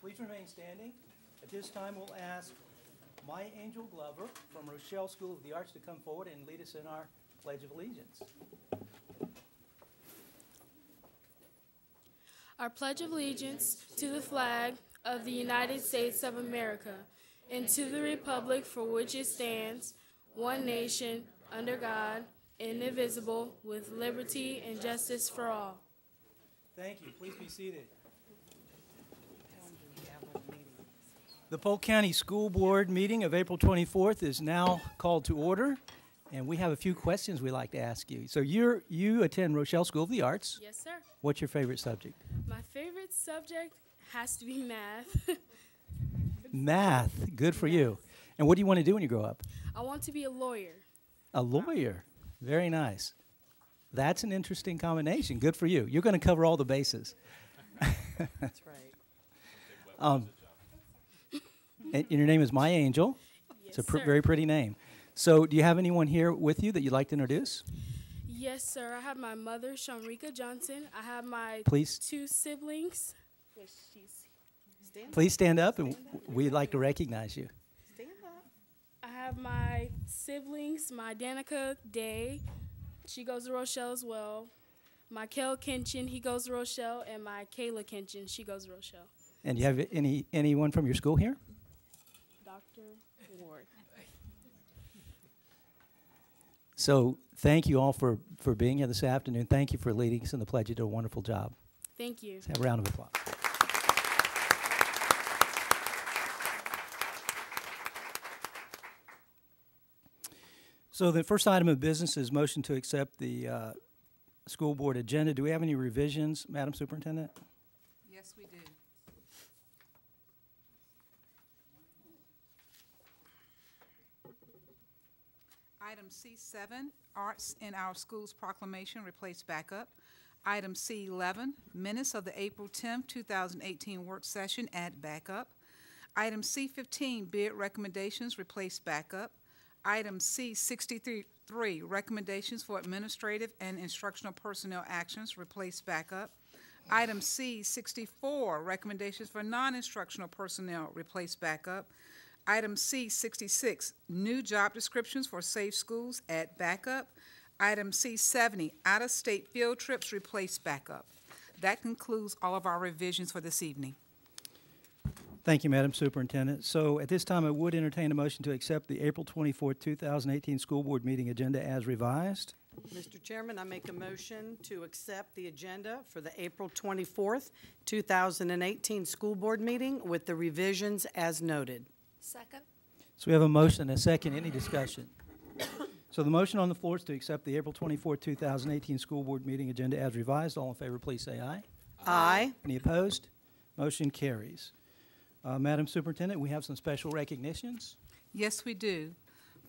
Please remain standing. At this time, we'll ask My Angel Glover from Rochelle School of the Arts to come forward and lead us in our Pledge of Allegiance. I pledge allegiance to the flag of the United States of America and to the republic for which it stands, one nation, under God, indivisible, with liberty and justice for all. Thank you. Please be seated. The Polk County School Board meeting of April 24th is now called to order, and we have a few questions we'd like to ask you. So you attend Rochelle School of the Arts. Yes, sir. What's your favorite subject? My favorite subject has to be math. Math. Good for you. And what do you want to do when you grow up? I want to be a lawyer. A lawyer. Very nice. That's an interesting combination. Good for you. You're going to cover all the bases. That's right. And your name is My Angel. Yes, It's a sir. very pretty name. So do you have anyone here with you that you'd like to introduce? Yes, sir. I have my mother, Shamrika Johnson. I have my Please. two siblings. Please stand up, and we'd like to recognize you. Stand up. I have my siblings, my Danica Day. She goes to Rochelle as well. My Kel Kinchin, he goes to Rochelle, and my Kayla Kinchin, she goes to Rochelle. And you have anyone from your school here? Dr. Ward. So thank you all for being here this afternoon. Thank you for leading us in the pledge. You did a wonderful job. Thank you. Let's have a round of applause. So the first item of business is motion to accept the school board agenda. Do we have any revisions, Madam Superintendent? Yes, we do. Item C7, Arts in Our Schools Proclamation, replace backup. Item C11, minutes of the April 10th, 2018 work session, add backup. Item C15, bid recommendations, replace backup. Item C63, recommendations for administrative and instructional personnel actions, replace backup. Item C64, recommendations for non-instructional personnel, replace backup. Item C66, new job descriptions for safe schools, add backup. Item C70, out-of-state field trips, replace backup. That concludes all of our revisions for this evening. Thank you, Madam Superintendent. So at this time, I would entertain a motion to accept the April 24th, 2018 school board meeting agenda as revised. Mr. Chairman, I make a motion to accept the agenda for the April 24th, 2018 school board meeting with the revisions as noted. Second. So we have a motion and a second. Any discussion? So the motion on the floor is to accept the April 24th, 2018 school board meeting agenda as revised. All in favor, please say aye. Aye. Any opposed? Motion carries. Madam Superintendent, we have some special recognitions. Yes, we do.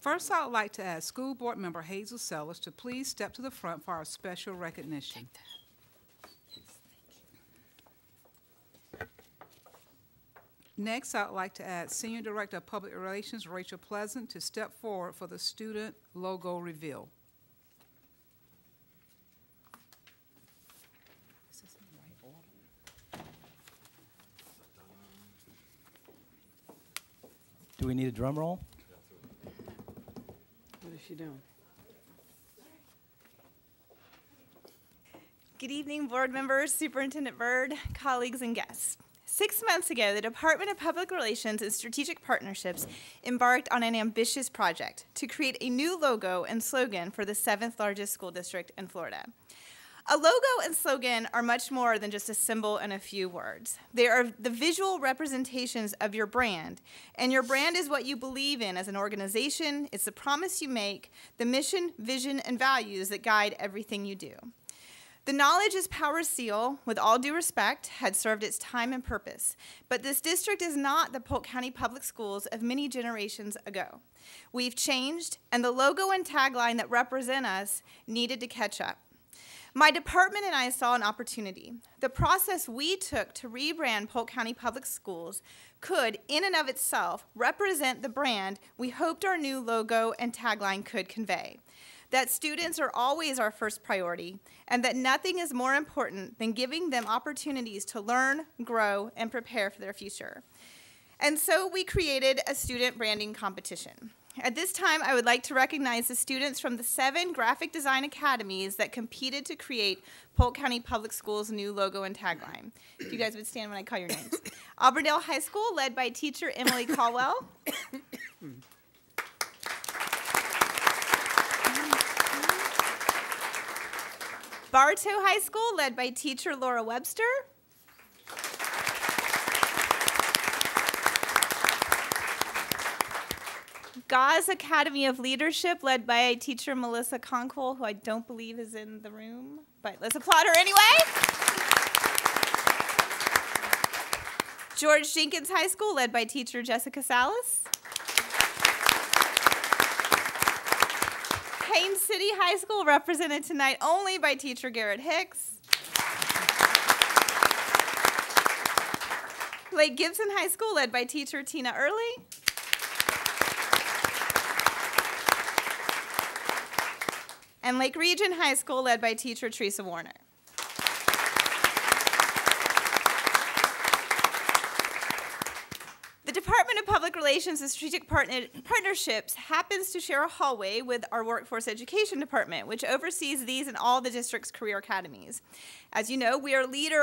First, I would like to ask School Board Member Hazel Sellers to please step to the front for our special recognition. Next, I would like to ask Senior Director of Public Relations Rachel Pleasant to step forward for the student logo reveal. Is this in the right order? Do we need a drum roll? What is she doing? Good evening, board members, Superintendent Byrd, colleagues, and guests. 6 months ago, the Department of Public Relations and Strategic Partnerships embarked on an ambitious project to create a new logo and slogan for the 7th largest school district in Florida. A logo and slogan are much more than just a symbol and a few words. They are the visual representations of your brand, and your brand is what you believe in as an organization. It's the promise you make, the mission, vision, and values that guide everything you do. The knowledge is power seal, with all due respect, had served its time and purpose. But this district is not the Polk County Public Schools of many generations ago. We've changed, and the logo and tagline that represent us needed to catch up. My department and I saw an opportunity. The process we took to rebrand Polk County Public Schools could, in and of itself, represent the brand we hoped our new logo and tagline could convey. that students are always our first priority, and that nothing is more important than giving them opportunities to learn, grow, and prepare for their future. And so we created a student branding competition. At this time, I would like to recognize the students from the 7 graphic design academies that competed to create Polk County Public Schools' new logo and tagline. If you guys would stand when I call your names. Auburndale High School, led by teacher Emily Caldwell. Bartow High School, led by teacher Laura Webster. Bok Academy of Leadership, led by teacher Melissa Conkle, who I don't believe is in the room, but let's applaud her anyway. George Jenkins High School, led by teacher Jessica Salas. Haines City High School, represented tonight only by teacher Garrett Hicks. Lake Gibson High School, led by teacher Tina Early. And Lake Region High School, led by teacher Teresa Warner. The Department of Public Relations and Strategic Partnerships happens to share a hallway with our Workforce Education Department, which oversees these and all the district's career academies. As you know, we are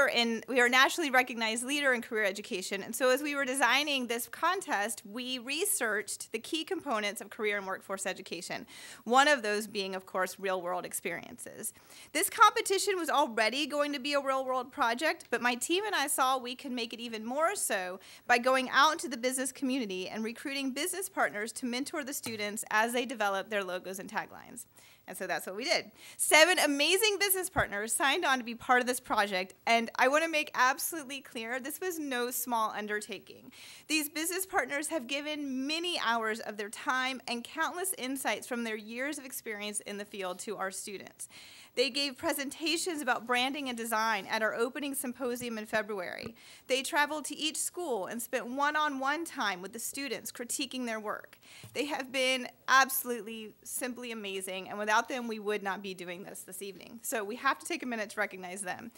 a nationally recognized leader in career education, and so as we were designing this contest, we researched the key components of career and workforce education, one of those being, of course, real-world experiences. This competition was already going to be a real-world project, but my team and I saw we could make it even more so by going out into the business community and recruiting business partners to mentor the students as they develop their logos and taglines. And so that's what we did. 7 amazing business partners signed on to be part of this project, and I want to make absolutely clear, this was no small undertaking. These business partners have given many hours of their time and countless insights from their years of experience in the field to our students. They gave presentations about branding and design at our opening symposium in February. They traveled to each school and spent one-on-one time with the students critiquing their work. They have been absolutely, simply amazing, and without them, we would not be doing this evening. So we have to take a minute to recognize them.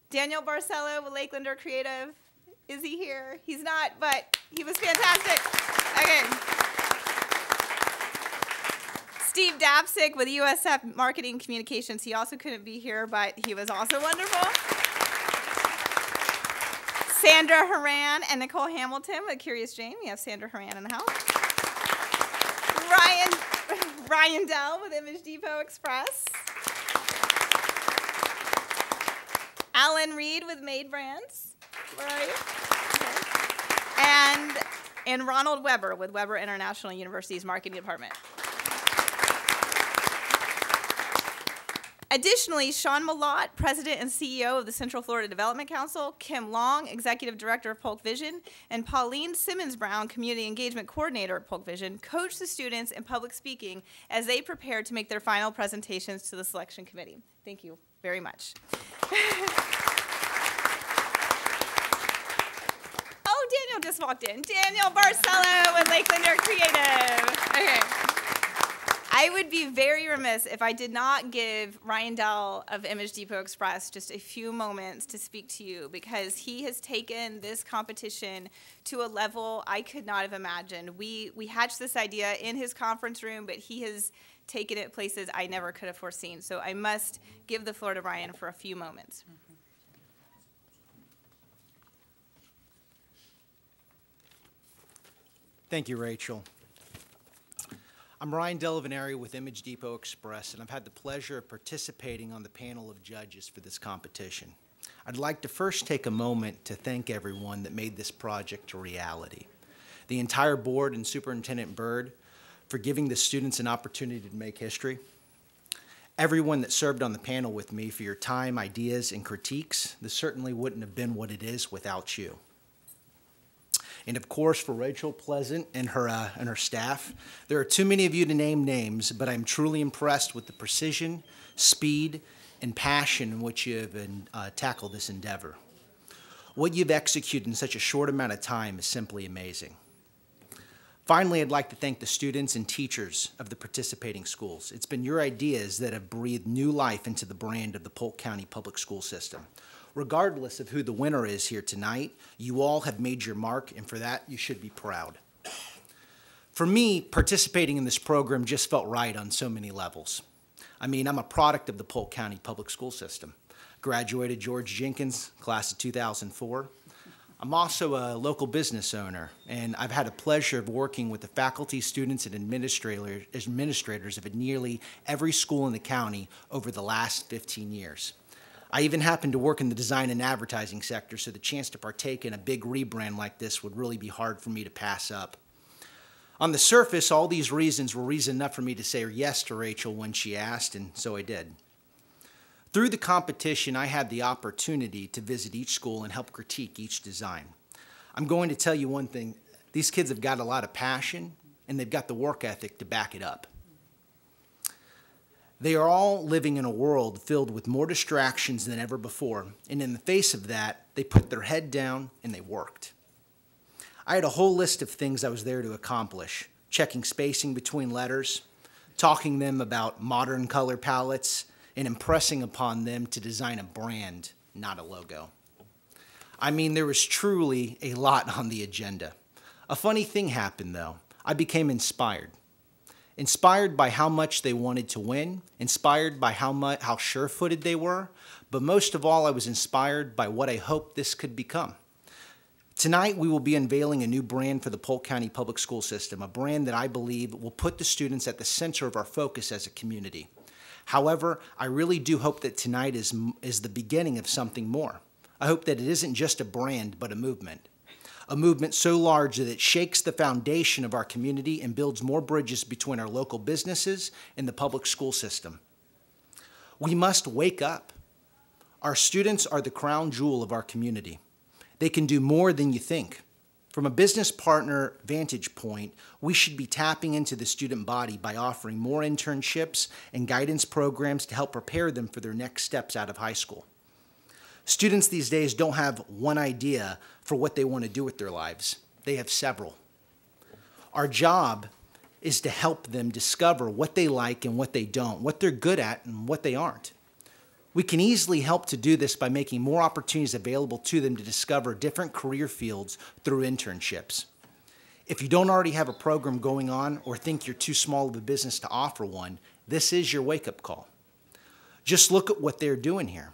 Daniel Barcelo with Lakelander Creative. Is he here? He's not, but he was fantastic. Okay. Steve Dapsick with USF Marketing Communications. He also couldn't be here, but he was also wonderful. Sandra Horan and Nicole Hamilton with Curious Jane. We have Sandra Horan in the house. Ryan Dell with Image Depot Express. Alan Reed with Made Brands. Where are you? Okay. And Ronald Weber with Weber International University's Marketing Department. Additionally, Sean Malott, President and CEO of the Central Florida Development Council, Kim Long, Executive Director of Polk Vision, and Pauline Simmons-Brown, Community Engagement Coordinator at Polk Vision, coached the students in public speaking as they prepared to make their final presentations to the selection committee. Thank you very much. Oh, Daniel just walked in. Daniel Barcelo with Lakelander Creative. Okay. I would be very remiss if I did not give Ryan Dell of Image Depot Express just a few moments to speak to you, because he has taken this competition to a level I could not have imagined. We hatched this idea in his conference room, but he has taken it places I never could have foreseen. So I must give the floor to Ryan for a few moments. Thank you, Rachel. I'm Ryan Delavaneri with Image Depot Express, and I've had the pleasure of participating on the panel of judges for this competition. I'd like to first take a moment to thank everyone that made this project a reality. The entire board and Superintendent Byrd for giving the students an opportunity to make history. Everyone that served on the panel with me for your time, ideas, and critiques. This certainly wouldn't have been what it is without you. And of course, for Rachel Pleasant and her staff, there are too many of you to name names, but I'm truly impressed with the precision, speed, and passion in which you have tackled this endeavor. What you've executed in such a short amount of time is simply amazing. Finally, I'd like to thank the students and teachers of the participating schools. It's been your ideas that have breathed new life into the brand of the Polk County Public School System. Regardless of who the winner is here tonight, you all have made your mark, and for that, you should be proud. For me, participating in this program just felt right on so many levels. I mean, I'm a product of the Polk County Public School System. Graduated George Jenkins, class of 2004. I'm also a local business owner, and I've had the pleasure of working with the faculty, students, and administrators of nearly every school in the county over the last 15 years. I even happen to work in the design and advertising sector, so the chance to partake in a big rebrand like this would really be hard for me to pass up. On the surface, all these reasons were reason enough for me to say yes to Rachel when she asked, and so I did. Through the competition, I had the opportunity to visit each school and help critique each design. I'm going to tell you one thing. These kids have got a lot of passion, and they've got the work ethic to back it up. They are all living in a world filled with more distractions than ever before, and in the face of that, they put their head down and they worked. I had a whole list of things I was there to accomplish: checking spacing between letters, talking to them about modern color palettes, and impressing upon them to design a brand, not a logo. I mean, there was truly a lot on the agenda. A funny thing happened, though. I became inspired. Inspired by how much they wanted to win, inspired by how sure-footed they were, but most of all, I was inspired by what I hoped this could become. Tonight, we will be unveiling a new brand for the Polk County Public School System, a brand that I believe will put the students at the center of our focus as a community. However, I really do hope that tonight is the beginning of something more. I hope that it isn't just a brand, but a movement so large that it shakes the foundation of our community and builds more bridges between our local businesses and the public school system. We must wake up. Our students are the crown jewel of our community. They can do more than you think. From a business partner vantage point, we should be tapping into the student body by offering more internships and guidance programs to help prepare them for their next steps out of high school. Students these days don't have one idea for what they want to do with their lives. They have several. Our job is to help them discover what they like and what they don't, what they're good at and what they aren't. We can easily help to do this by making more opportunities available to them to discover different career fields through internships. If you don't already have a program going on or think you're too small of a business to offer one, this is your wake-up call. Just look at what they're doing here.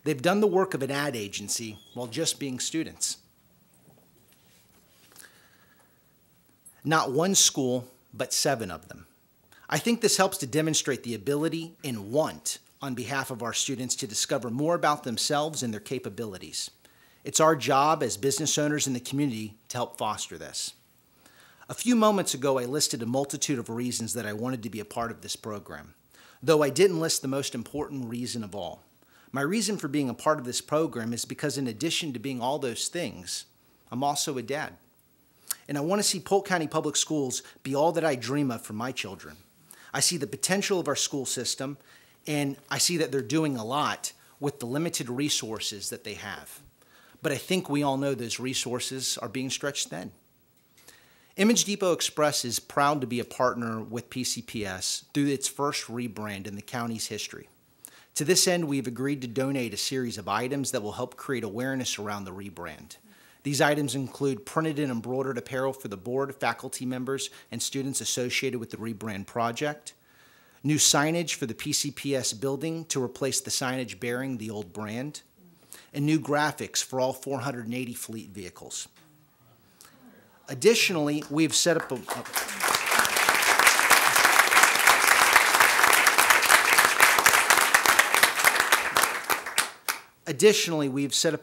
They've done the work of an ad agency while just being students. Not one school, but 7 of them. I think this helps to demonstrate the ability and want on behalf of our students to discover more about themselves and their capabilities. It's our job as business owners in the community to help foster this. A few moments ago, I listed a multitude of reasons that I wanted to be a part of this program, though I didn't list the most important reason of all. My reason for being a part of this program is because in addition to being all those things, I'm also a dad. And I want to see Polk County Public Schools be all that I dream of for my children. I see the potential of our school system, and I see that they're doing a lot with the limited resources that they have. But I think we all know those resources are being stretched thin. Image Depot Express is proud to be a partner with PCPS through its first rebrand in the county's history. To this end, we've agreed to donate a series of items that will help create awareness around the rebrand. These items include printed and embroidered apparel for the board, faculty members, and students associated with the rebrand project, new signage for the PCPS building to replace the signage bearing the old brand, and new graphics for all 480 fleet vehicles. Additionally, we've set up a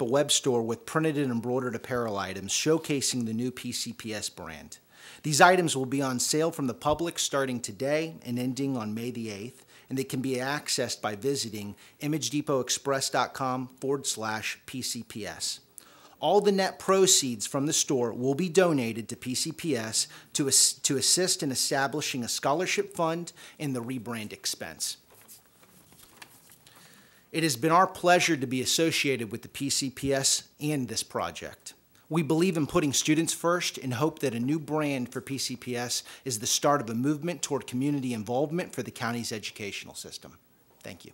web store with printed and embroidered apparel items showcasing the new PCPS brand. These items will be on sale from the public starting today and ending on May the 8th, and they can be accessed by visiting imagedepotexpress.com/PCPS. All the net proceeds from the store will be donated to PCPS to assist in establishing a scholarship fund and the rebrand expense. It has been our pleasure to be associated with the PCPS and this project. We believe in putting students first and hope that a new brand for PCPS is the start of a movement toward community involvement for the county's educational system. Thank you.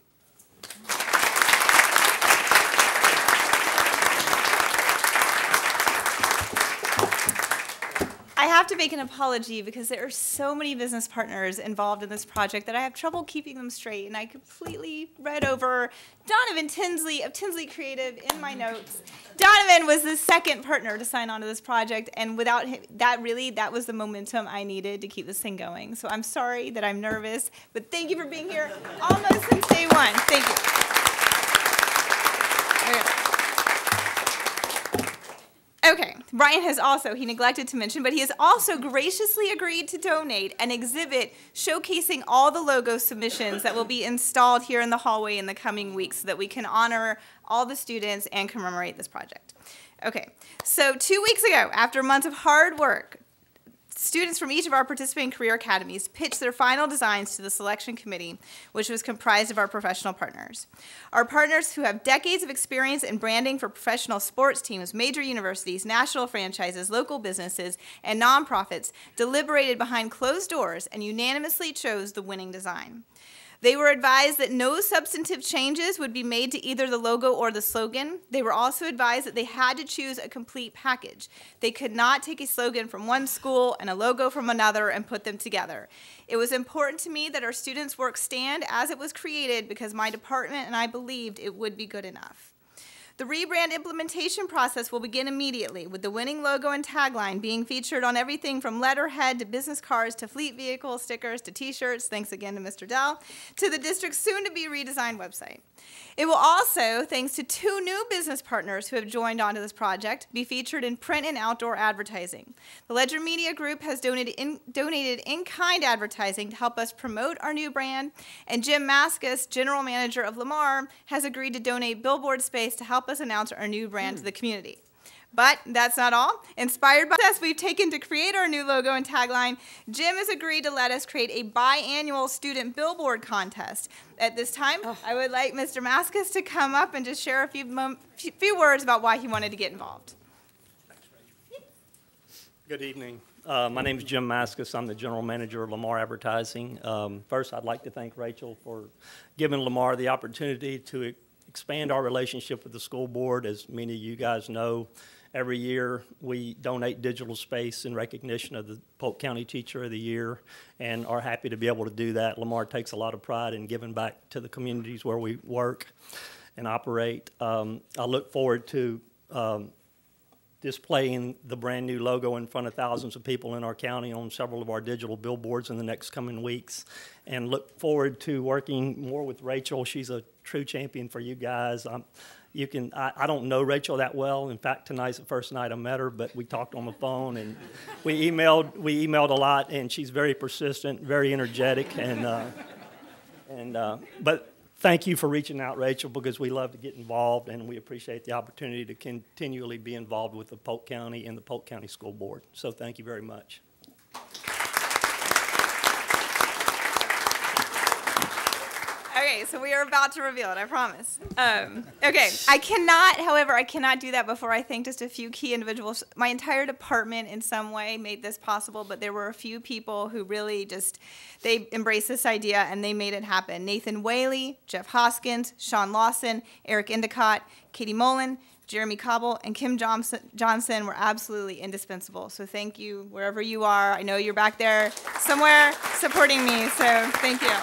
I have to make an apology because there are so many business partners involved in this project that I have trouble keeping them straight, and I completely read over Donovan Tinsley of Tinsley Creative in my notes. Donovan was the second partner to sign on to this project, and without him, that was the momentum I needed to keep this thing going. So I'm sorry that I'm nervous, but thank you for being here almost since day one. Thank you. Okay, Brian has also, he neglected to mention, but he has also graciously agreed to donate an exhibit showcasing all the logo submissions that will be installed here in the hallway in the coming weeks so that we can honor all the students and commemorate this project. Okay, so 2 weeks ago, after months of hard work, students from each of our participating career academies pitched their final designs to the selection committee, which was comprised of our professional partners. Our partners who have decades of experience in branding for professional sports teams, major universities, national franchises, local businesses, and nonprofits deliberated behind closed doors and unanimously chose the winning design. They were advised that no substantive changes would be made to either the logo or the slogan. They were also advised that they had to choose a complete package. They could not take a slogan from one school and a logo from another and put them together. It was important to me that our students' work stand as it was created because my department and I believed it would be good enough. The rebrand implementation process will begin immediately, with the winning logo and tagline being featured on everything from letterhead to business cards to fleet vehicles, stickers to t-shirts, thanks again to Mr. Dell, to the district's soon-to-be redesigned website. It will also, thanks to 2 new business partners who have joined onto this project, be featured in print and outdoor advertising. The Ledger Media Group has donated in-kind advertising to help us promote our new brand, and Jim Maskus, General Manager of Lamar, has agreed to donate billboard space to help us announce our new brand to the community. But that's not all. Inspired by the process we've taken to create our new logo and tagline, Jim has agreed to let us create a biannual student billboard contest. At this time, I would like Mr. Maskus to come up and just share a few words about why he wanted to get involved. Good evening. My name is Jim Maskus. I'm the General Manager of Lamar Advertising. First, I'd like to thank Rachel for giving Lamar the opportunity to expand our relationship with the school board. As many of you guys know, every year we donate digital space in recognition of the Polk County Teacher of the Year and are happy to be able to do that. Lamar takes a lot of pride in giving back to the communities where we work and operate. I look forward to displaying the brand new logo in front of thousands of people in our county on several of our digital billboards in the next coming weeks, and look forward to working more with Rachel. She's a true champion for you guys. I don't know Rachel that well. In fact, tonight's the first night I met her, but we talked on the phone and we emailed a lot, and she's very persistent, very energetic, but thank you for reaching out, Rachel, because we love to get involved and we appreciate the opportunity to continually be involved with the Polk County and the Polk County School Board. So thank you very much. Okay, so we are about to reveal it, I promise. Okay, however, I cannot do that before I thank just a few key individuals. My entire department in some way made this possible, but there were a few people who really they embraced this idea and they made it happen. Nathan Whaley, Jeff Hoskins, Sean Lawson, Eric Endicott, Katie Mullen, Jeremy Cobble, and Kim Johnson were absolutely indispensable. So thank you wherever you are. I know you're back there somewhere supporting me, so thank you.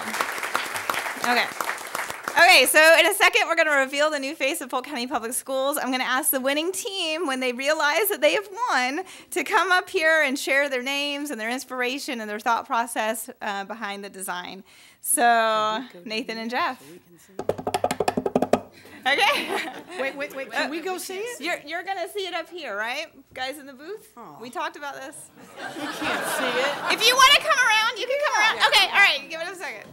Okay, so in a second, we're going to reveal the new face of Polk County Public Schools. I'm going to ask the winning team, when they realize that they have won, to come up here and share their names and their inspiration and their thought process behind the design. So, Nathan and Jeff. Okay. Wait. Can we go see it? You're going to see it up here, right? Guys in the booth? Oh. We talked about this. You can't see it. If you want to come around, you can come around. Okay, all right, give it a second.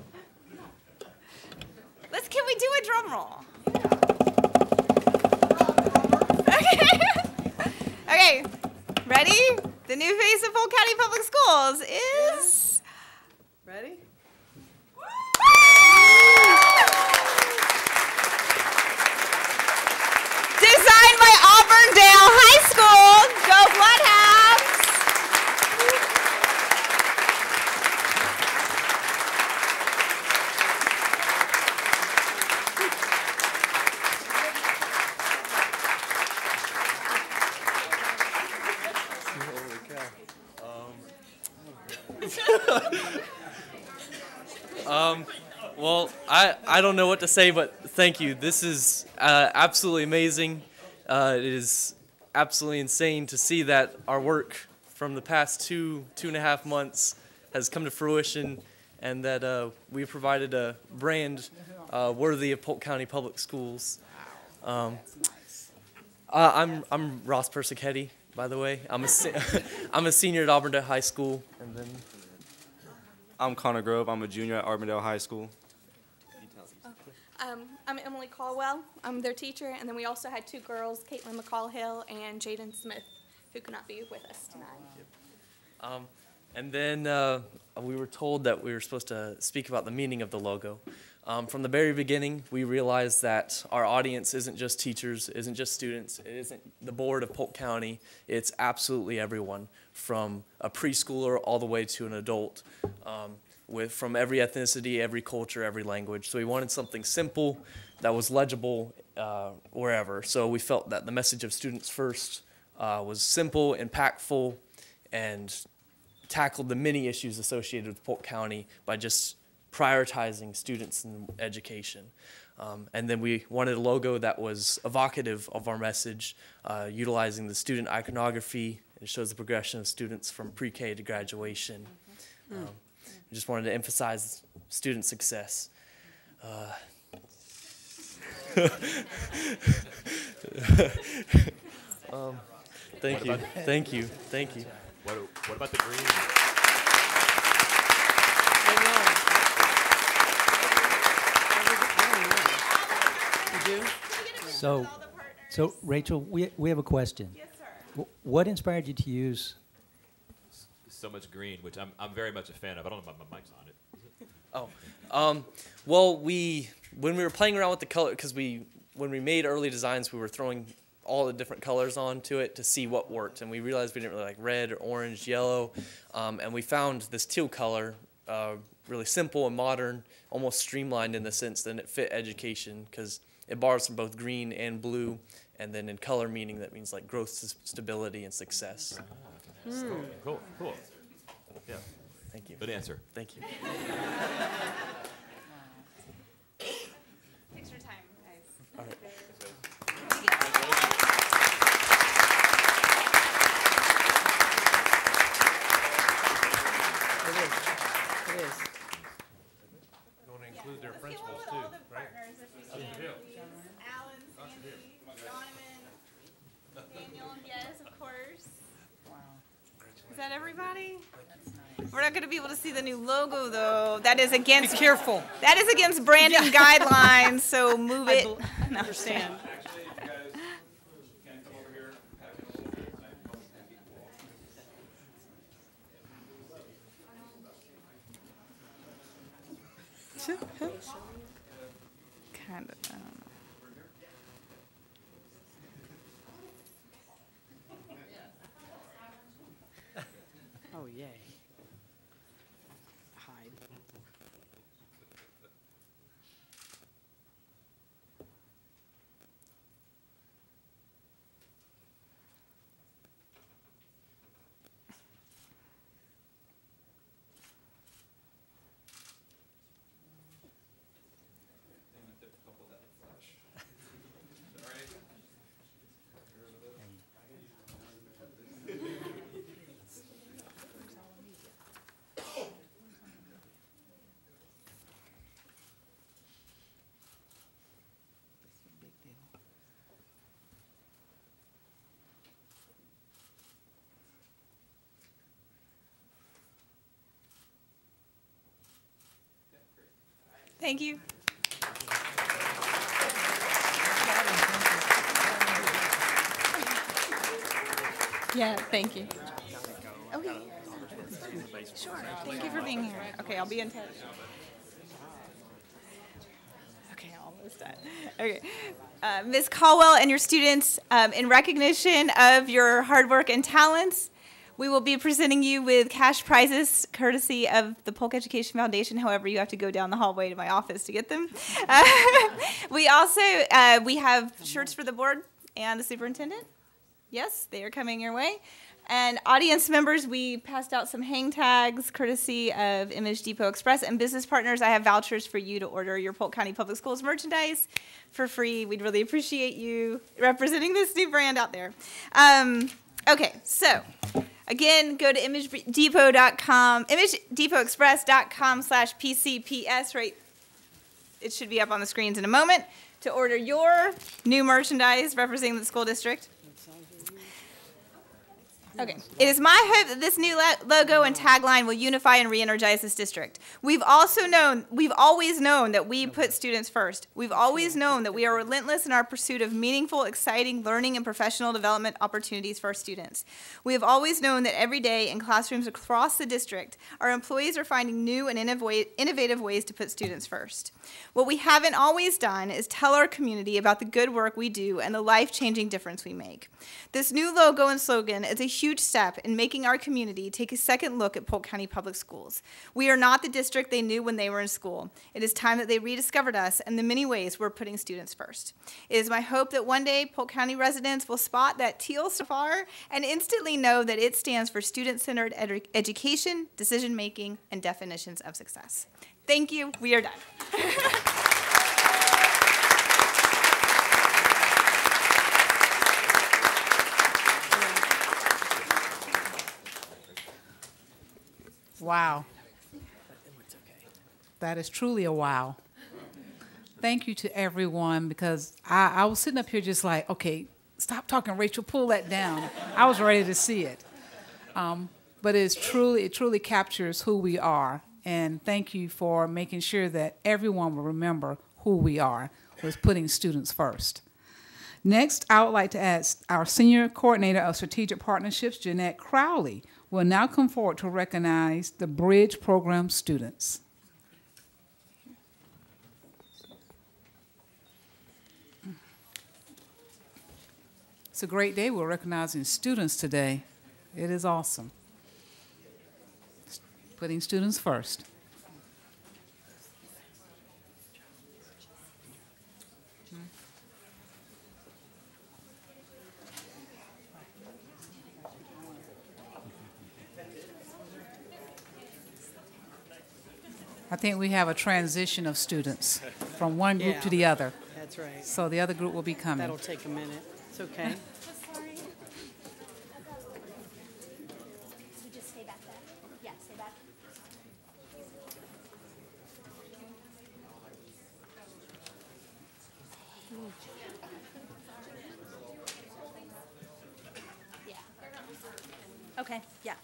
Can we do a drum roll? Okay, ready? The new face of Polk County Public Schools is... Ready? Designed by Auburndale High School, Well, I don't know what to say, but thank you. This is absolutely amazing. It is absolutely insane to see that our work from the past two and a half months has come to fruition, and that we provided a brand worthy of Polk County Public Schools. I'm Ross Persichetti, by the way. I'm a senior at Auburndale High School, and then I'm Connor Grove. I'm a junior at Auburndale High School. I'm Emily Caldwell. I'm their teacher, and then we also had two girls, Caitlin McCall-Hill and Jaden Smith, who could not be with us tonight. And then we were told that we were supposed to speak about the meaning of the logo. From the very beginning, we realized that our audience isn't just teachers, isn't just students, it isn't the board of Polk County, it's absolutely everyone, from a preschooler all the way to an adult, from every ethnicity, every culture, every language. So we wanted something simple that was legible wherever. So we felt that the message of Students First was simple, impactful, and tackled the many issues associated with Polk County by just prioritizing students and education. And then we wanted a logo that was evocative of our message, utilizing the student iconography. It shows the progression of students from pre-K to graduation. We just wanted to emphasize student success. Thank you. What about the green? So Rachel, we have a question. Yes, sir. What inspired you to use? So much green, which I'm very much a fan of. I don't know if my mic's on it. Well, when we were playing around with the color, because when we made early designs, we were throwing all the different colors onto it to see what worked, and we realized we didn't really like red or orange, yellow, and we found this teal color really simple and modern, almost streamlined in the sense that it fit education because it borrows from both green and blue, and then in color meaning that means like growth, stability, and success. Cool. Yeah. Thank you. Good answer. Thank you. Picture time, guys. All right. It is. You want to include their principals too, right? Alan, Sandy, Donovan, Daniel, yes, of course. Is that everybody? We're not going to be able to see the new logo, though. That is against. Be careful. That is against branding guidelines. So move it. I understand. Kind of. I don't know. Oh, yay. Hide. Thank you. Yeah, thank you. Okay. Sure. Thank you for being here. Okay, I'll be in touch. Okay, almost done. Okay. Ms. Caldwell and your students, in recognition of your hard work and talents, we will be presenting you with cash prizes courtesy of the Polk Education Foundation. However, you have to go down the hallway to my office to get them. We also we have shirts for the board and the superintendent. Yes, they are coming your way. And audience members, we passed out some hang tags courtesy of Image Depot Express. And business partners, I have vouchers for you to order your Polk County Public Schools merchandise for free. We'd really appreciate you representing this new brand out there. Okay, so again, go to imagedepot.com, imagedepotexpress.com/PCPS, right? It should be up on the screens in a moment, to order your new merchandise representing the school district. Okay. It is my hope that this new logo and tagline will unify and re-energize this district. We've always known that we put students first. We've always known that we are relentless in our pursuit of meaningful, exciting learning and professional development opportunities for our students. We have always known that every day in classrooms across the district, our employees are finding new and innovative ways to put students first. What we haven't always done is tell our community about the good work we do and the life-changing difference we make. This new logo and slogan is a huge step in making our community take a second look at Polk County Public Schools. We are not the district they knew when they were in school. It is time that they rediscovered us and the many ways we're putting students first. It is my hope that one day Polk County residents will spot that teal star and instantly know that it stands for student-centered education, decision-making, and definitions of success. Thank you. We are done. Wow. That is truly a wow. Thank you to everyone, because I was sitting up here just like, okay, stop talking, Rachel, pull that down. I was ready to see it. But it truly captures who we are. And thank you for making sure that everyone will remember who we are, was putting students first. Next, I would like to ask our Senior Coordinator of Strategic Partnerships, Jeanette Crowley, will now come forward to recognize the Bridge Program students. It's a great day. We're recognizing students today. It is awesome. Putting students first. I think we have a transition of students from one group to the other. That's right. So the other group will be coming. That'll take a minute. It's okay. Just stay back there. Yeah, stay back. Yeah. Okay, yeah.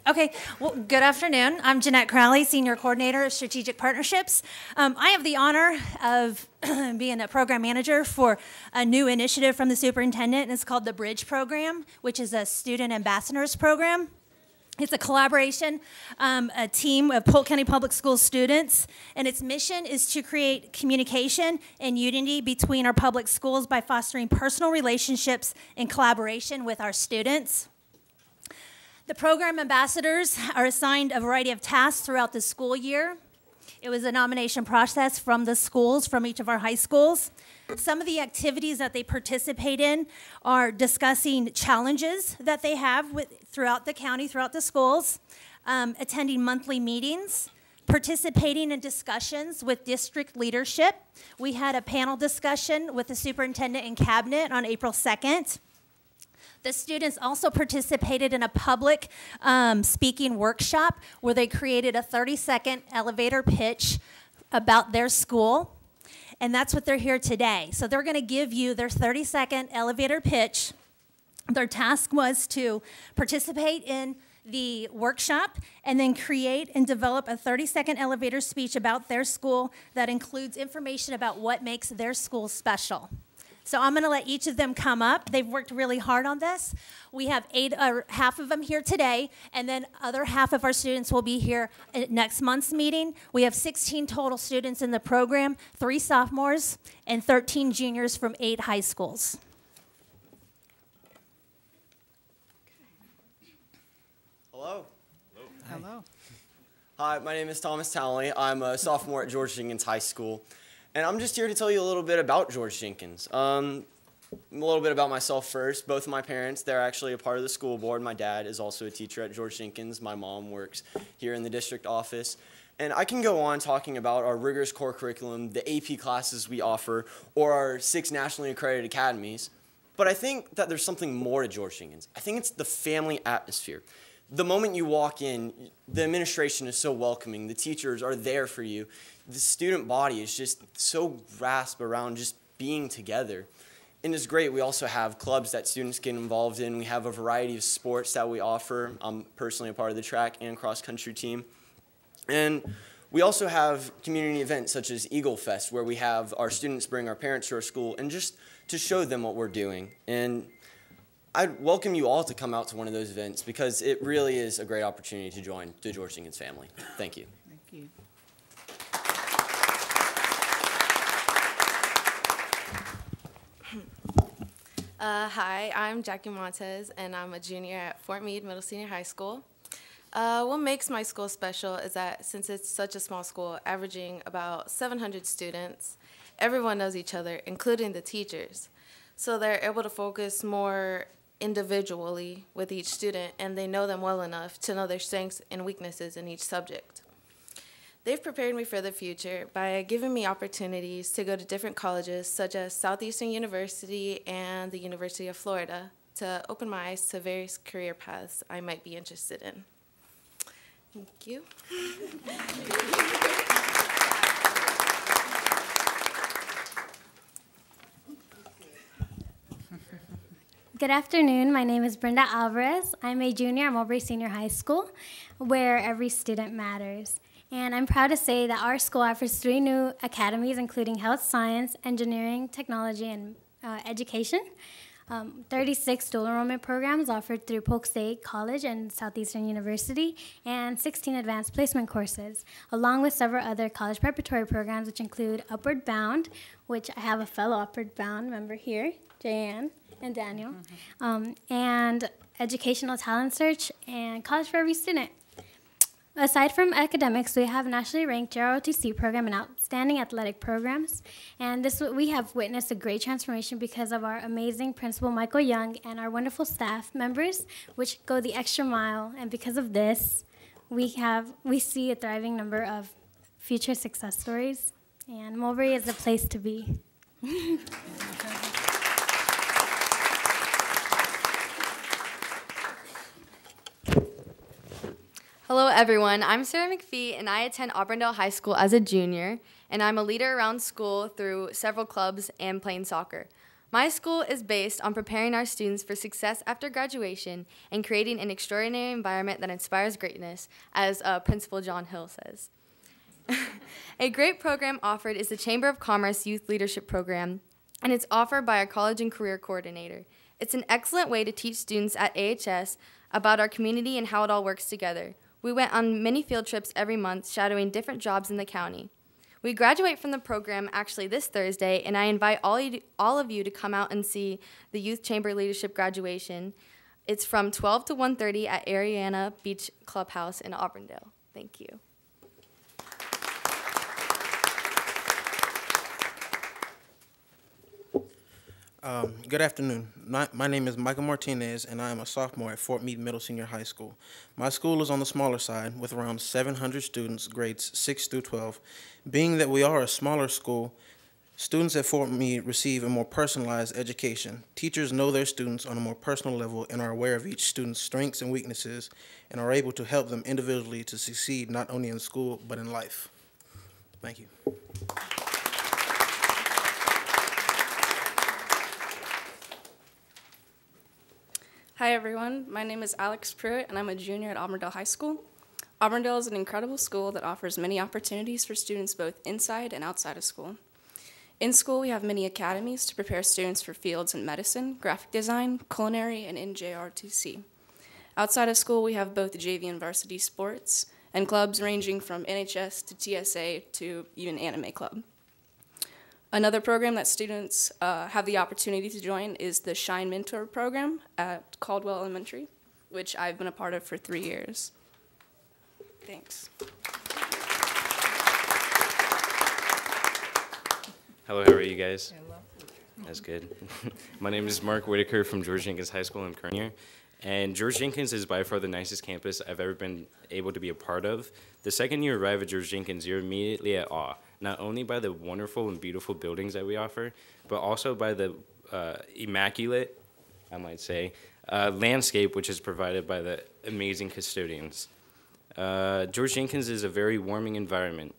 Okay, well, good afternoon. I'm Jeanette Crowley, Senior Coordinator of Strategic Partnerships. I have the honor of being a program manager for a new initiative from the superintendent, and it's called the Bridge Program, which is a student ambassadors program. It's a collaboration, a team of Polk County Public Schools students, and its mission is to create communication and unity between our public schools by fostering personal relationships and collaboration with our students. The program ambassadors are assigned a variety of tasks throughout the school year. It was a nomination process from the schools, from each of our high schools. Some of the activities that they participate in are discussing challenges that they have throughout the county, throughout the schools, attending monthly meetings, participating in discussions with district leadership. We had a panel discussion with the superintendent and cabinet on April 2nd. The students also participated in a public speaking workshop where they created a 30-second elevator pitch about their school, and that's what they're here today. So they're going to give you their 30-second elevator pitch. Their task was to participate in the workshop and then create and develop a 30-second elevator speech about their school that includes information about what makes their school special. So I'm going to let each of them come up. They've worked really hard on this. We have half of them here today, and then other half of our students will be here at next month's meeting. We have 16 total students in the program, 3 sophomores and 13 juniors from 8 high schools. Hello. Hello. Hi, my name is Thomas Townley. I'm a sophomore at George Jenkins High School, and I'm just here to tell you a little bit about George Jenkins. A little bit about myself first. Both of my parents, they're actually a part of the school board. My dad is also a teacher at George Jenkins. My mom works here in the district office. And I can go on talking about our rigorous core curriculum, the AP classes we offer, or our 6 nationally accredited academies. But I think that there's something more to George Jenkins. I think it's the family atmosphere. The moment you walk in, the administration is so welcoming. The teachers are there for you. The student body is just so grasped around just being together. And it's great. We also have clubs that students get involved in. We have a variety of sports that we offer. I'm personally a part of the track and cross-country team. And we also have community events such as Eagle Fest, where we have our students bring our parents to our school and just to show them what we're doing. And I'd welcome you all to come out to one of those events because it really is a great opportunity to join the George Jenkins family. Thank you. Thank you. Hi, I'm Jackie Montez, and I'm a junior at Fort Meade Middle Senior High School. What makes my school special is that since it's such a small school, averaging about 700 students, everyone knows each other, including the teachers. So they're able to focus more individually with each student, and they know them well enough to know their strengths and weaknesses in each subject. They've prepared me for the future by giving me opportunities to go to different colleges, such as Southeastern University and the University of Florida, to open my eyes to various career paths I might be interested in. Thank you. Good afternoon. My name is Brenda Alvarez. I'm a junior at Mulberry Senior High School, where every student matters. And I'm proud to say that our school offers 3 new academies, including health science, engineering, technology, and education. 36 dual enrollment programs offered through Polk State College and Southeastern University, and 16 advanced placement courses, along with several other college preparatory programs, which include Upward Bound, which I have a fellow Upward Bound member here, Jayanne and Daniel, and Educational Talent Search, and College for Every Student. Aside from academics, we have nationally ranked JROTC program and outstanding athletic programs. And we have witnessed a great transformation because of our amazing principal, Michael Young, and our wonderful staff members, which go the extra mile. And because of this, we see a thriving number of future success stories. And Mulberry is the place to be. Hello everyone, I'm Sarah McPhee and I attend Auburndale High School as a junior, and I'm a leader around school through several clubs and playing soccer. My school is based on preparing our students for success after graduation and creating an extraordinary environment that inspires greatness, as Principal John Hill says. A great program offered is the Chamber of Commerce Youth Leadership Program, and it's offered by our College and Career Coordinator. It's an excellent way to teach students at AHS about our community and how it all works together. We went on many field trips every month, shadowing different jobs in the county. We graduate from the program actually this Thursday, and I invite all of you to come out and see the Youth Chamber Leadership graduation. It's from 12 to 1:30 at Ariana Beach Clubhouse in Auburndale. Thank you. Good afternoon. My name is Michael Martinez, and I am a sophomore at Fort Meade Middle Senior High School. My school is on the smaller side with around 700 students, grades 6 through 12. Being that we are a smaller school, students at Fort Meade receive a more personalized education. Teachers know their students on a more personal level and are aware of each student's strengths and weaknesses and are able to help them individually to succeed not only in school but in life. Thank you. Hi everyone, my name is Alex Pruitt and I'm a junior at Auburndale High School. Auburndale is an incredible school that offers many opportunities for students both inside and outside of school. In school, we have many academies to prepare students for fields in medicine, graphic design, culinary, and NJRTC. Outside of school, we have both JV and varsity sports, and clubs ranging from NHS to TSA to even Anime Club. Another program that students have the opportunity to join is the Shine Mentor program at Caldwell Elementary, which I've been a part of for 3 years. Thanks. Hello, how are you guys? Hello. That's good. My name is Mark Whitaker from George Jenkins High School in Kearney. And George Jenkins is by far the nicest campus I've ever been able to be a part of. The second you arrive at George Jenkins, you're immediately at awe, not only by the wonderful and beautiful buildings that we offer, but also by the immaculate, I might say, landscape which is provided by the amazing custodians. George Jenkins is a very warming environment,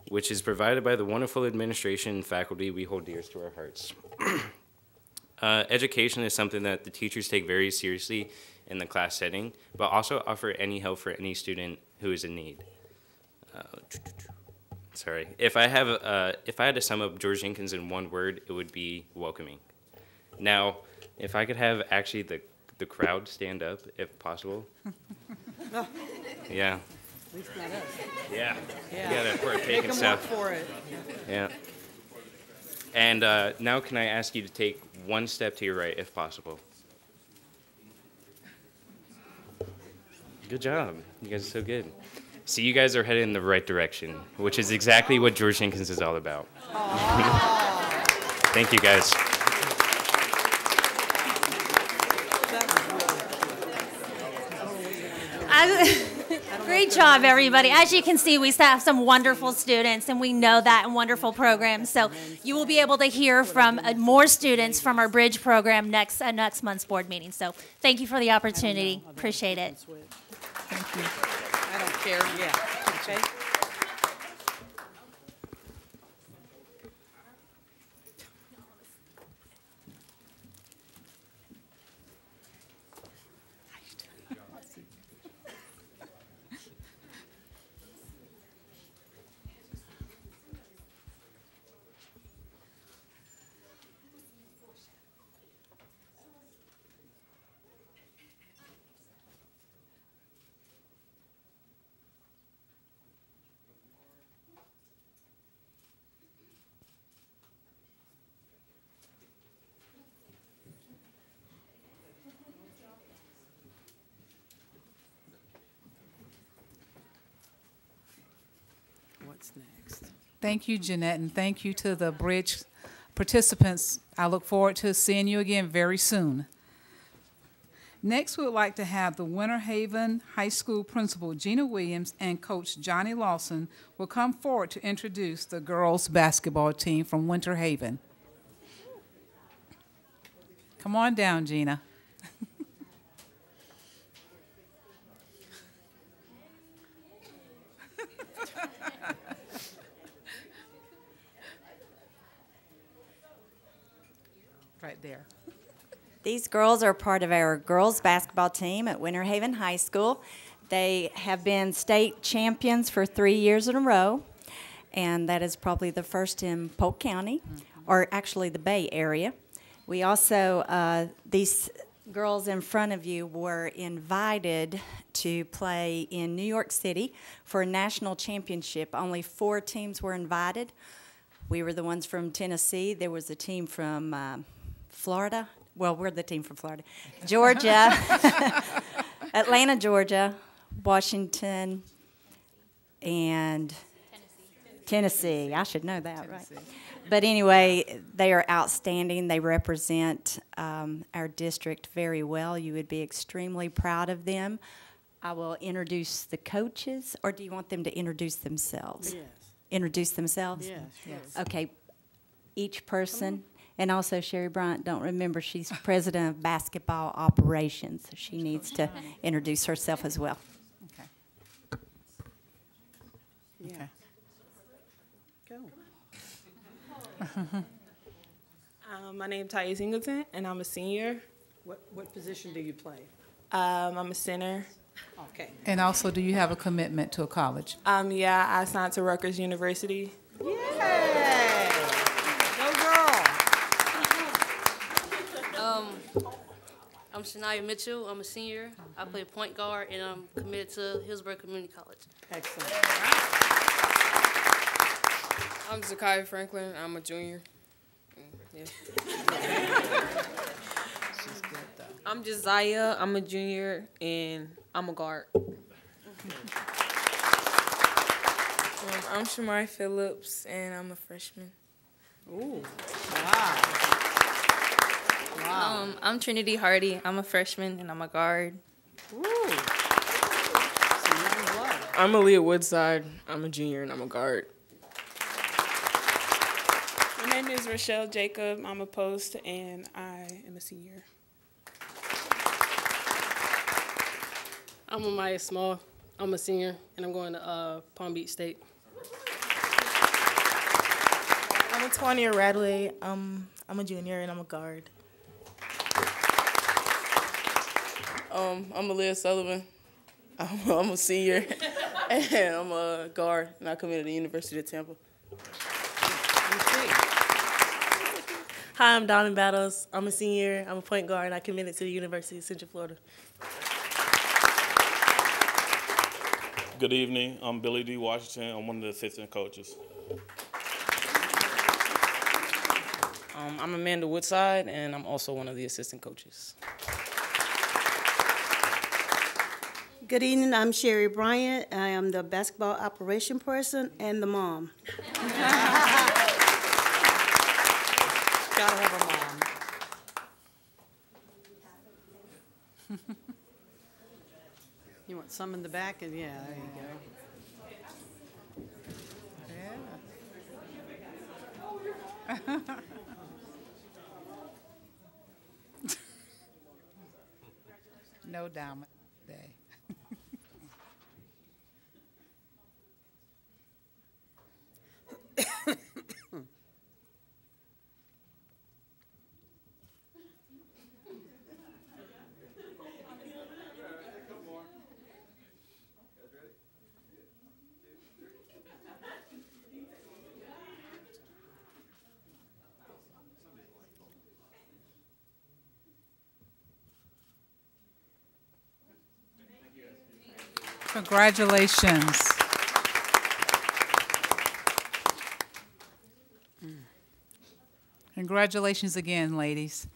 which is provided by the wonderful administration and faculty we hold dear to our hearts. Education is something that the teachers take very seriously in the class setting, but also offer any help for any student who is in need. Sorry, if I had to sum up George Jenkins in one word, it would be welcoming. Now, if I could have actually the crowd stand up, if possible. Yeah. At least not us. Yeah. Yeah. We're taking stuff. For it. Yeah. And now can I ask you to take one step to your right, if possible? Good job. You guys are so good. See, you guys are headed in the right direction, which is exactly what George Jenkins is all about. Thank you, guys. Great job, everybody. As you can see, we have some wonderful students, and we know that, and wonderful programs. So you will be able to hear from more students from our Bridge program next month's board meeting. So thank you for the opportunity. Appreciate it. Thank you. I don't care. Yeah. Okay. What's next? Thank you, Jeanette, and thank you to the Bridge participants. I look forward to seeing you again very soon. Next, we would like to have the Winter Haven High School Principal Gina Williams and Coach Johnny Lawson will come forward to introduce the girls basketball team from Winter Haven. Come on down, Gina. Right there. These girls are part of our girls basketball team at Winter Haven High School. They have been state champions for 3 years in a row, and that is probably the first in Polk County, or actually the Bay Area. We also, these girls in front of you were invited to play in New York City for a national championship. Only 4 teams were invited. We were the ones from Tennessee. There was a team from Florida. Well, we're the team from Florida. Georgia, Atlanta, Georgia, Washington, and Tennessee. I should know that, right? But anyway, they are outstanding. They represent our district very well. You would be extremely proud of them. I will introduce the coaches, or do you want them to introduce themselves? Yes. Introduce themselves? Yes. Yes. Okay. Each person. And also Sherry Bryant, don't remember, she's president of basketball operations. So she needs to introduce herself as well. Okay. Yeah. Okay. Go. My name is Ty Singleton, and I'm a senior. What position do you play? I'm a center. Okay. And also, do you have a commitment to a college? Yeah, I signed to Rutgers University. Yay! I'm Shania Mitchell. I'm a senior. I play point guard, and I'm committed to Hillsborough Community College. Excellent. I'm Zakiah Franklin. I'm a junior. Yeah. I'm Josiah. I'm a junior, and I'm a guard. I'm Shamari Phillips, and I'm a freshman. Ooh, wow. Wow. I'm Trinity Hardy. I'm a freshman, and I'm a guard. Ooh. I'm Aaliyah Woodside. I'm a junior, and I'm a guard. My name is Rochelle Jacob. I'm a post, and I am a senior. I'm Amaya Small. I'm a senior, and I'm going to Palm Beach State. I'm Twania Radley. I'm a junior, and I'm a guard. I'm Aaliyah Sullivan. I'm a senior, and I'm a guard, and I committed to the University of Tampa. Hi, I'm Donna Battles. I'm a senior. I'm a point guard. I committed to the University of Central Florida. Good evening. I'm Billy D. Washington. I'm one of the assistant coaches. I'm Amanda Woodside, and I'm also one of the assistant coaches. Good evening, I'm Sherry Bryant. I am the basketball operation person and the mom. Gotta have a mom. You want some in the back? And yeah, there you go. Yeah. No diamond day. Congratulations. Congratulations again, ladies.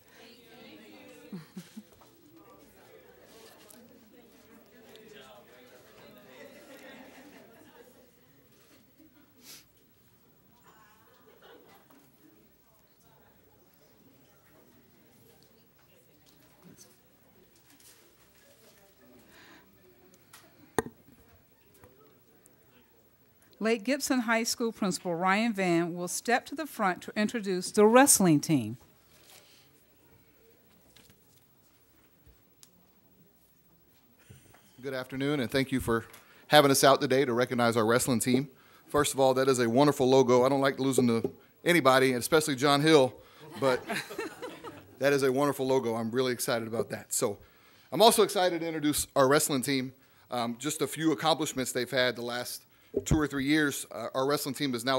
Lake Gibson High School Principal Ryan Van will step to the front to introduce the wrestling team. Good afternoon, and thank you for having us out today to recognize our wrestling team. First of all, that is a wonderful logo. I don't like losing to anybody, especially John Hill, but that is a wonderful logo. I'm really excited about that. So I'm also excited to introduce our wrestling team. Just a few accomplishments they've had the last 2 or 3 years. Our wrestling team is now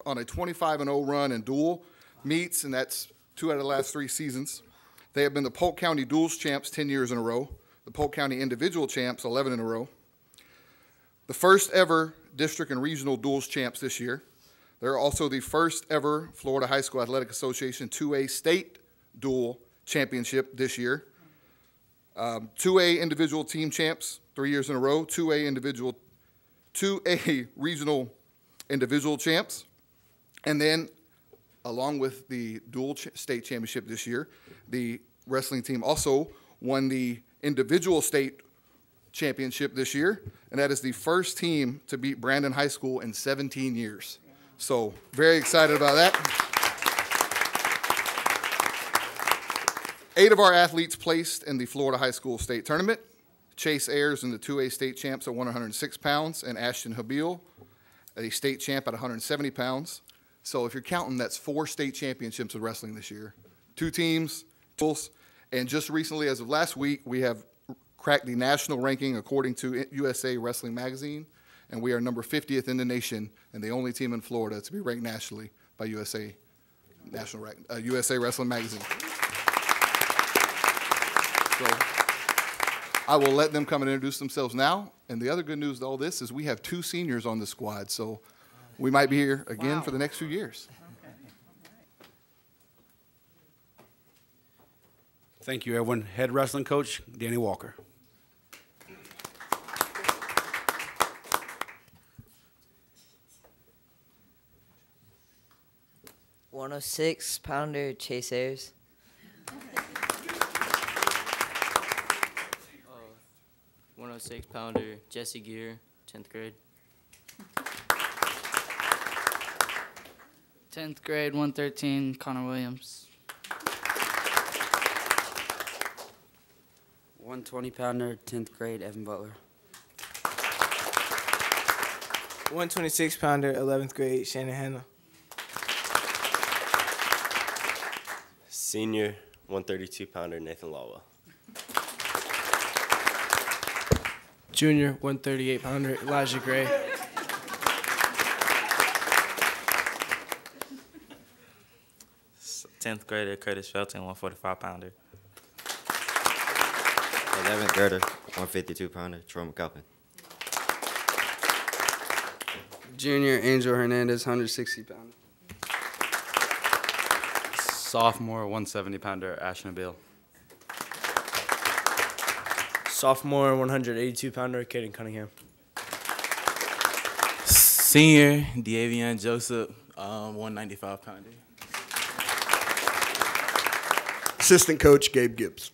on a 25-0 run in dual meets, and that's 2 out of the last 3 seasons. They have been the Polk County Duals champs 10 years in a row, the Polk County Individual champs 11 in a row, the first ever district and regional duals champs this year. They're also the first ever Florida High School Athletic Association 2A state dual championship this year. 2A individual team champs 3 years in a row, 2A regional individual champs, and then along with the dual state championship this year, the wrestling team also won the individual state championship this year, and that is the first team to beat Brandon High School in 17 years. So very excited about that. 8 of our athletes placed in the Florida High School State Tournament. Chase Ayers in the 2A state champs at 106 pounds, and Ashton Habil, a state champ at 170 pounds. So if you're counting, that's 4 state championships of wrestling this year. 2 teams, and just recently, as of last week, we have cracked the national ranking according to USA Wrestling Magazine, and we are number 50th in the nation and the only team in Florida to be ranked nationally by USA Wrestling Magazine. So I will let them come and introduce themselves now. And the other good news to all this is we have 2 seniors on the squad, so we might be here again for the next few years. Thank you, everyone. Head wrestling coach, Danny Walker. "106-pounder Chase Ayers. 106-pounder Jesse Gear, 10th grade. 10th grade, 113, Connor Williams. 120-pounder, 10th grade, Evan Butler. 126-pounder, 11th grade, Shannon Hanna. Senior, 132-pounder Nathan Lawwell. Junior, 138-pounder, Elijah Gray. Tenth grader Curtis Felton, 145-pounder. 11th grader, 152-pounder, Troy McAlpin. Junior, Angel Hernandez, 160-pounder. Sophomore, 170-pounder, Ashton Bill. Sophomore, 182-pounder, Caden Cunningham. Senior, Deavian Joseph, 195-pounder. Assistant coach, Gabe Gibbs.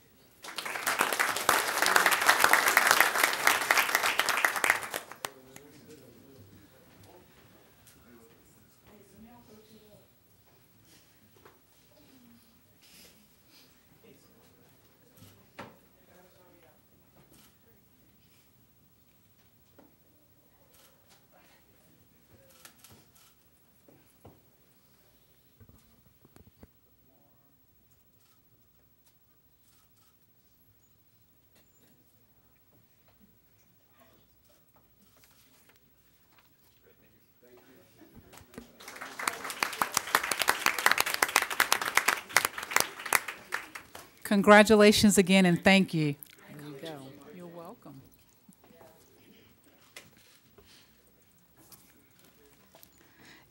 Congratulations again, and thank you. There you go. You're welcome.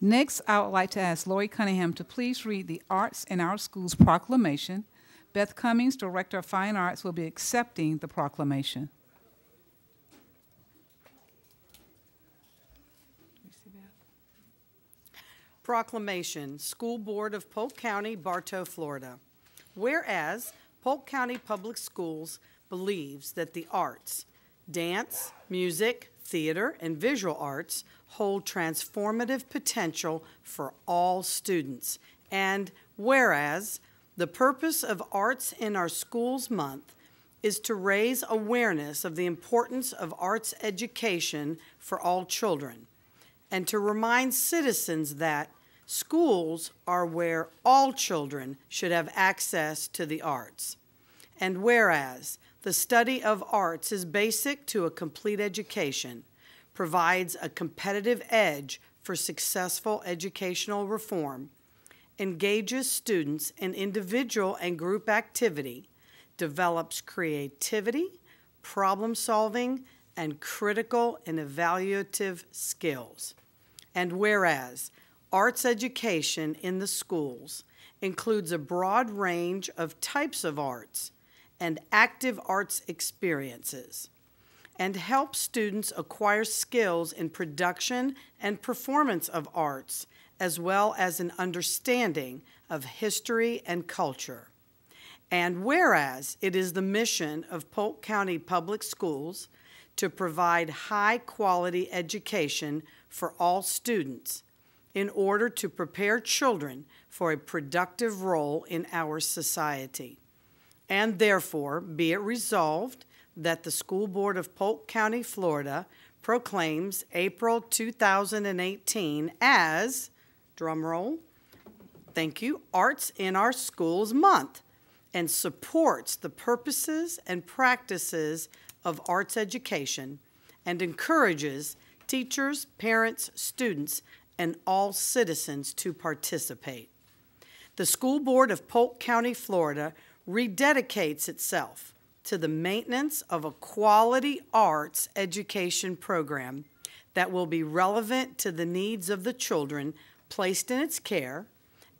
Next, I would like to ask Lori Cunningham to please read the Arts in Our Schools proclamation. Beth Cummings, Director of Fine Arts, will be accepting the proclamation. Proclamation, School Board of Polk County, Bartow, Florida. Whereas Polk County Public Schools believes that the arts, dance, music, theater, and visual arts hold transformative potential for all students. And whereas the purpose of Arts in Our Schools Month is to raise awareness of the importance of arts education for all children, and to remind citizens that schools are where all children should have access to the arts. And whereas the study of arts is basic to a complete education, provides a competitive edge for successful educational reform, engages students in individual and group activity, develops creativity, problem solving, and critical and evaluative skills. And whereas arts education in the schools includes a broad range of types of arts and active arts experiences, and helps students acquire skills in production and performance of arts, as well as an understanding of history and culture. And whereas it is the mission of Polk County Public Schools to provide high-quality education for all students in order to prepare children for a productive role in our society. And therefore, be it resolved that the School Board of Polk County, Florida proclaims April 2018 as, drum roll, thank you, Arts in Our Schools Month, and supports the purposes and practices of arts education, and encourages teachers, parents, students, and all citizens to participate. The School Board of Polk County, Florida rededicates itself to the maintenance of a quality arts education program that will be relevant to the needs of the children placed in its care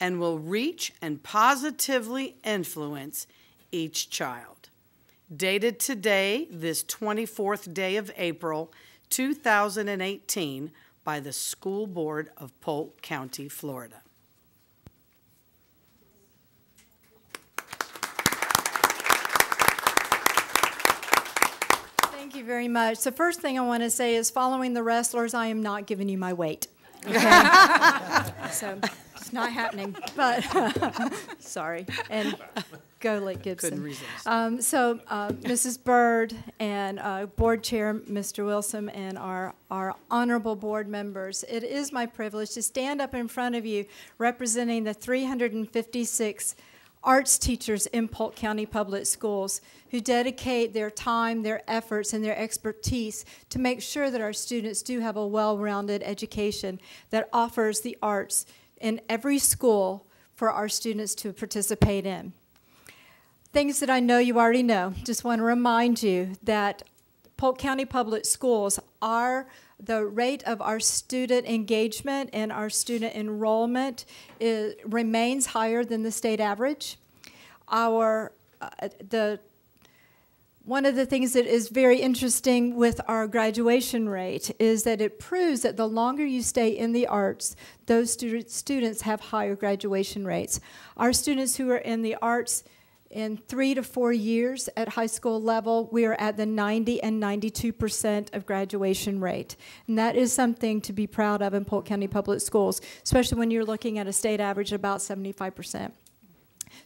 and will reach and positively influence each child. Dated today, this 24th day of April, 2018, by the School Board of Polk County, Florida. Thank you very much. The first thing I want to say is, following the wrestlers, I am not giving you my weight. Okay? So it's not happening, but sorry. And go, Lake Gibson. Couldn't resist. Mrs. Bird and Board Chair Mr. Wilson and our honorable board members, it is my privilege to stand up in front of you representing the 356 arts teachers in Polk County Public Schools who dedicate their time, their efforts, and their expertise to make sure that our students do have a well-rounded education that offers the arts in every school for our students to participate in. Things that I know you already know. Just want to remind you that Polk County Public Schools are the rate of our student engagement and our student enrollment remains higher than the state average. One of the things that is very interesting with our graduation rate is that it proves that the longer you stay in the arts, those students have higher graduation rates. Our students who are in the arts in 3 to 4 years at high school level, we are at the 90 and 92% of graduation rate. And that is something to be proud of in Polk County Public Schools, especially when you're looking at a state average of about 75%.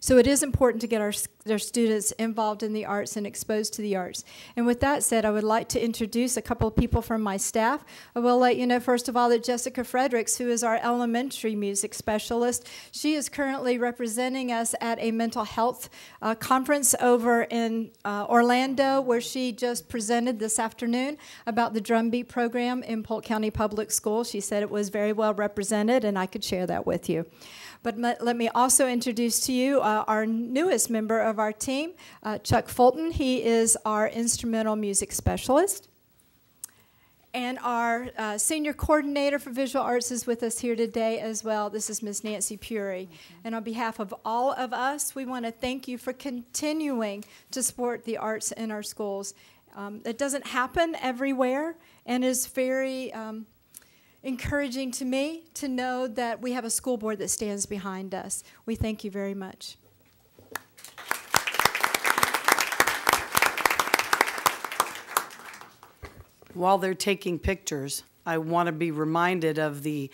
So it is important to get our students involved in the arts and exposed to the arts. And with that said, I would like to introduce a couple of people from my staff. I will let you know, first of all, that Jessica Fredericks, who is our elementary music specialist, she is currently representing us at a mental health conference over in Orlando, where she just presented this afternoon about the drumbeat program in Polk County Public Schools. She said it was very well represented, and I could share that with you. But let me also introduce to you our newest member of our team, Chuck Fulton. He is our instrumental music specialist. And our senior coordinator for visual arts is with us here today as well. This is Ms. Nancy Puri. And on behalf of all of us, we want to thank you for continuing to support the arts in our schools. It doesn't happen everywhere and is very encouraging to me to know that we have a school board that stands behind us. We thank you very much. While they're taking pictures, I want to be reminded of the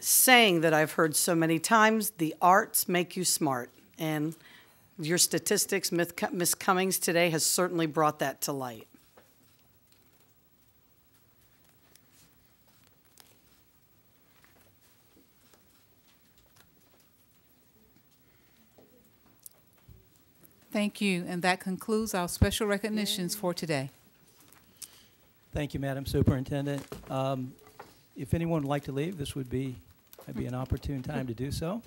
saying that I've heard so many times, the arts make you smart. And your statistics, Ms. Cummings today has certainly brought that to light. Thank you, and that concludes our special recognitions for today. Thank you, Madam Superintendent. If anyone would like to leave, this would be an opportune time to do so.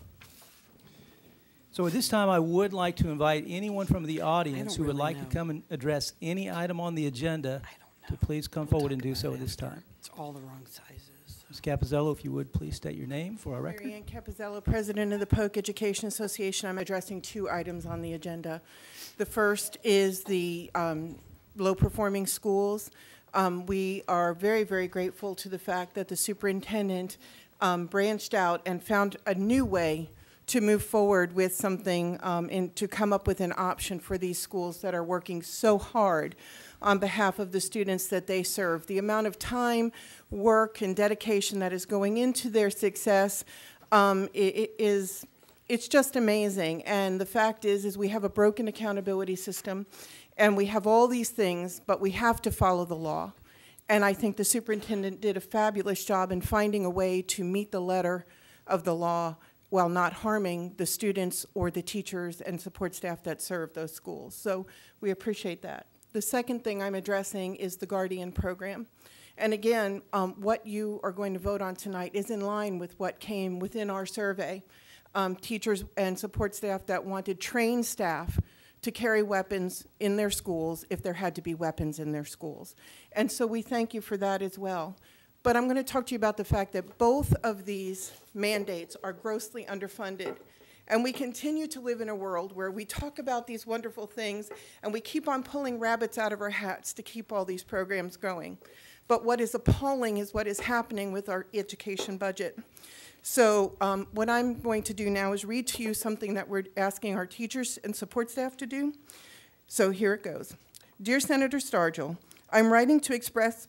So at this time, I would like to invite anyone from the audience who would like to come and address any item on the agenda to please come forward and do so at this time. It's all the wrong sizes. Ms. Capizzello, if you would, please state your name for our record. Mary Ann Capizzello, President of the Polk Education Association. I'm addressing 2 items on the agenda. The first is the low-performing schools. We are very, very grateful to the fact that the superintendent branched out and found a new way to move forward with something and to come up with an option for these schools that are working so hard on behalf of the students that they serve. The amount of time, work, and dedication that is going into their success it's just amazing. And the fact is we have a broken accountability system, and we have all these things, but we have to follow the law. And I think the superintendent did a fabulous job in finding a way to meet the letter of the law while not harming the students or the teachers and support staff that serve those schools. So we appreciate that. The second thing I'm addressing is the Guardian program. And again, what you are going to vote on tonight is in line with what came within our survey. Teachers and support staff that wanted trained staff to carry weapons in their schools if there had to be weapons in their schools. And so we thank you for that as well. But I'm going to talk to you about the fact that both of these mandates are grossly underfunded. And we continue to live in a world where we talk about these wonderful things and we keep on pulling rabbits out of our hats to keep all these programs going. But what is appalling is what is happening with our education budget. So what I'm going to do now is read to you something that we're asking our teachers and support staff to do. So here it goes. Dear Senator Stargell, I'm writing to express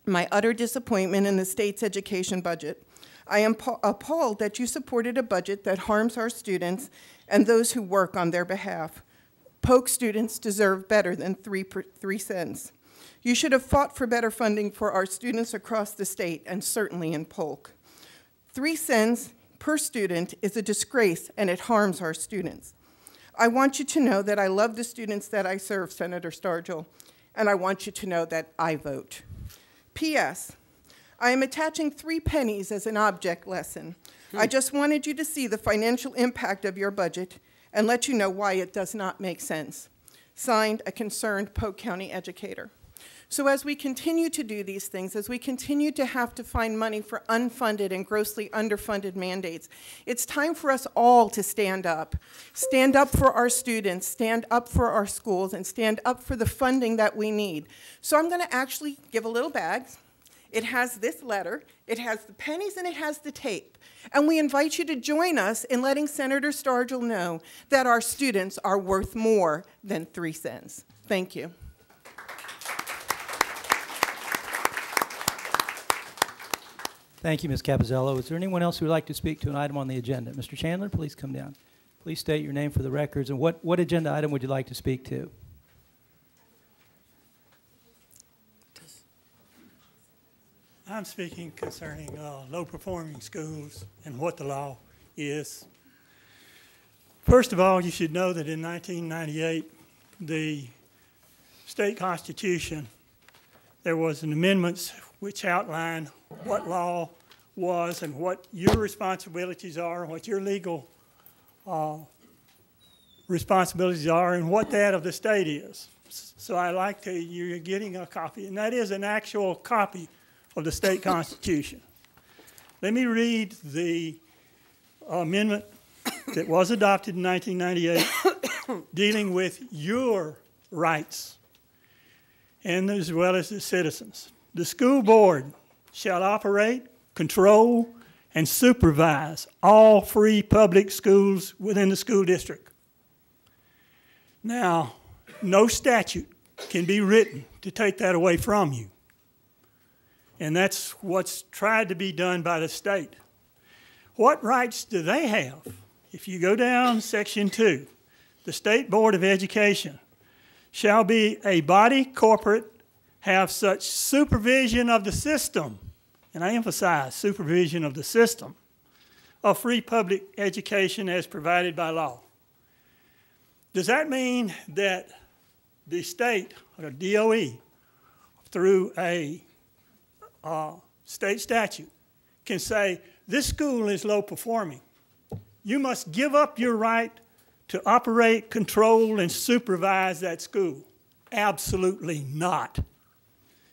my utter disappointment in the state's education budget. I am appalled that you supported a budget that harms our students and those who work on their behalf. Polk students deserve better than 3 cents. You should have fought for better funding for our students across the state and certainly in Polk. 3 cents per student is a disgrace and it harms our students. I want you to know that I love the students that I serve, Senator Stargell, and I want you to know that I vote. P.S. I am attaching 3 pennies as an object lesson. I just wanted you to see the financial impact of your budget and let you know why it does not make sense. Signed, a concerned Polk County educator. So as we continue to do these things, as we continue to have to find money for unfunded and grossly underfunded mandates, it's time for us all to stand up. Stand up for our students, stand up for our schools, and stand up for the funding that we need. So I'm going to actually give a little bag. It has this letter, it has the pennies, and it has the tape. And we invite you to join us in letting Senator Stargell know that our students are worth more than 3 cents. Thank you. Thank you, Ms. Capizzello. Is there anyone else who would like to speak to an item on the agenda? Mr. Chandler, please come down. Please state your name for the records, and what agenda item would you like to speak to? I'm speaking concerning low-performing schools and what the law is. First of all, you should know that in 1998, the state constitution, there was an amendment which outlined what law was and what your responsibilities are, and what your legal responsibilities are, and what that of the state is. So I like to, you're getting a copy, and that is an actual copy of the state constitution. Let me read the amendment that was adopted in 1998 dealing with your rights, and as well as the citizens. The school board shall operate, control, and supervise all free public schools within the school district. Now, no statute can be written to take that away from you. And that's what's tried to be done by the state. What rights do they have? If you go down section 2, the State Board of Education shall be a body corporate, have such supervision of the system, and I emphasize supervision of the system, of free public education as provided by law. Does that mean that the state, or DOE, through a state statute, can say, this school is low performing. You must give up your right to operate, control, and supervise that school? Absolutely not.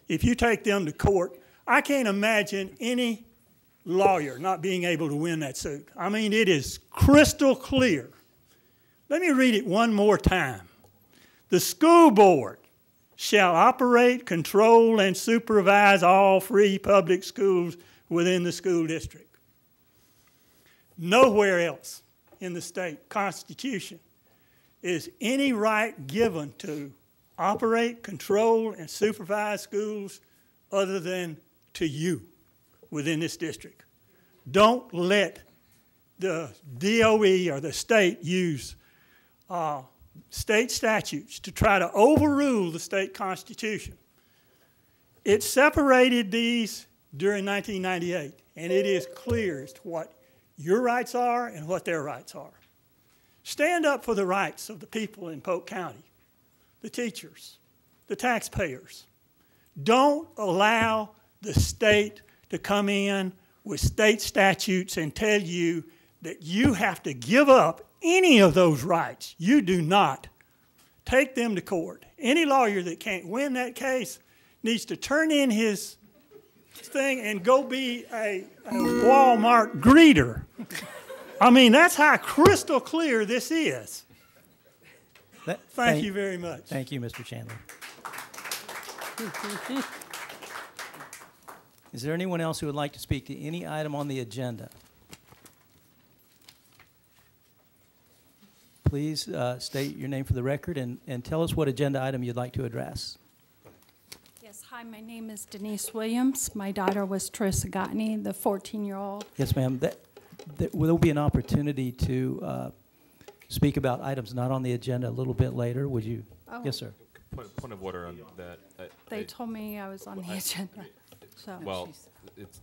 If you take them to court, I can't imagine any lawyer not being able to win that suit. I mean, it is crystal clear. Let me read it one more time. The school board shall operate, control, and supervise all free public schools within the school district. Nowhere else in the state constitution is any right given to operate, control, and supervise schools other than to you within this district. Don't let the DOE or the state use state statutes to try to overrule the state constitution. It separated these during 1998, and it is clear as to what your rights are and what their rights are. Stand up for the rights of the people in Polk County, the teachers, the taxpayers. Don't allow the state to come in with state statutes and tell you that you have to give up any of those rights. You do not. take them to court. Any lawyer that can't win that case needs to turn in his thing and go be a Walmart greeter. I mean, that's how crystal clear this is. Thank you very much. Thank you, Mr. Chandler. Is there anyone else who would like to speak to any item on the agenda? Please state your name for the record and tell us what agenda item you'd like to address. Yes, hi, my name is Denise Williams. My daughter was Teresa Gottney, the 14-year-old. Yes, ma'am. Will be an opportunity to speak about items not on the agenda a little bit later. Would you? Oh. Yes, sir. Point of order on that. They told me I was on the agenda. So. Well, it's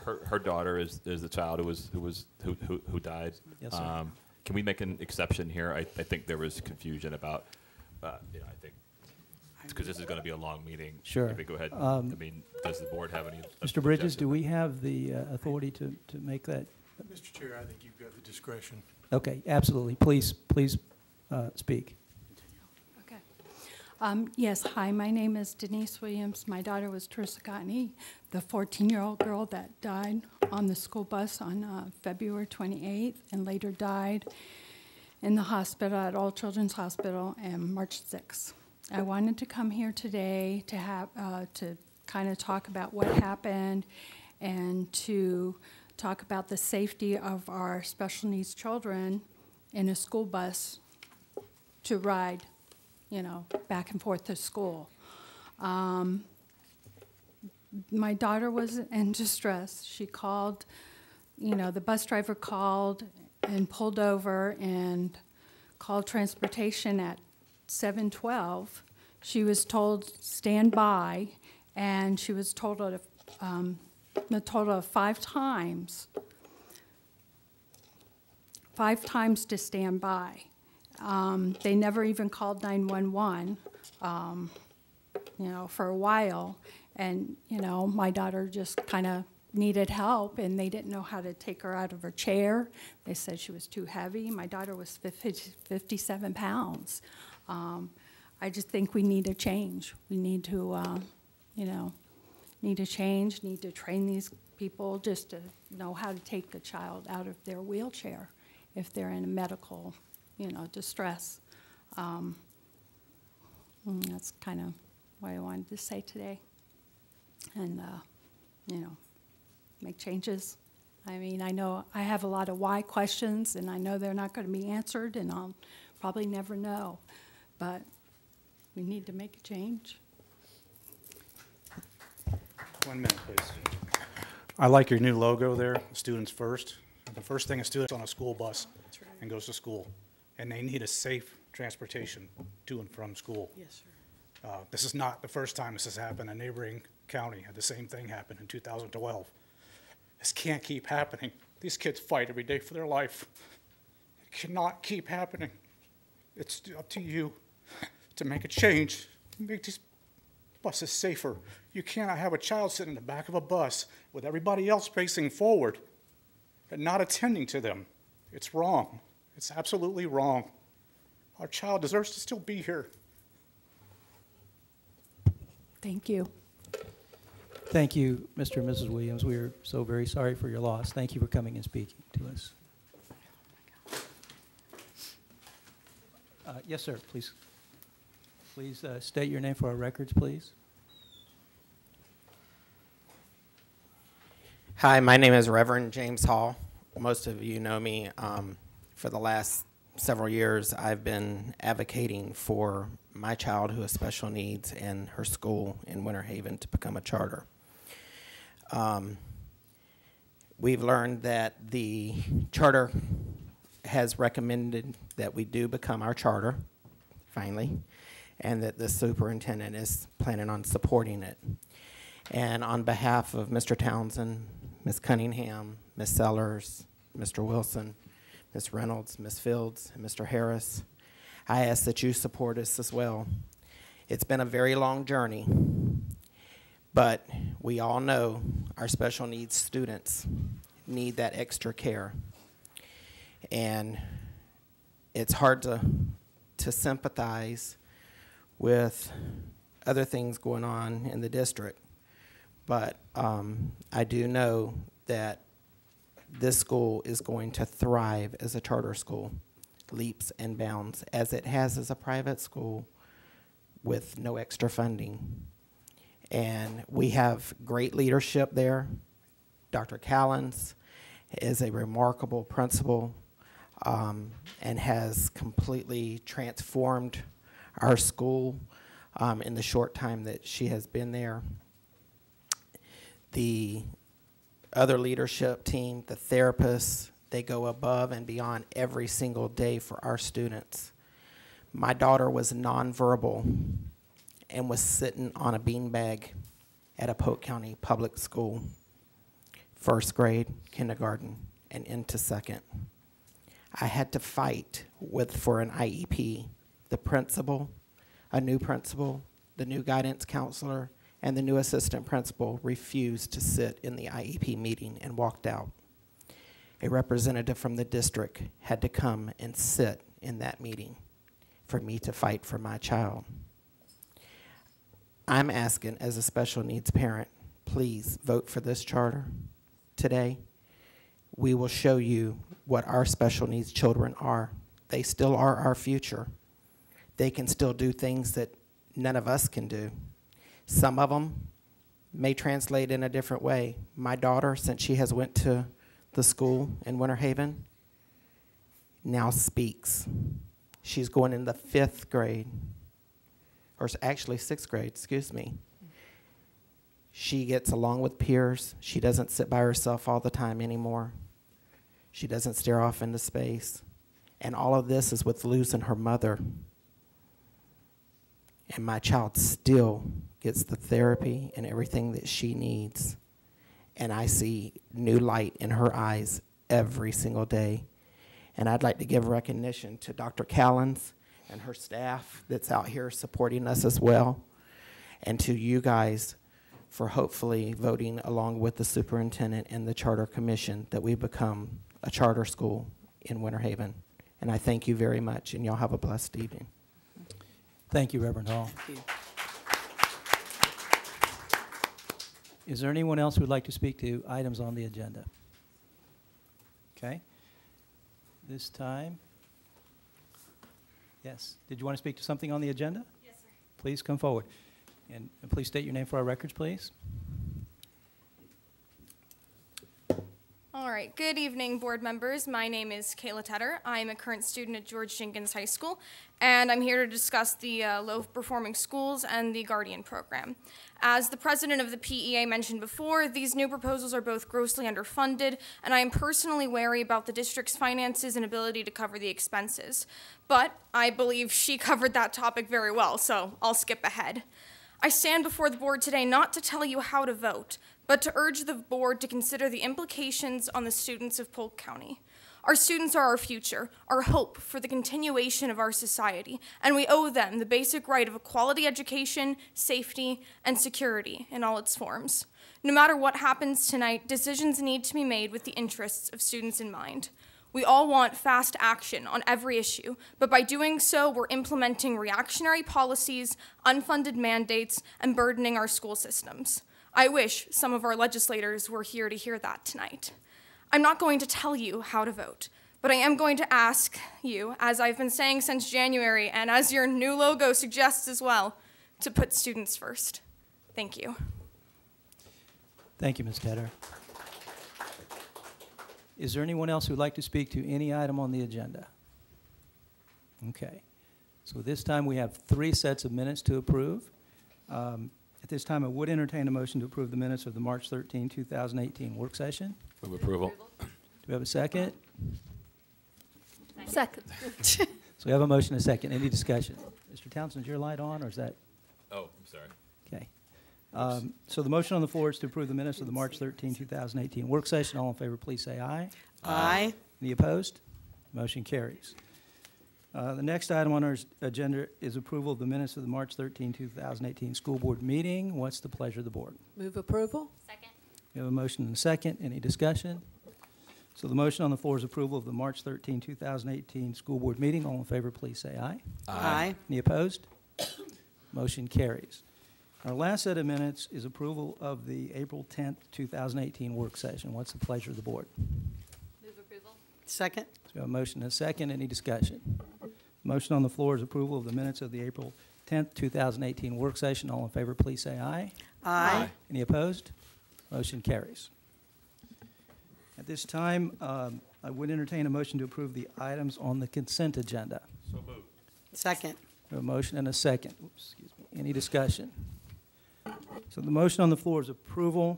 her daughter is the child who died. Yes, sir. Can we make an exception here? I think there was confusion about. I think because this is going to be a long meeting. Sure. Maybe go ahead. I mean, does the board have any? Mr. Bridges, do we have the authority to make that? Mr. Chair, I think you've got the discretion. Okay, absolutely. Please speak. Yes, hi, my name is Denise Williams. My daughter was Teresa Gottney, the 14-year-old girl that died on the school bus on February 28th and later died in the hospital at All Children's Hospital on March 6th. I wanted to come here today to have to kind of talk about what happened and to talk about the safety of our special needs children in a school bus to ride, you know, back and forth to school. My daughter was in distress. She called, you know, the bus driver called and pulled over and called transportation at 7:12. She was told, stand by, and she was told a total of 5 times. 5 times to stand by. They never even called 911, you know, for a while. And, you know, my daughter just kind of needed help, and they didn't know how to take her out of her chair. They said she was too heavy. My daughter was 57 pounds. I just think we need a change. We need to, you know, need to change, need to train these people just to know how to take a child out of their wheelchair if they're in a medical, you know, distress. That's kind of what I wanted to say today. And, you know, make changes. I mean, I know I have a lot of why questions, and I know they're not going to be answered, and I'll probably never know. But we need to make a change. 1 minute, please. I like your new logo there, students first. The first thing a student's on a school bus and goes to school, and they need a safe transportation to and from school. Yes, sir. This is not the first time this has happened. A neighboring county had the same thing happen in 2012. This can't keep happening. These kids fight every day for their life. It cannot keep happening. It's up to you to make a change, make these buses safer. You cannot have a child sitting in the back of a bus with everybody else facing forward and not attending to them. It's wrong. It's absolutely wrong. Our child deserves to still be here. Thank you. Thank you, Mr. and Mrs. Williams. We are so very sorry for your loss. Thank you for coming and speaking to us. Yes, sir, please. Please state your name for our records, please. Hi, my name is Reverend James Hall. Most of you know me. For the last several years, I've been advocating for my child who has special needs and her school in Winter Haven to become a charter. We've learned that the charter has recommended that we do become our charter, finally, and that the superintendent is planning on supporting it. And on behalf of Mr. Townsend, Ms. Cunningham, Ms. Sellers, Mr. Wilson, Ms. Reynolds, Ms. Fields, and Mr. Harris, I ask that you support us as well. It's been a very long journey, but we all know our special needs students need that extra care. And it's hard to to sympathize with other things going on in the district. But I do know that this school is going to thrive as a charter school, leaps and bounds, as it has as a private school with no extra funding. And we have great leadership there. Dr. Callens is a remarkable principal and has completely transformed our school in the short time that she has been there. The other leadership team, the therapists, they go above and beyond every single day for our students. My daughter was nonverbal and was sitting on a beanbag at a Polk County Public School, first grade, kindergarten, and into second. I had to fight for an IEP. The principal, a new principal, the new guidance counselor, and the new assistant principal refused to sit in the IEP meeting and walked out. A representative from the district had to come and sit in that meeting for me to fight for my child. I'm asking, as a special needs parent, please vote for this charter today. We will show you what our special needs children are. They still are our future. They can still do things that none of us can do. Some of them may translate in a different way. My daughter, since she has went to the school in Winter Haven, now speaks. She's going in the 5th grade, or actually 6th grade, excuse me. She gets along with peers. She doesn't sit by herself all the time anymore. She doesn't stare off into space. And all of this is with losing her mother. And my child still gets the therapy and everything that she needs. And I see new light in her eyes every single day. And I'd like to give recognition to Dr. Callens and her staff that's out here supporting us as well, and to you guys for hopefully voting along with the superintendent and the charter commission that we become a charter school in Winter Haven. And I thank you very much, and y'all have a blessed evening. Thank you, Reverend Hall. Thank you. Is there anyone else who would like to speak to items on the agenda? Okay. This time, yes. Did you want to speak to something on the agenda? Yes, sir. Please come forward. And please state your name for our records, please. All right. Good evening, board members. My name is Kayla Tedder. I'm a current student at George Jenkins High School, and I'm here to discuss the low-performing schools and the Guardian program. As the president of the PEA mentioned before, these new proposals are both grossly underfunded, and I am personally wary about the district's finances and ability to cover the expenses. But I believe she covered that topic very well, so I'll skip ahead. I stand before the board today not to tell you how to vote, but to urge the board to consider the implications on the students of Polk County. Our students are our future, our hope for the continuation of our society, and we owe them the basic right of a quality education, safety, and security in all its forms. No matter what happens tonight, decisions need to be made with the interests of students in mind. We all want fast action on every issue, but by doing so, we're implementing reactionary policies, unfunded mandates, and burdening our school systems. I wish some of our legislators were here to hear that tonight. I'm not going to tell you how to vote, but I am going to ask you, as I've been saying since January, and as your new logo suggests as well, to put students first. Thank you. Thank you, Ms. Tedder. Is there anyone else who would like to speak to any item on the agenda? Okay. So this time we have 3 sets of minutes to approve. At this time, I would entertain a motion to approve the minutes of the March 13, 2018 work session. Move approval. Do we have a second? Second. So we have a motion and a second. Any discussion? Mr. Townsend, is your light on, or is that? Oh, I'm sorry. Okay. So the motion on the floor is to approve the minutes of the March 13, 2018 work session. All in favor, please say aye. Aye. Any opposed? Motion carries. The next item on our agenda is approval of the minutes of the March 13, 2018 school board meeting. What's the pleasure of the board? Move approval. Second. We have a motion and a second. Any discussion? So the motion on the floor is approval of the March 13, 2018 school board meeting. All in favor, please say aye. Aye. Any opposed? Motion carries. Our last set of minutes is approval of the April 10th, 2018 work session. What's the pleasure of the board? Move approval. Second. So we have a motion and a second. Any discussion? Motion on the floor is approval of the minutes of the April 10th, 2018 work session. All in favor, please say aye. Aye. Any opposed? Motion carries. At this time, I would entertain a motion to approve the items on the consent agenda. So moved. Second. We have a motion and a second. Oops, excuse me. Any discussion? So the motion on the floor is approval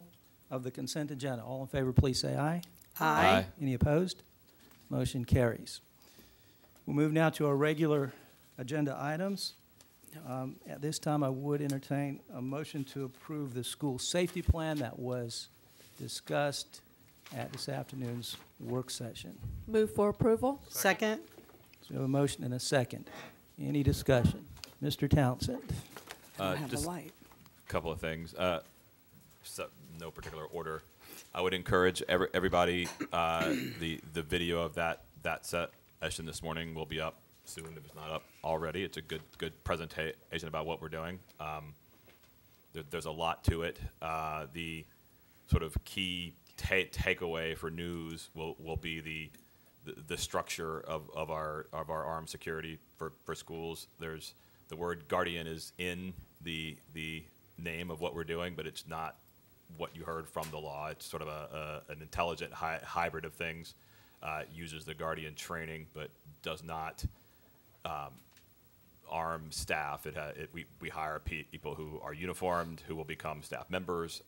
of the consent agenda. All in favor, please say aye. Aye. Any opposed? Motion carries. We'll move now to our regular agenda items. At this time, I would entertain a motion to approve the school safety plan that was discussed at this afternoon's work session. Move for approval. Second. So we have a motion and a second. Any discussion? Mr. Townsend. Just a couple of things. No particular order. I would encourage everybody. The video of that session this morning will be up soon if it's not up already. It's a good presentation about what we're doing. There's a lot to it. The sort of key takeaway for news will be the structure of our armed security for schools. There's the word guardian is in the name of what we're doing, but it's not what you heard from the law. It's sort of an intelligent hybrid of things. Uses the guardian training, but does not arm staff. We hire people who are uniformed, who will become staff members.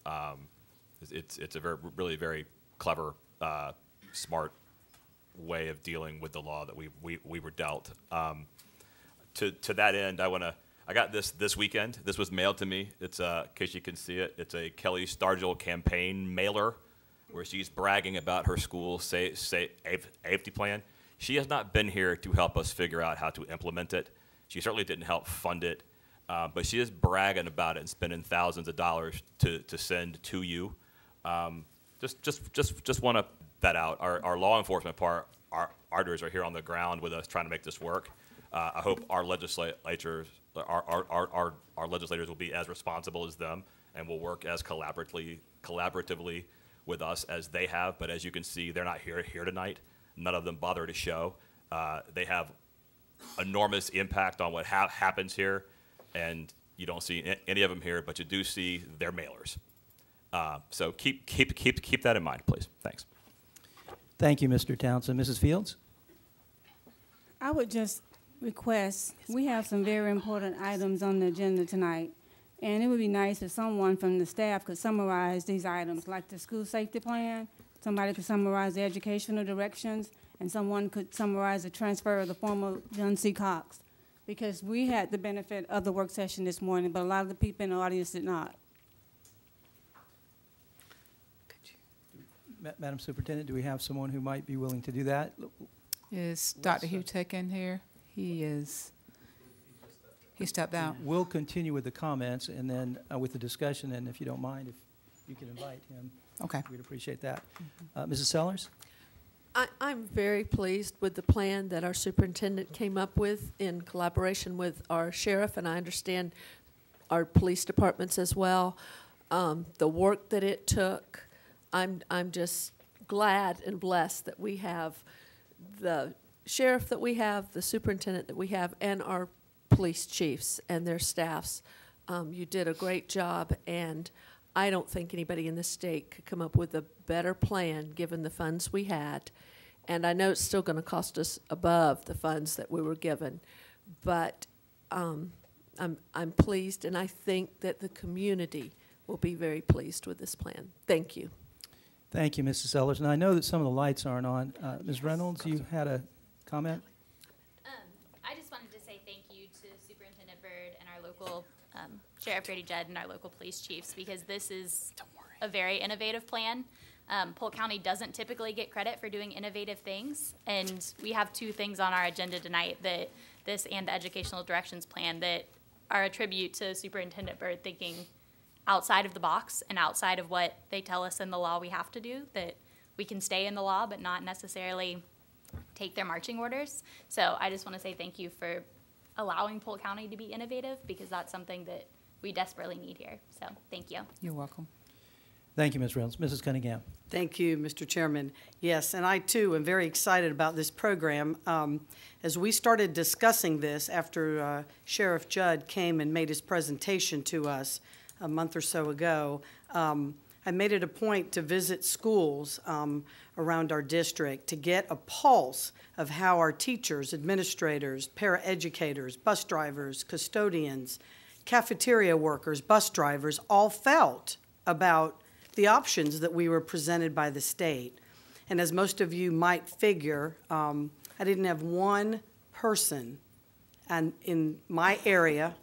It's a really very clever, smart way of dealing with the law that we were dealt. To that end, I got this weekend. This was mailed to me. It's in case you can see it. It's a Kelly Stargell campaign mailer, where she's bragging about her school safety plan. She has not been here to help us figure out how to implement it. She certainly didn't help fund it, but she is bragging about it and spending thousands of dollars to send to you. Just want to vet out. Our law enforcement partners are here on the ground with us trying to make this work. I hope our legislators will be as responsible as them and will work as collaboratively with us as they have. But as you can see, they're not here tonight. None of them bother to show. They have enormous impact on what happens here, and you don't see any of them here, but you do see their mailers. So keep that in mind, please. Thanks. Thank you, Mr. Townsend. Mrs. Fields? I would just request, we have some very important items on the agenda tonight, and it would be nice if someone from the staff could summarize these items, like the school safety plan. Somebody could summarize the educational directions, and someone could summarize the transfer of the former John C. Cox, because we had the benefit of the work session this morning, but a lot of the people in the audience did not. Madam Superintendent, do we have someone who might be willing to do that? Is Dr. Hutek in here? He stepped out. We'll continue with the comments and then with the discussion, and if you don't mind, if you can invite him. Okay. We'd appreciate that. Mrs. Sellers? I'm very pleased with the plan that our superintendent came up with in collaboration with our sheriff, and I understand our police departments as well. The work that it took, I'm just glad and blessed that we have the sheriff that we have, the superintendent that we have, and our police chiefs and their staffs. You did a great job, and I don't think anybody in the state could come up with a better plan given the funds we had. And I know it's still going to cost us above the funds that we were given, but I'm pleased, and I think that the community will be very pleased with this plan. Thank you. Thank you, Mrs. Sellers. And I know that some of the lights aren't on. Ms. Reynolds, you had a comment? I just wanted to say thank you to Superintendent Byrd and our local Sheriff Grady Judd and our local police chiefs, because this is a very innovative plan. Polk County doesn't typically get credit for doing innovative things, and we have two things on our agenda tonight, that this and the educational directions plan, that are a tribute to Superintendent Byrd thinking outside of the box and outside of what they tell us in the law we have to do, that we can stay in the law but not necessarily take their marching orders. So I just want to say thank you for allowing Polk County to be innovative, because that's something that we desperately need here. So thank you. You're welcome. Thank you, Ms. Reynolds. Mrs. Cunningham. Thank you, Mr. Chairman. Yes, and I too am very excited about this program. As we started discussing this after Sheriff Judd came and made his presentation to us a month or so ago, I made it a point to visit schools around our district to get a pulse of how our teachers, administrators, paraeducators, bus drivers, custodians, cafeteria workers, bus drivers all felt about the options that we were presented by the state. And as most of you might figure, I didn't have one person in my area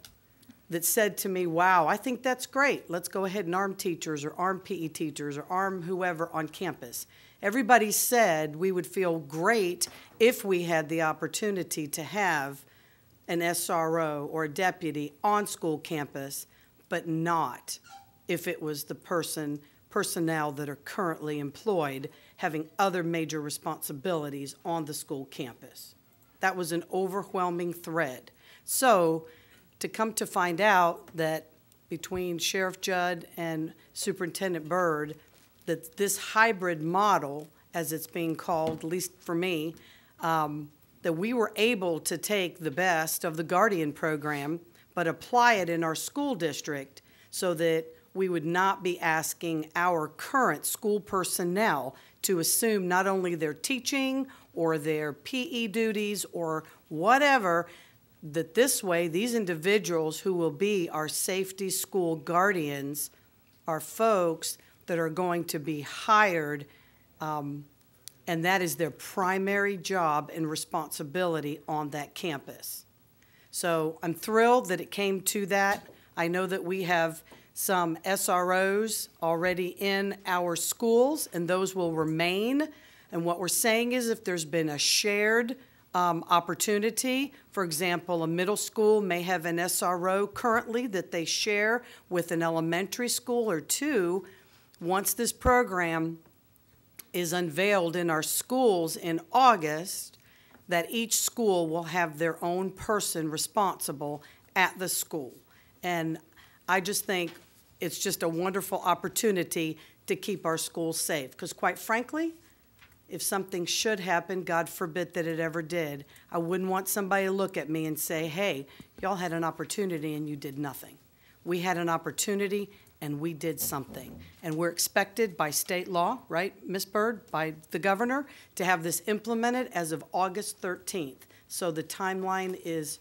that said to me, wow, I think that's great. Let's go ahead and arm teachers or arm PE teachers or arm whoever on campus. Everybody said we would feel great if we had the opportunity to have an SRO or a deputy on school campus, but not if it was the personnel that are currently employed having other major responsibilities on the school campus. That was an overwhelming thread. So to come to find out that between Sheriff Judd and Superintendent Byrd, that this hybrid model, as it's being called, at least for me, that we were able to take the best of the Guardian program, but apply it in our school district so that we would not be asking our current school personnel to assume not only their teaching or their PE duties or whatever, that this way these individuals who will be our safety school guardians are folks that are going to be hired, and that is their primary job and responsibility on that campus. So I'm thrilled that it came to that. I know that we have some SROs already in our schools, and those will remain. And what we're saying is if there's been a shared opportunity, for example, a middle school may have an SRO currently that they share with an elementary school or two. Once this program is unveiled in our schools in August, that each school will have their own person responsible at the school. And I just think it's just a wonderful opportunity to keep our schools safe. Because quite frankly, if something should happen, God forbid that it ever did, I wouldn't want somebody to look at me and say, hey, y'all had an opportunity and you did nothing. We had an opportunity and we did something. And we're expected by state law, right, Ms. Byrd, by the governor, to have this implemented as of August 13th. So the timeline is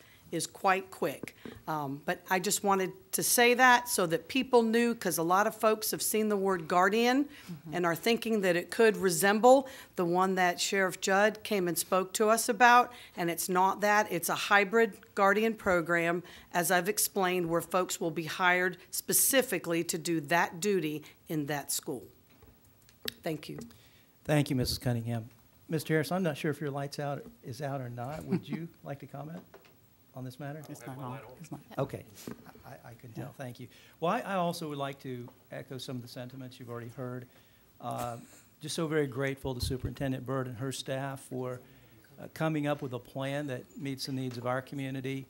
quite quick. But I just wanted to say that so that people knew, because a lot of folks have seen the word guardian and are thinking that it could resemble the one that Sheriff Judd came and spoke to us about, and it's not that. It's a hybrid guardian program, as I've explained, where folks will be hired specifically to do that duty in that school. Thank you. Thank you, Mrs. Cunningham. Mr. Harris, I'm not sure if your lights is out or not. Would you like to comment on this matter? It's not on. It's not. Okay, I can tell. Thank you. Well, I also would like to echo some of the sentiments you've already heard. Just so very grateful to Superintendent Byrd and her staff for coming up with a plan that meets the needs of our community.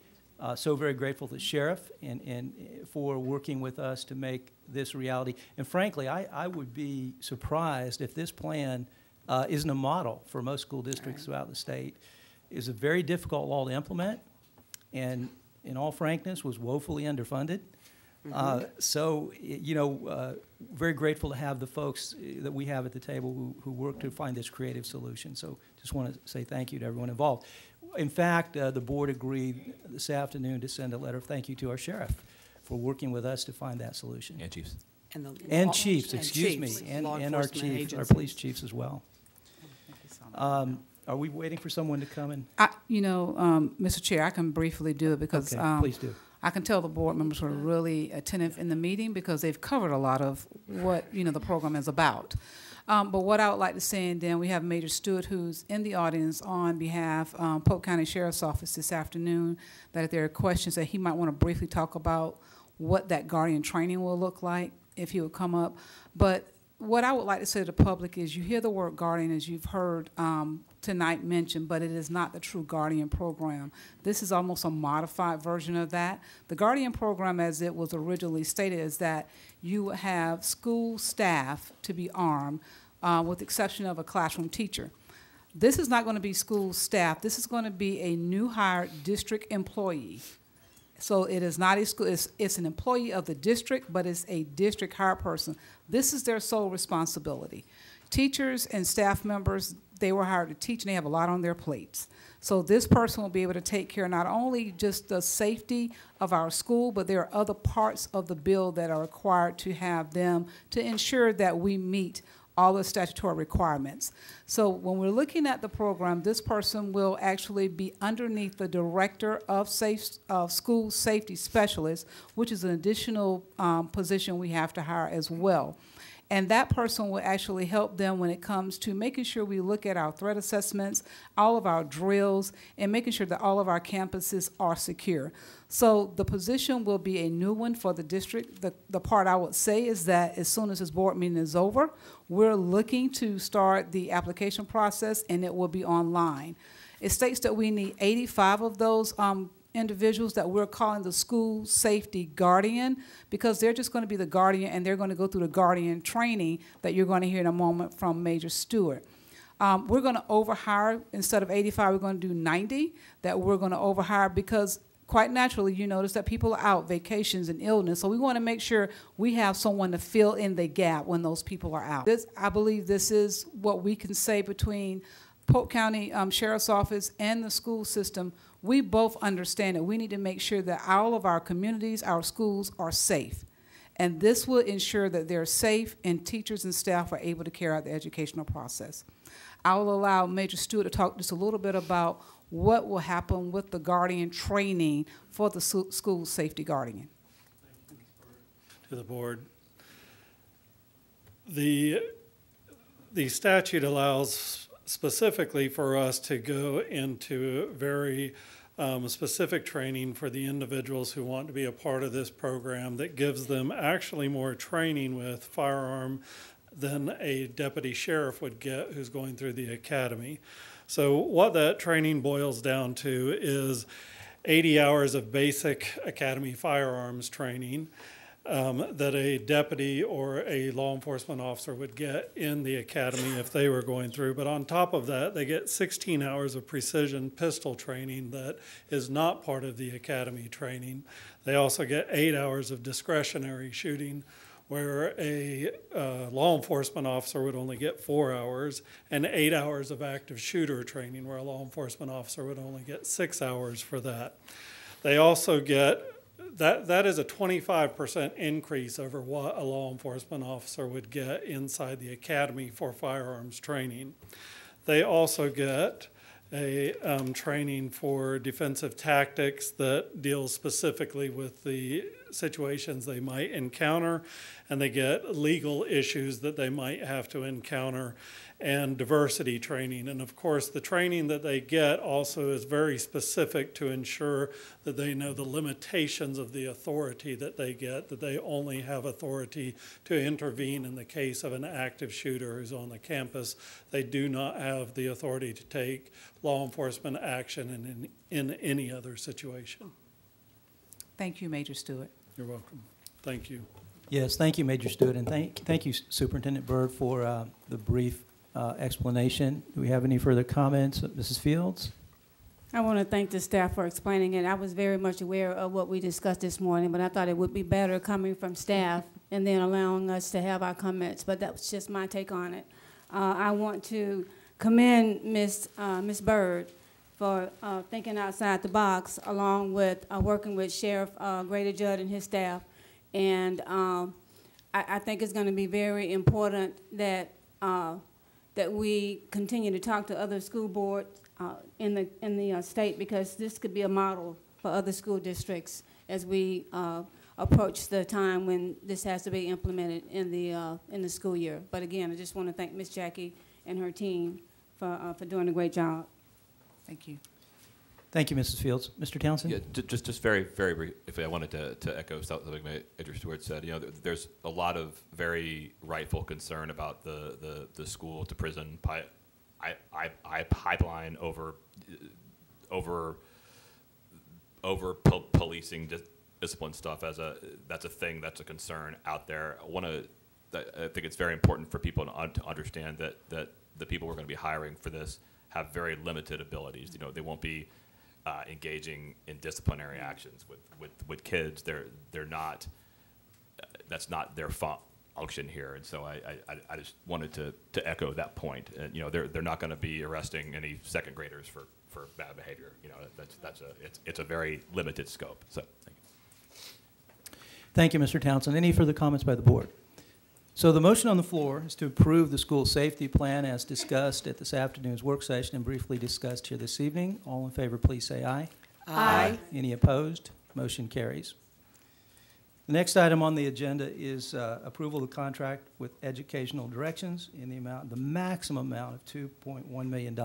So very grateful to Sheriff and for working with us to make this reality. And frankly, I would be surprised if this plan isn't a model for most school districts throughout the state. It's a very difficult law to implement, and in all frankness, was woefully underfunded. So, you know, very grateful to have the folks that we have at the table who work to find this creative solution. So just want to say thank you to everyone involved. In fact, the board agreed this afternoon to send a letter of thank you to our sheriff for working with us to find that solution. And chiefs. And chiefs, excuse me, and our chief, our police chiefs as well. Are we waiting for someone to come in? Mr. Chair, I can briefly do it because please do. I can tell the board members were really attentive in the meeting because they've covered a lot of what the program is about. But what I would like to say, and then we have Major Stewart, who's in the audience on behalf of Polk County Sheriff's Office this afternoon, that if there are questions that he might want to briefly talk about what that guardian training will look like, if he would come up. But what I would like to say to the public is you hear the word guardian, as you've heard tonight mentioned, but it is not the true guardian program. This is almost a modified version of that. The guardian program, as it was originally stated, is that you have school staff to be armed with the exception of a classroom teacher. This is not going to be school staff. This is going to be a new hired district employee. So it is not a school, it's an employee of the district, but it's a district hired person. This is their sole responsibility. Teachers and staff members, they were hired to teach, and they have a lot on their plates. So this person will be able to take care not only just the safety of our school, but there are other parts of the bill that are required to have them to ensure that we meet all the statutory requirements. So when we're looking at the program, this person will actually be underneath the Director of School Safety Specialist, which is an additional position we have to hire as well. And that person will actually help them when it comes to making sure we look at our threat assessments, all of our drills, and making sure that all of our campuses are secure. So the position will be a new one for the district. The part I would say is that as soon as this board meeting is over, we're looking to start the application process, and it will be online. It states that we need 85 of those individuals that we're calling the school safety guardian, because they're just going to be the guardian, and they're going to go through the guardian training that you're going to hear in a moment from Major Stewart. We're going to overhire. Instead of 85, we're going to do 90 that we're going to overhire, because quite naturally you notice that people are out, vacations and illness, so we want to make sure we have someone to fill in the gap when those people are out. I believe this is what we can say between Polk County Sheriff's Office and the school system. We both understand that we need to make sure that all of our communities, our schools are safe. And this will ensure that they're safe and teachers and staff are able to carry out the educational process. I will allow Major Stewart to talk just a little bit about what will happen with the guardian training for the school safety guardian. To the board. The statute allows specifically for us to go into very specific training for the individuals who want to be a part of this program that gives them actually more training with firearm than a deputy sheriff would get who's going through the academy. So what that training boils down to is 80 hours of basic academy firearms training that a deputy or a law enforcement officer would get in the academy if they were going through. But on top of that, they get 16 hours of precision pistol training that is not part of the academy training. They also get 8 hours of discretionary shooting, where a law enforcement officer would only get 4 hours, and 8 hours of active shooter training, where a law enforcement officer would only get 6 hours for that. They also get that is a 25% increase over what a law enforcement officer would get inside the academy for firearms training. They also get a training for defensive tactics that deals specifically with the situations they might encounter, and they get legal issues that they might have to encounter, and diversity training. And of course, the training that they get also is very specific to ensure that they know the limitations of the authority that they get, that they only have authority to intervene in the case of an active shooter who's on the campus. They do not have the authority to take law enforcement action in any other situation. Thank you, Major Stewart. You're welcome. Thank you. Yes, thank you, Major Stewart, and thank you, Superintendent Byrd, for the brief explanation. Do we have any further comments? Mrs. Fields? I want to thank the staff for explaining it. I was very much aware of what we discussed this morning, but I thought it would be better coming from staff and then allowing us to have our comments, but that was just my take on it. I want to commend Ms. Byrd for thinking outside the box, along with working with Sheriff Grady Judd and his staff. And I think it's going to be very important that that we continue to talk to other school boards in the state, because this could be a model for other school districts as we approach the time when this has to be implemented in the school year. But again, I just want to thank Ms. Jackie and her team for doing a great job. Thank you. Thank you, Mrs. Fields. Mr. Townsend? Yeah, just very, very briefly, I wanted to echo something Major Stewart said. You know, there's a lot of very rightful concern about the school to prison pipeline over policing discipline stuff that's a thing, that's a concern out there. I think it's very important for people to understand that the people we're going to be hiring for this have very limited abilities. You know, they won't be engaging in disciplinary actions with kids. They're not. That's not their function here. And so I just wanted to echo that point. And you know, they're not going to be arresting any second graders for bad behavior. You know, it's a very limited scope. So thank you. Thank you, Mr. Townsend. Any further comments by the board? So the motion on the floor is to approve the school safety plan as discussed at this afternoon's work session and briefly discussed here this evening. All in favor, please say aye. Aye. Any opposed? Motion carries. The next item on the agenda is approval of the contract with Educational Directions in the maximum amount of $2.1 million.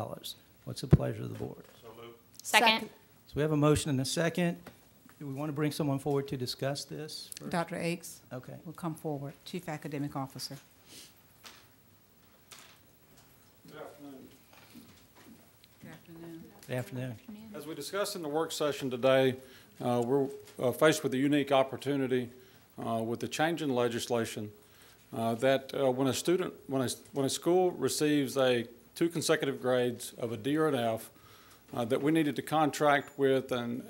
What's the pleasure of the board? So moved. Second. So we have a motion and a second. Do we want to bring someone forward to discuss this first? Dr. Akes Okay. will come forward, Chief Academic Officer. Good afternoon. Good afternoon. Good afternoon. As we discussed in the work session today, we're faced with a unique opportunity with the change in legislation that when a school receives 2 consecutive grades of a D or an F, that we needed to contract with an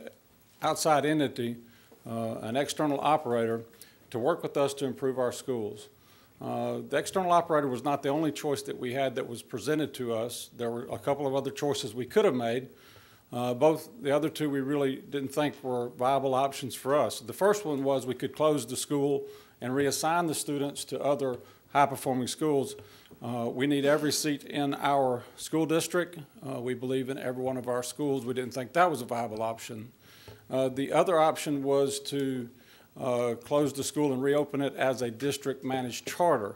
outside entity, an external operator, to work with us to improve our schools. The external operator was not the only choice that we had that was presented to us. There were a couple of other choices we could have made. Both the other two we really didn't think were viable options for us. The first one was we could close the school and reassign the students to other high-performing schools. We need every seat in our school district. We believe in every one of our schools. We didn't think that was a viable option. The other option was to close the school and reopen it as a district-managed charter.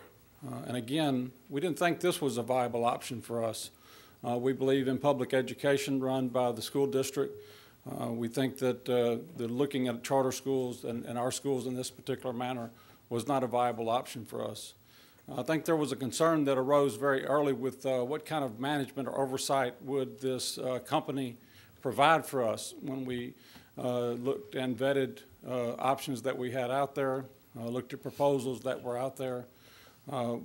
And again, we didn't think this was a viable option for us. We believe in public education run by the school district. We think that looking at charter schools and our schools in this particular manner was not a viable option for us. I think there was a concern that arose very early with what kind of management or oversight would this company provide for us when we looked and vetted options that we had out there, looked at proposals that were out there.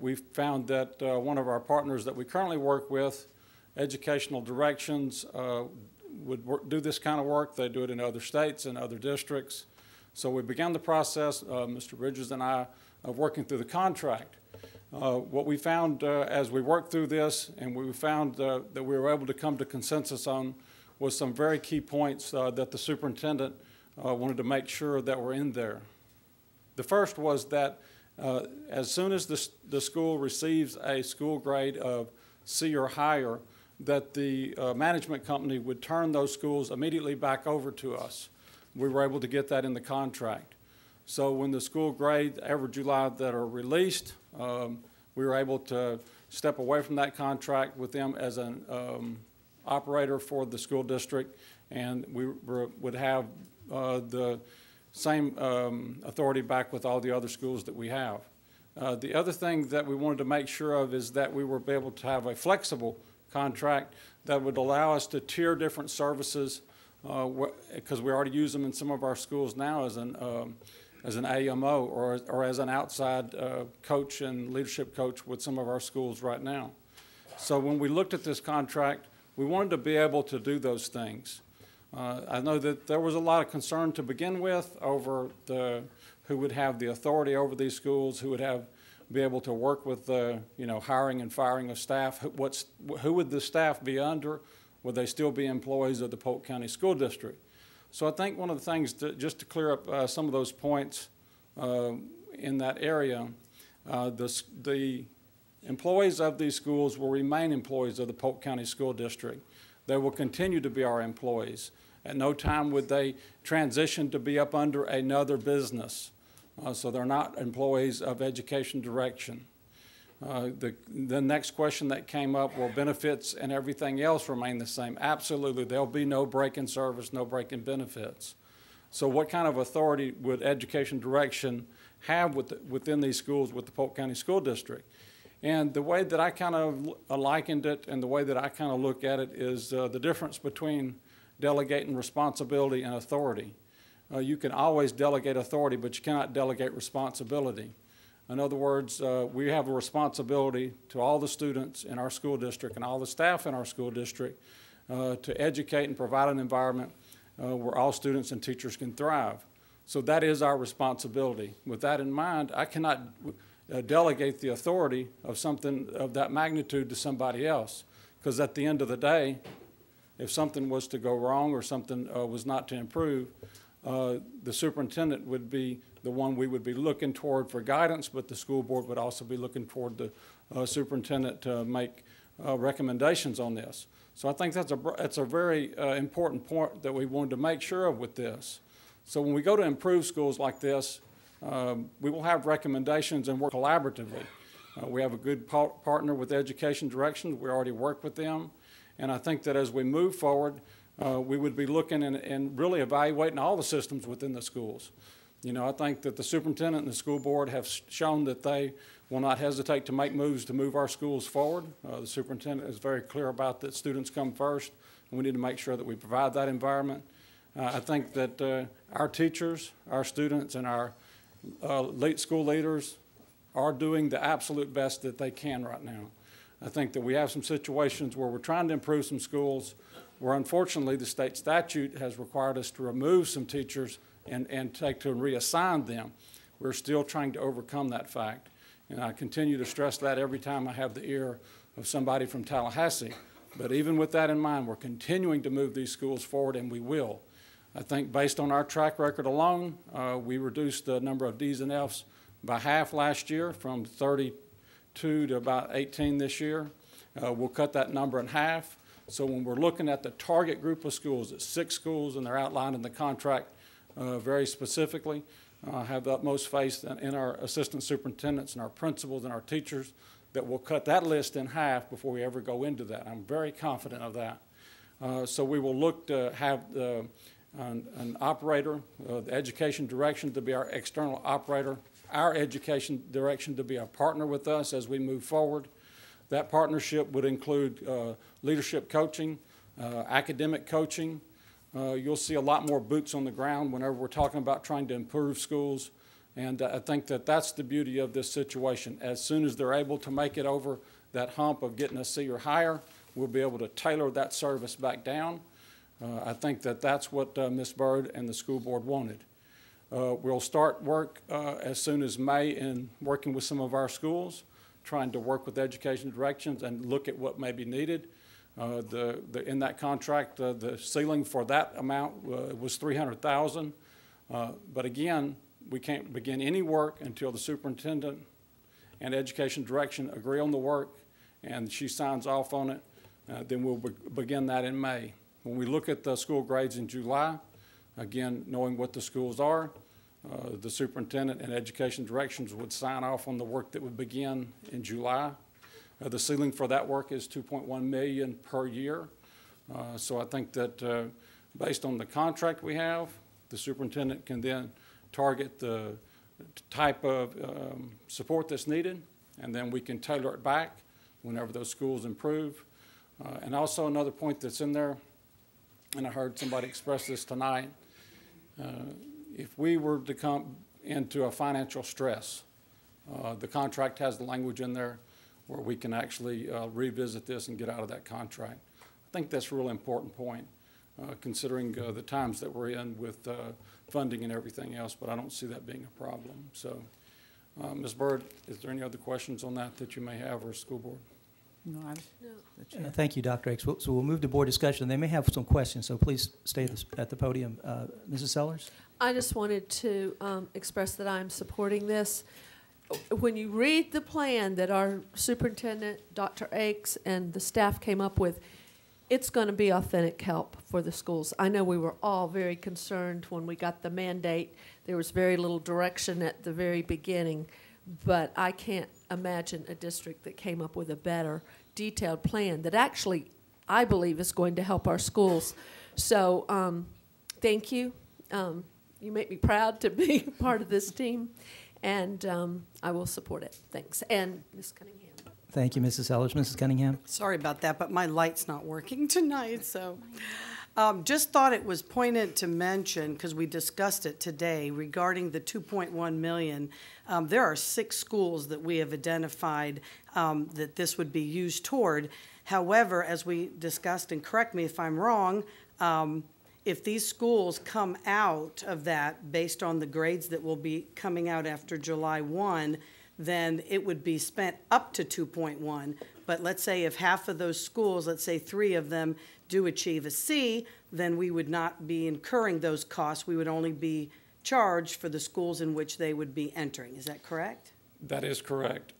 We found that one of our partners that we currently work with, Educational Directions, would do this kind of work. They do it in other states and other districts. So we began the process, Mr. Bridges and I, of working through the contract. What we found as we worked through this, and we found that we were able to come to consensus on, was some very key points that the superintendent wanted to make sure that were in there. The first was that as soon as the school receives a school grade of C or higher, that the management company would turn those schools immediately back over to us. We were able to get that in the contract. So when the school grades every July that are released, we were able to step away from that contract with them as an operator for the school district, and we would have the same authority back with all the other schools that we have. The other thing that we wanted to make sure of is that we were able to have a flexible contract that would allow us to tier different services, because we already use them in some of our schools now as an AMO or as an outside coach and leadership coach with some of our schools right now. So when we looked at this contract, we wanted to be able to do those things. I know that there was a lot of concern to begin with over who would have the authority over these schools, who would be able to work with the hiring and firing of staff. Who would the staff be under? Would they still be employees of the Polk County School District? So I think one of the things, just to clear up some of those points in that area, the employees of these schools will remain employees of the Polk County School District. They will continue to be our employees. At no time would they transition to be up under another business. So they're not employees of Education Direction. The next question that came up, will benefits and everything else remain the same? Absolutely. There'll be no break in service, no break in benefits. So what kind of authority would education direction have within these schools with the Polk County School District? And the way that I kind of likened it and the way that I kind of look at it is the difference between delegating responsibility and authority. You can always delegate authority, but you cannot delegate responsibility. In other words, we have a responsibility to all the students in our school district and all the staff in our school district to educate and provide an environment where all students and teachers can thrive. So that is our responsibility. With that in mind, I cannot delegate the authority of something of that magnitude to somebody else, because at the end of the day, if something was to go wrong or something was not to improve, the superintendent would be the one we would be looking toward for guidance, but the school board would also be looking toward the superintendent to make recommendations on this. So I think that's a very important point that we wanted to make sure of with this. So when we go to improve schools like this, we will have recommendations and work collaboratively. We have a good partner with Education Directions. We already work with them. And I think that as we move forward, we would be looking and really evaluating all the systems within the schools. You know, I think that the superintendent and the school board have shown that they will not hesitate to make moves to move our schools forward. The superintendent is very clear about that students come first, and we need to make sure that we provide that environment. I think that our teachers, our students, and our school leaders are doing the absolute best that they can right now. I think that we have some situations where we're trying to improve some schools where unfortunately the state statute has required us to remove some teachers and take to reassign them. We're still trying to overcome that fact. And I continue to stress that every time I have the ear of somebody from Tallahassee. But even with that in mind, we're continuing to move these schools forward, and we will. I think based on our track record alone, we reduced the number of Ds and Fs by half last year, from 32 to about 18 this year. We'll cut that number in half. So when we're looking at the target group of schools, it's 6 schools, and they're outlined in the contract very specifically. Have the utmost faith in our assistant superintendents and our principals and our teachers that will cut that list in half before we ever go into that. I'm very confident of that. So we will look to have an operator, the education direction to be our external operator, our education direction to be a partner with us as we move forward. That partnership would include leadership coaching, academic coaching. You'll see a lot more boots on the ground whenever we're talking about trying to improve schools. And I think that that's the beauty of this situation. As soon as they're able to make it over that hump of getting a C or higher, we'll be able to tailor that service back down. I think that that's what Ms. Bird and the school board wanted. We'll start work as soon as May in working with some of our schools, trying to work with education directions and look at what may be needed. In that contract, the ceiling for that amount was $300,000. But again, we can't begin any work until the superintendent and education direction agree on the work and she signs off on it. Then we'll begin that in May. When we look at the school grades in July, again, knowing what the schools are, the superintendent and education directions would sign off on the work that would begin in July. The ceiling for that work is $2.1 million per year. So I think that based on the contract we have, the superintendent can then target the type of support that's needed, and then we can tailor it back whenever those schools improve. And also another point that's in there, and I heard somebody express this tonight, if we were to come into a financial stress, the contract has the language in there where we can actually revisit this and get out of that contract. I think that's a really important point, considering the times that we're in with funding and everything else, but I don't see that being a problem. So, Ms. Bird, is there any other questions on that you may have, or school board? No, thank you, Dr. Akes. So we'll move to board discussion. They may have some questions, so please stay at the podium. Mrs. Sellers? I just wanted to express that I'm supporting this. When you read the plan that our superintendent, Dr. Akes, and the staff came up with, it's going to be authentic help for the schools. I know we were all very concerned when we got the mandate. There was very little direction at the very beginning, but I can't imagine a district that came up with a better detailed plan that actually, I believe, is going to help our schools. So thank you. You make me proud to be part of this team, and I will support it. Thanks. And Ms. Cunningham. Thank you, Mrs. Sellers. Mrs. Cunningham? Sorry about that, but my light's not working tonight, so. Just thought it was poignant to mention, because we discussed it today, regarding the 2.1 million. There are 6 schools that we have identified that this would be used toward. However, as we discussed, and correct me if I'm wrong, if these schools come out of that based on the grades that will be coming out after July 1, then it would be spent up to 2.1. But let's say if half of those schools, let's say 3 of them do achieve a C, then we would not be incurring those costs. We would only be charged for the schools in which they would be entering. Is that correct? That is correct.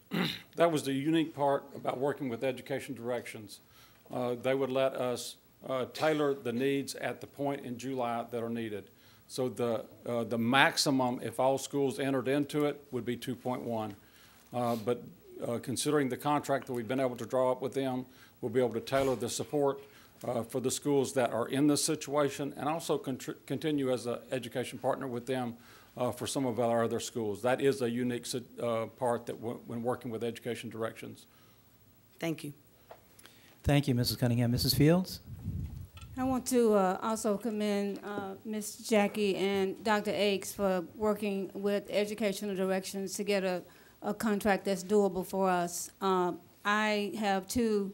That was the unique part about working with Education Directions. They would let us tailor the needs at the point in July that are needed. So the maximum, if all schools entered into it, would be 2.1. But considering the contract that we've been able to draw up with them, we'll be able to tailor the support for the schools that are in this situation, and also continue as an education partner with them for some of our other schools. That is a unique part that when working with Education Directions. Thank you. Thank you, Mrs. Cunningham. Mrs. Fields? I want to also commend Ms. Jackie and Dr. Akes for working with Educational Directions to get a contract that's doable for us. I have 2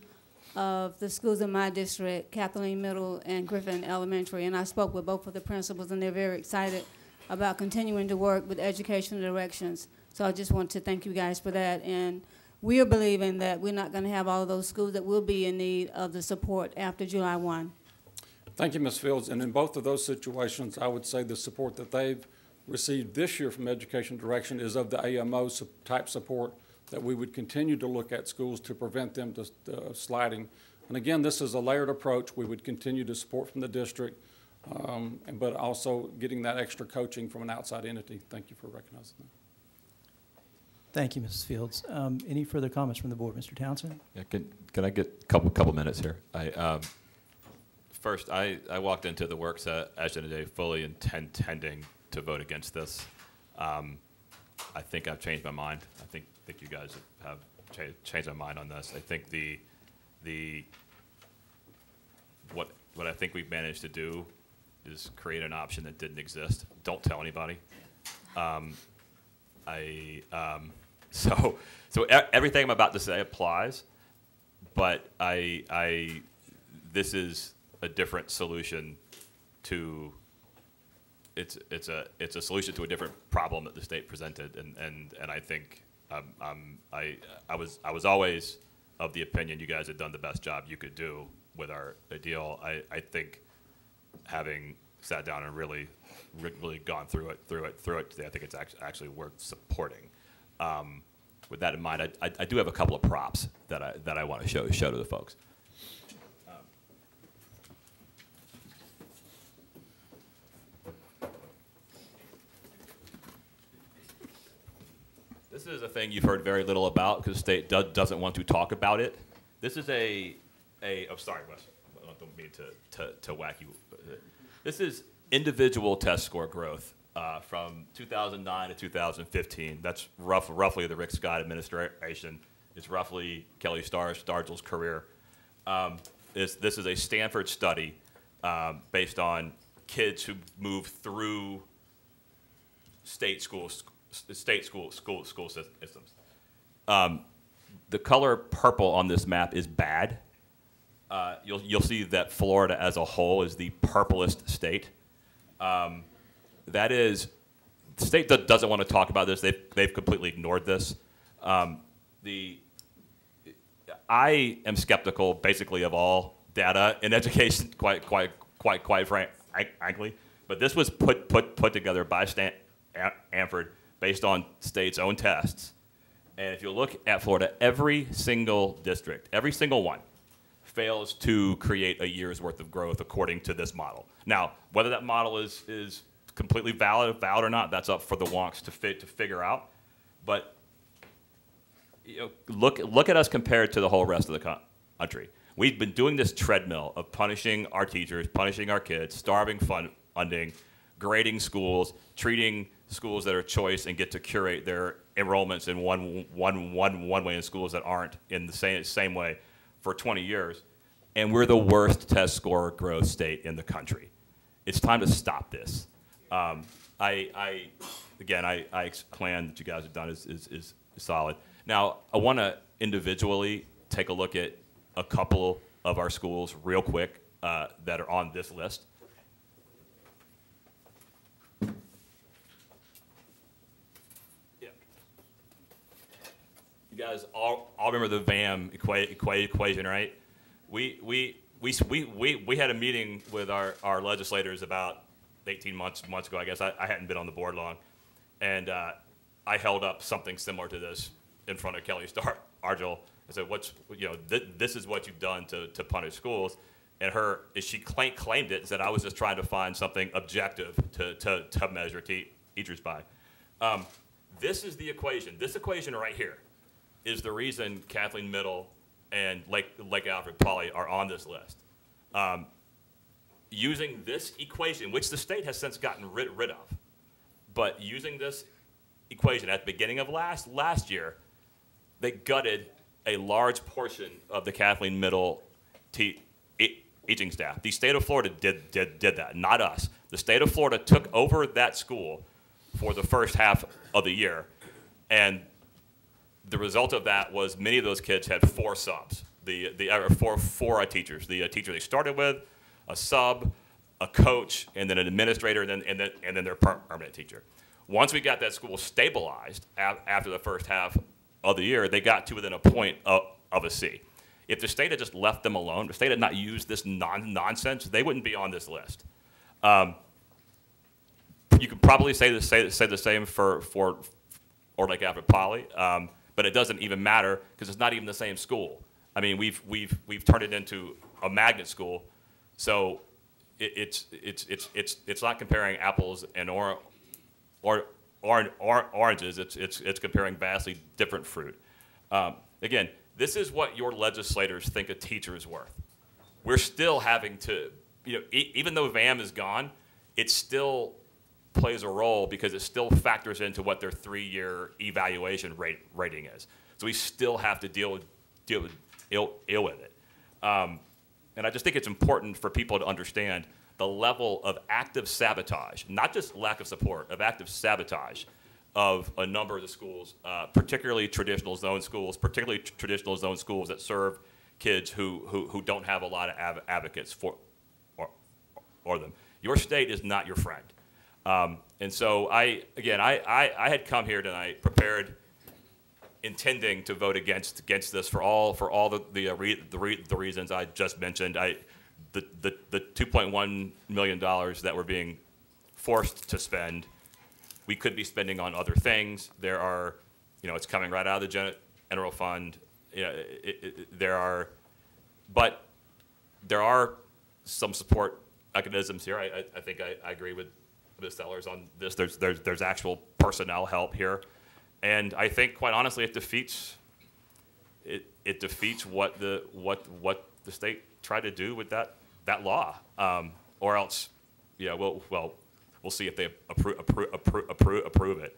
of the schools in my district, Kathleen Middle and Griffin Elementary, and I spoke with both of the principals, and they're very excited about continuing to work with Educational Directions. So I just want to thank you guys for that, and we are believing that we're not going to have all of those schools that will be in need of the support after July 1. Thank you, Ms. Fields. And in both of those situations, I would say the support that they've received this year from Education Direction is of the AMO type support that we would continue to look at schools to prevent them to sliding. And again, this is a layered approach. We would continue to support from the district, but also getting that extra coaching from an outside entity. Thank you for recognizing that. Thank you, Mrs. Fields. Any further comments from the board? Mr. Townsend? Yeah, can I get a couple minutes here? First, I walked into the work session today fully intending to vote against this. I think I've changed my mind. I think you guys have changed my mind on this. I think what I think we've managed to do is create an option that didn't exist. Don't tell anybody. So everything I'm about to say applies, but this is a different solution to. It's a solution to a different problem that the state presented, and I think I was always of the opinion you guys had done the best job you could do with our deal. I think having sat down and really gone through it today, I think it's actually worth supporting. With that in mind, I do have a couple of props that I want to show to the folks. This is a thing you've heard very little about because the state doesn't want to talk about it. This is oh, sorry, Wes. I don't mean to whack you. This is individual test score growth from 2009 to 2015. That's roughly the Rick Scott administration. It's roughly Kelly Stargell's career. This is a Stanford study based on kids who move through state school systems. The color purple on this map is bad. You'll see that Florida as a whole is the purplest state. That is, the state doesn't want to talk about this. They've completely ignored this. I am skeptical, basically, of all data in education, quite frankly. But this was put together by Stanford based on state's own tests. And if you look at Florida, every single district, every single one, fails to create a year's worth of growth according to this model. Now, whether that model is completely valid or not, that's up for the wonks to figure out. But look at us compared to the whole rest of the country. We've been doing this treadmill of punishing our teachers, punishing our kids, starving funding, grading schools, treating schools that are choice and get to curate their enrollments in one way in schools that aren't in the same way for 20 years. And we're the worst test score growth state in the country. It's time to stop this. Again, I plan that you guys have done is solid. Now, I want to individually take a look at a couple of our schools real quick that are on this list. Yeah. You guys all remember the VAM equation, right? We had a meeting with our legislators about 18 months ago. I guess I hadn't been on the board long, and I held up something similar to this in front of Kelly Argel. I said, this is what you've done to punish schools. And she claimed it, said I was just trying to find something objective to measure teachers by. This is the equation. This equation right here is the reason Kathleen Middle and Lake Alfred Poly are on this list. Using this equation, which the state has since gotten rid of, but using this equation at the beginning of last year, they gutted a large portion of the Kathleen Middle teaching staff. The state of Florida did that, not us. The state of Florida took over that school for the first half of the year, and the result of that was many of those kids had 4 subs, four teachers. The teacher they started with, a sub, a coach, and then an administrator, and then their permanent teacher. Once we got that school stabilized after the first half of the year, they got to within a point of a C. If the state had just left them alone, if the state had not used this nonsense, they wouldn't be on this list. You could probably say the same for Lake Alfred Poly, but it doesn't even matter because it's not even the same school. I mean, we've turned it into a magnet school, so it's not comparing apples and oranges. It's comparing vastly different fruit. Again, this is what your legislators think a teacher is worth. We're still having to, even though VAM is gone, it still plays a role because it still factors into what their 3-year evaluation rating is. So we still have to deal with it. And I just think it's important for people to understand the level of active sabotage, not just lack of support, of active sabotage of a number of the schools, particularly traditional zone schools, that serve kids who don't have a lot of advocates for them. Your state is not your friend. And so I had come here tonight prepared, intending to vote against this for all the reasons I just mentioned. The $2.1 million that we're being forced to spend, we could be spending on other things. There are, it's coming right out of the general fund. But there are some support mechanisms here. I think I agree with Ms. Sellers on this. There's actual personnel help here, and I think quite honestly it defeats what the state tried to do with that law, or else, we'll see if they approve it.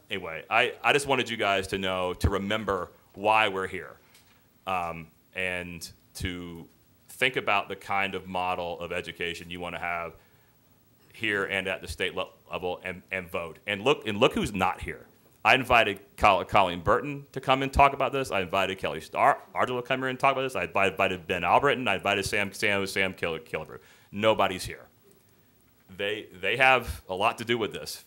Anyway, I just wanted you guys to know, to remember why we're here, and to think about the kind of model of education you want to have here and at the state level, and vote. And look who's not here. I invited Colleen Burton to come and talk about this. I invited Kelly Argel to come here and talk about this. I invited Ben Albritton. I invited Sam Killebrew. Nobody's here. They have a lot to do with this,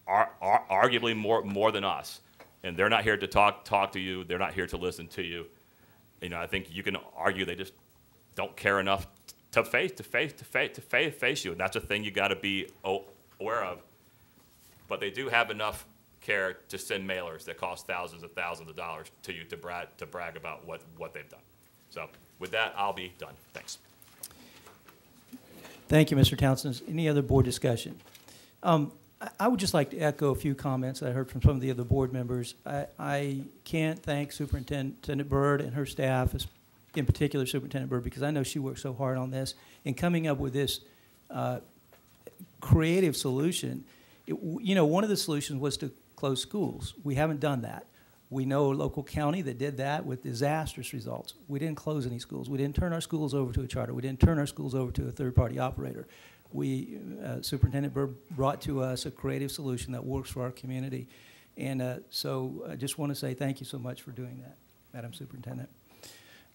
arguably more than us. And they're not here to talk to you. They're not here to listen to you. I think you can argue they just don't care enough to face you, and that's a thing you got to be aware of. But they do have enough care to send mailers that cost thousands of dollars to you to brag about what they've done. So with that, I'll be done. Thanks. Thank you, Mr. Townsend. Any other board discussion? I would just like to echo a few comments I heard from some of the other board members. I can't thank Superintendent Byrd and her staff, in particular Superintendent Byrd, because I know she worked so hard on this in coming up with this creative solution. One of the solutions was to close schools. We haven't done that. We know a local county that did that with disastrous results. We didn't close any schools. We didn't turn our schools over to a charter. We didn't turn our schools over to a third-party operator. Superintendent Byrd brought to us a creative solution that works for our community. And so I just want to say thank you so much for doing that, Madam Superintendent.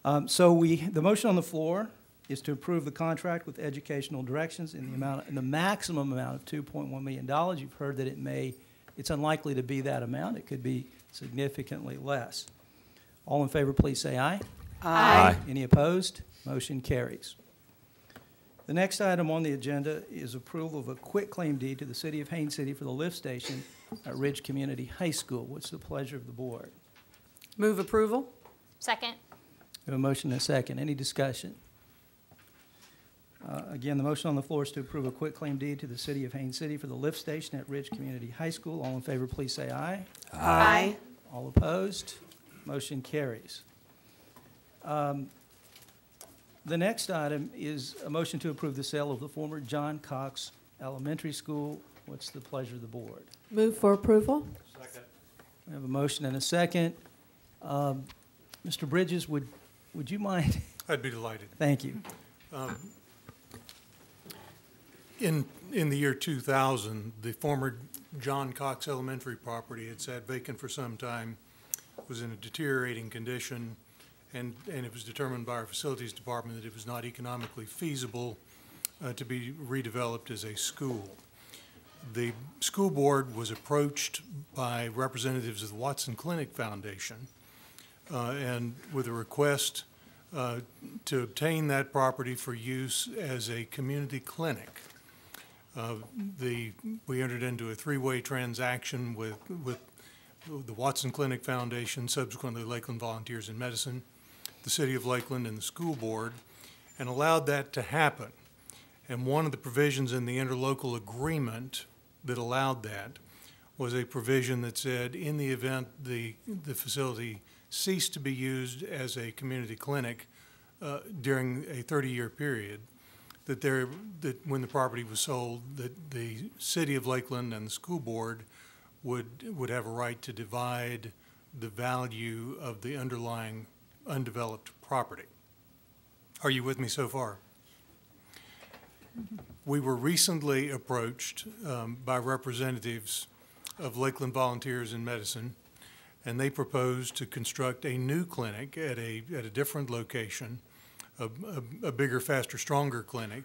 The motion on the floor is to approve the contract with Educational Directions in the maximum amount of $2.1 million. You've heard that it's unlikely to be that amount. It could be significantly less. All in favor, please say aye. Aye. Any opposed? Motion carries. The next item on the agenda is approval of a quitclaim deed to the City of Haines City for the lift station at Ridge Community High School. What's the pleasure of the board? Move approval. Second. We have a motion and a second. Any discussion? Again, the motion on the floor is to approve a quitclaim deed to the City of Haines City for the lift station at Ridge Community High School. All in favor, please say aye. Aye. All opposed? Motion carries. The next item is a motion to approve the sale of the former John Cox Elementary School. What's the pleasure of the board? Move for approval. Second. We have a motion and a second. Mr. Bridges, would you mind? I'd be delighted. Thank you. In the year 2000, the former John Cox Elementary property had sat vacant for some time, was in a deteriorating condition, and it was determined by our facilities department that it was not economically feasible to be redeveloped as a school. The school board was approached by representatives of the Watson Clinic Foundation and with a request to obtain that property for use as a community clinic. We entered into a three-way transaction with the Watson Clinic Foundation, subsequently Lakeland Volunteers in Medicine, the City of Lakeland, and the school board, and allowed that to happen. And one of the provisions in the interlocal agreement that allowed that was a provision that said in the event the facility ceased to be used as a community clinic during a 30-year period, that when the property was sold, that the City of Lakeland and the school board would have a right to divide the value of the underlying undeveloped property. Are you with me so far? We were recently approached by representatives of Lakeland Volunteers in Medicine, and they proposed to construct a new clinic at a different location, a bigger, faster, stronger clinic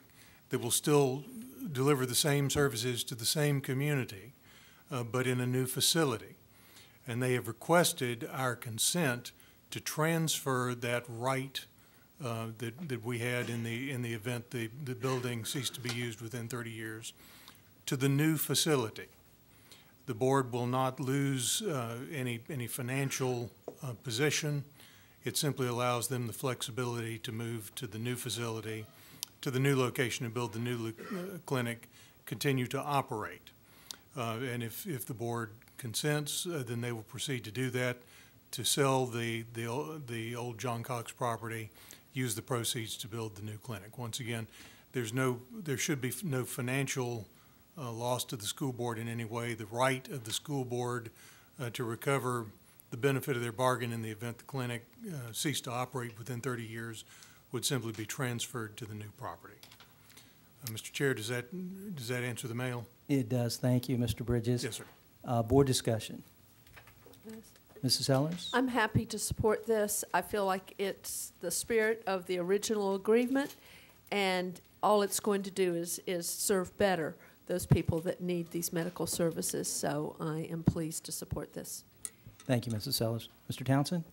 that will still deliver the same services to the same community, but in a new facility. And they have requested our consent to transfer that right that we had in the event the building ceased to be used within 30 years to the new facility. The board will not lose any financial position. It simply allows them the flexibility to move to the new facility, to the new location, and build the new clinic, continue to operate. And if the board consents, then they will proceed to do that, to sell the old John Cox property, use the proceeds to build the new clinic. Once again, there should be no financial loss to the school board in any way. The right of the school board to recover the benefit of their bargain in the event the clinic ceased to operate within 30 years would simply be transferred to the new property. Mr. Chair, does that answer the mail? It does. Thank you, Mr. Bridges. Yes, sir. Board discussion. Yes. Mrs. Sellers? I'm happy to support this. I feel like it's the spirit of the original agreement, and all it's going to do is serve better those people that need these medical services. So I am pleased to support this. Thank you, Mrs. Sellers. Mr. Townsend?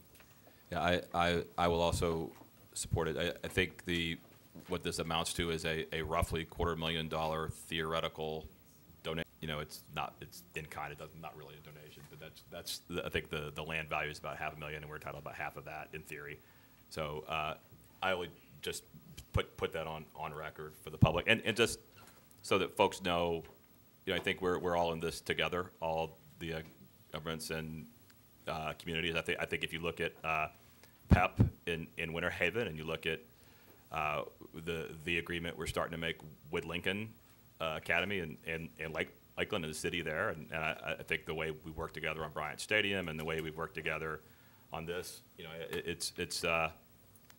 Yeah, I will also support it. I think what this amounts to is a roughly $250,000 theoretical donation. You know, it's in kind. It's not really a donation, but that's I think the land value is about $500,000, and we're entitled about half of that in theory. So I would just put that on record for the public, and just so that folks know I think we're all in this together, all the governments and communities. I think if you look at PEP in Winter Haven, and you look at the agreement we're starting to make with Lincoln Academy and Lakeland and the city there, and I think the way we work together on Bryant Stadium and the way we've worked together on this,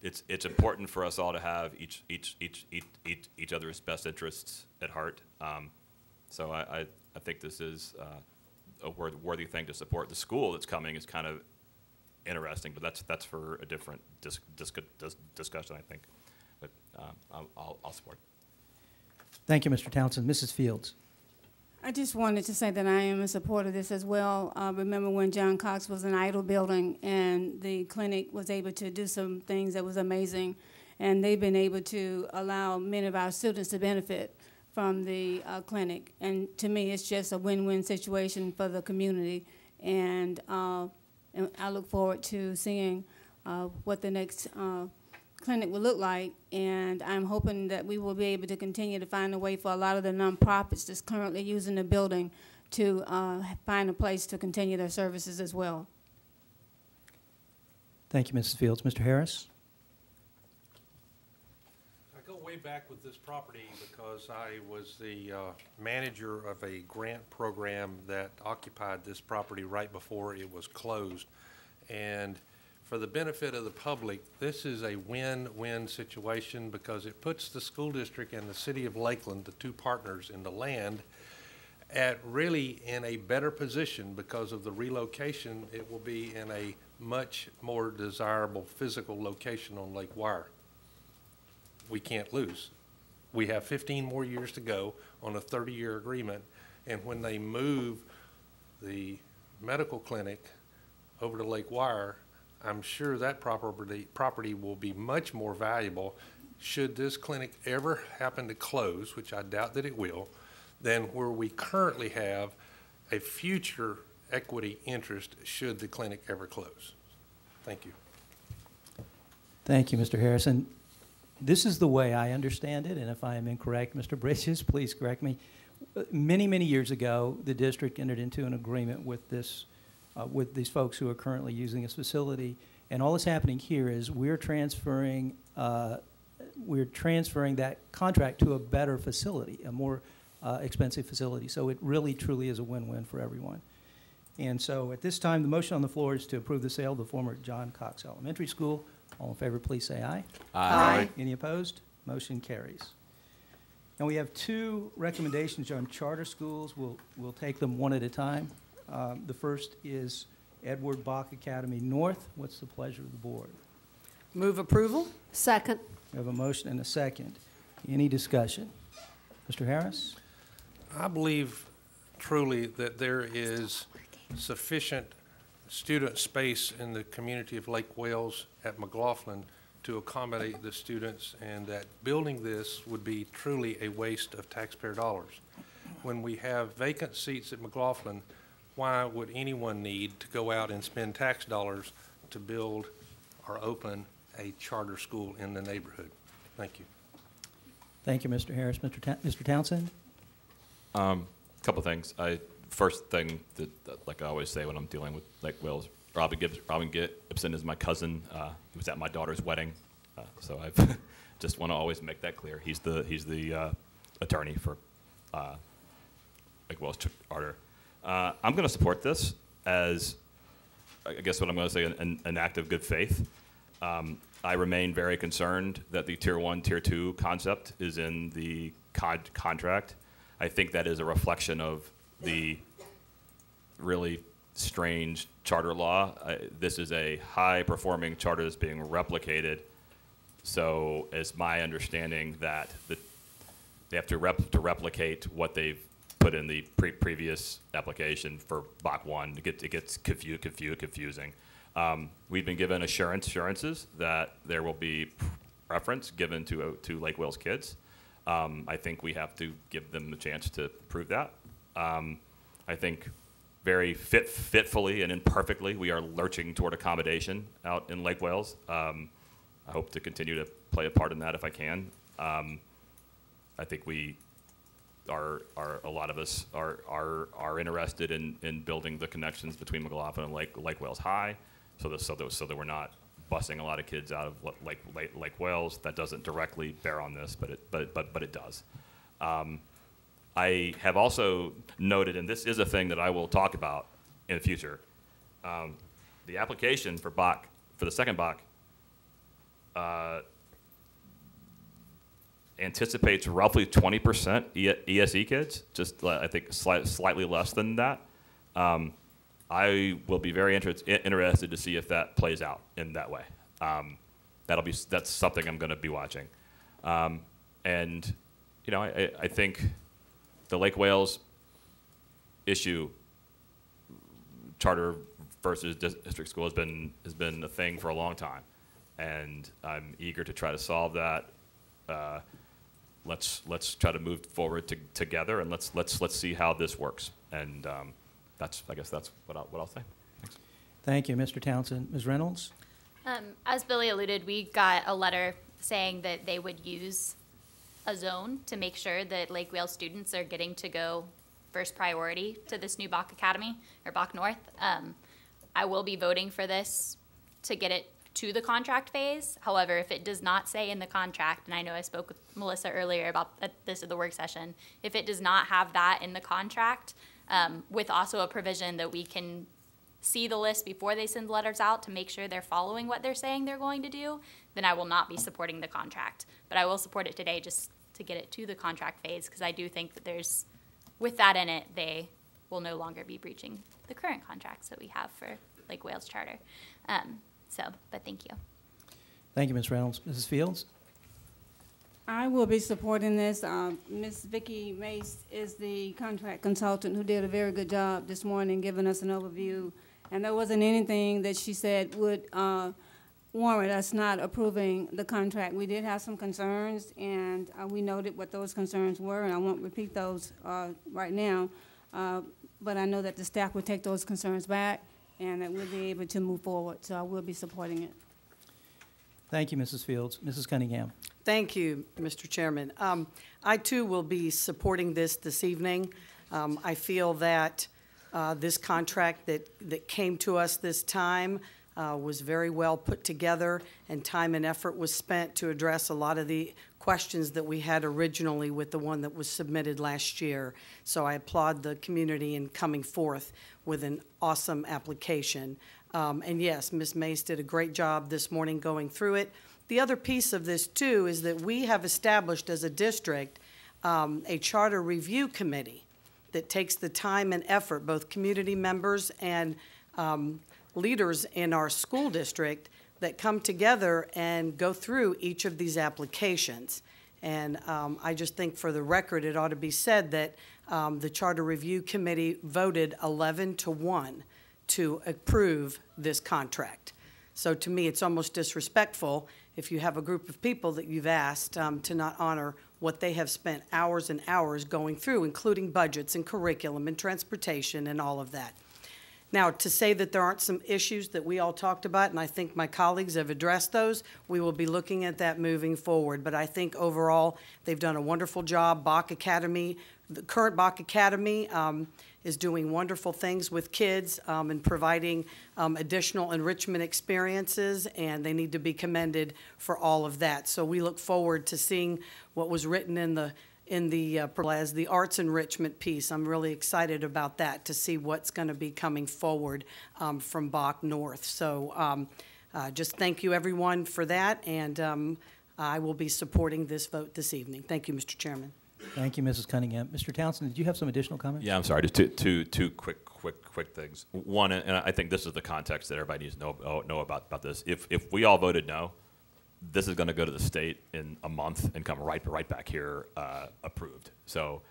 it's important for us all to have each other's best interests at heart. So I think this is a worthy thing to support. The school that's coming is kind of interesting, but that's for a different discussion, I think. But I'll support. Thank you, Mr. Townsend. Mrs. Fields. I just wanted to say that I am in support of this as well. Remember when John Cox was an idle building and the clinic was able to do some things that was amazing, and they've been able to allow many of our students to benefit from the clinic. And to me, it's just a win-win situation for the community. And I look forward to seeing what the next clinic will look like, and I'm hoping that we will be able to continue to find a way for a lot of the nonprofits that's currently using the building to find a place to continue their services as well. Thank you, Mrs. Fields. Mr. Harris? I go way back with this property because I was the manager of a grant program that occupied this property right before it was closed. And for the benefit of the public, this is a win-win situation because it puts the school district and the city of Lakeland, the two partners in the land, at really in a better position because of the relocation. It will be in a much more desirable physical location on Lake Wire. We can't lose. We have 15 more years to go on a 30-year agreement, and when they move medical clinic over to Lake Wire, I'm sure that property will be much more valuable should this clinic ever happen to close, which I doubt that it will, than where we currently have a future equity interest should the clinic ever close. Thank you. Thank you, Mr. Harrison. This is the way I understand it, and if I am incorrect, Mr. Bridges, please correct me. Many, many years ago, the district entered into an agreement with this, with these folks who are currently using this facility, and all that's happening here is we're transferring that contract to a better facility, a more expensive facility. So it really, truly is a win-win for everyone. And so at this time, the motion on the floor is to approve the sale of the former John Cox Elementary School. All in favor, please say aye. Aye. Any opposed? Motion carries. And we have two recommendations on charter schools. We'll take them one at a time. The first is Edward Bok Academy North. What's the pleasure of the board? Move approval. Second. We have a motion and a second. Any discussion? Mr. Harris? I believe truly that there is sufficient student space in the community of Lake Wales at McLaughlin to accommodate the students, and that building this would be truly a waste of taxpayer dollars. When we have vacant seats at McLaughlin, why would anyone need to go out and spend tax dollars to build or open a charter school in the neighborhood? Thank you. Thank you, Mr. Harris. Mr. Townsend? Couple things. First thing that, like I always say when I'm dealing with Lake Wales, Robin Gibson is my cousin. He was at my daughter's wedding, so I just want to always make that clear. He's the attorney for Lake Wales Charter. I'm going to support this as, I guess what I'm going to say, an act of good faith. I remain very concerned that the Tier 1, Tier 2 concept is in the contract. I think that is a reflection of the really strange charter law. This is a high-performing charter that's being replicated. So it's my understanding that they have to replicate what they've put in the previous application for Bok 1. It gets confusing. We've been given assurances that there will be preference given to Lake Wales kids. I think we have to give them a chance to prove that. I think very fitfully and imperfectly, we are lurching toward accommodation out in Lake Wales. I hope to continue to play a part in that if I can. I think we a lot of us are interested in building the connections between McLaughlin and Lake Wales High, so that we're not busing a lot of kids out of Lake Wales. That doesn't directly bear on this, but it does. I have also noted, and this is a thing that I will talk about in the future, the application for the second Bok, anticipates roughly 20% ESE kids, just I think slightly less than that. I will be very interested to see if that plays out in that way. That's something I'm going to be watching. And you know, I think the Lake Wales issue, charter versus district school, has been a thing for a long time, and I'm eager to try to solve that. Let's try to move forward together, and let's see how this works. And I guess that's what I'll say. Thanks. Thank you, Mr. Townsend. Ms. Reynolds? As Billy alluded, we got a letter saying that they would use a zone to make sure that Lake Wales students are getting to go first priority to this new Bok Academy, or Bok North. I will be voting for this to get it to the contract phase. However, if it does not say in the contract, and I know I spoke with Melissa earlier about this at the work session, if it does not have that in the contract, with also a provision that we can see the list before they send letters out to make sure they're following what they're saying they're going to do, then I will not be supporting the contract. But I will support it today just to get it to the contract phase, because I do think that with that in it, they will no longer be breaching the current contracts that we have for Lake Wales Charter. But thank you. Thank you, Ms. Reynolds. Mrs. Fields? I will be supporting this. Ms. Vicki Mace is the contract consultant who did a very good job this morning giving us an overview. And there wasn't anything that she said would warrant us not approving the contract. We did have some concerns, and we noted what those concerns were, and I won't repeat those right now. But I know that the staff will take those concerns back, and that we'll be able to move forward. So I will be supporting it. Thank you, Mrs. Fields. Mrs. Cunningham. Thank you, Mr. Chairman. I, too, will be supporting this evening. I feel that this contract that came to us this time was very well put together, and time and effort was spent to address a lot of the questions that we had originally with the one that was submitted last year. So I applaud the community in coming forth with an awesome application. And yes, Ms. Mace did a great job this morning going through it. The other piece of this, too, is that we have established as a district a charter review committee that takes the time and effort, both community members and leaders in our school district, that come together and go through each of these applications. And I just think, for the record, it ought to be said that the Charter Review Committee voted 11-1 to approve this contract. So to me, it's almost disrespectful if you have a group of people that you've asked to not honor what they have spent hours and hours going through, including budgets and curriculum and transportation and all of that. Now, to say that there aren't some issues that we all talked about, and I think my colleagues have addressed those, we will be looking at that moving forward. But I think overall, they've done a wonderful job. Bok Academy, the current Bok Academy, is doing wonderful things with kids and providing additional enrichment experiences, and they need to be commended for all of that. So we look forward to seeing what was written in the as the arts enrichment piece. I'm really excited about that, to see what's going to be coming forward from Bok North. So just thank you, everyone, for that, and I will be supporting this vote this evening. Thank you, Mr. Chairman. Thank you, Mrs. Cunningham. Mr. Townsend, did you have some additional comments? Yeah, I'm sorry. Just two quick things. One, and I think this is the context that everybody needs to know about this. If we all voted no, this is going to go to the state in a month and come right back here approved. So,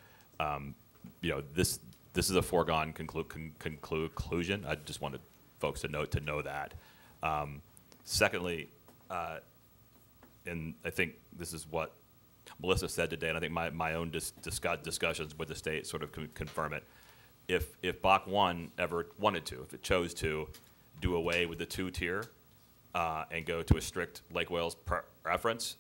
this is a foregone conclusion. I just wanted folks to know that. Secondly, and I think this is what Melissa said today, and I think my own discussions with the state sort of confirm it. If Bok 1 ever wanted to, if it chose to do away with the 2-tier and go to a strict Lake Wales preference,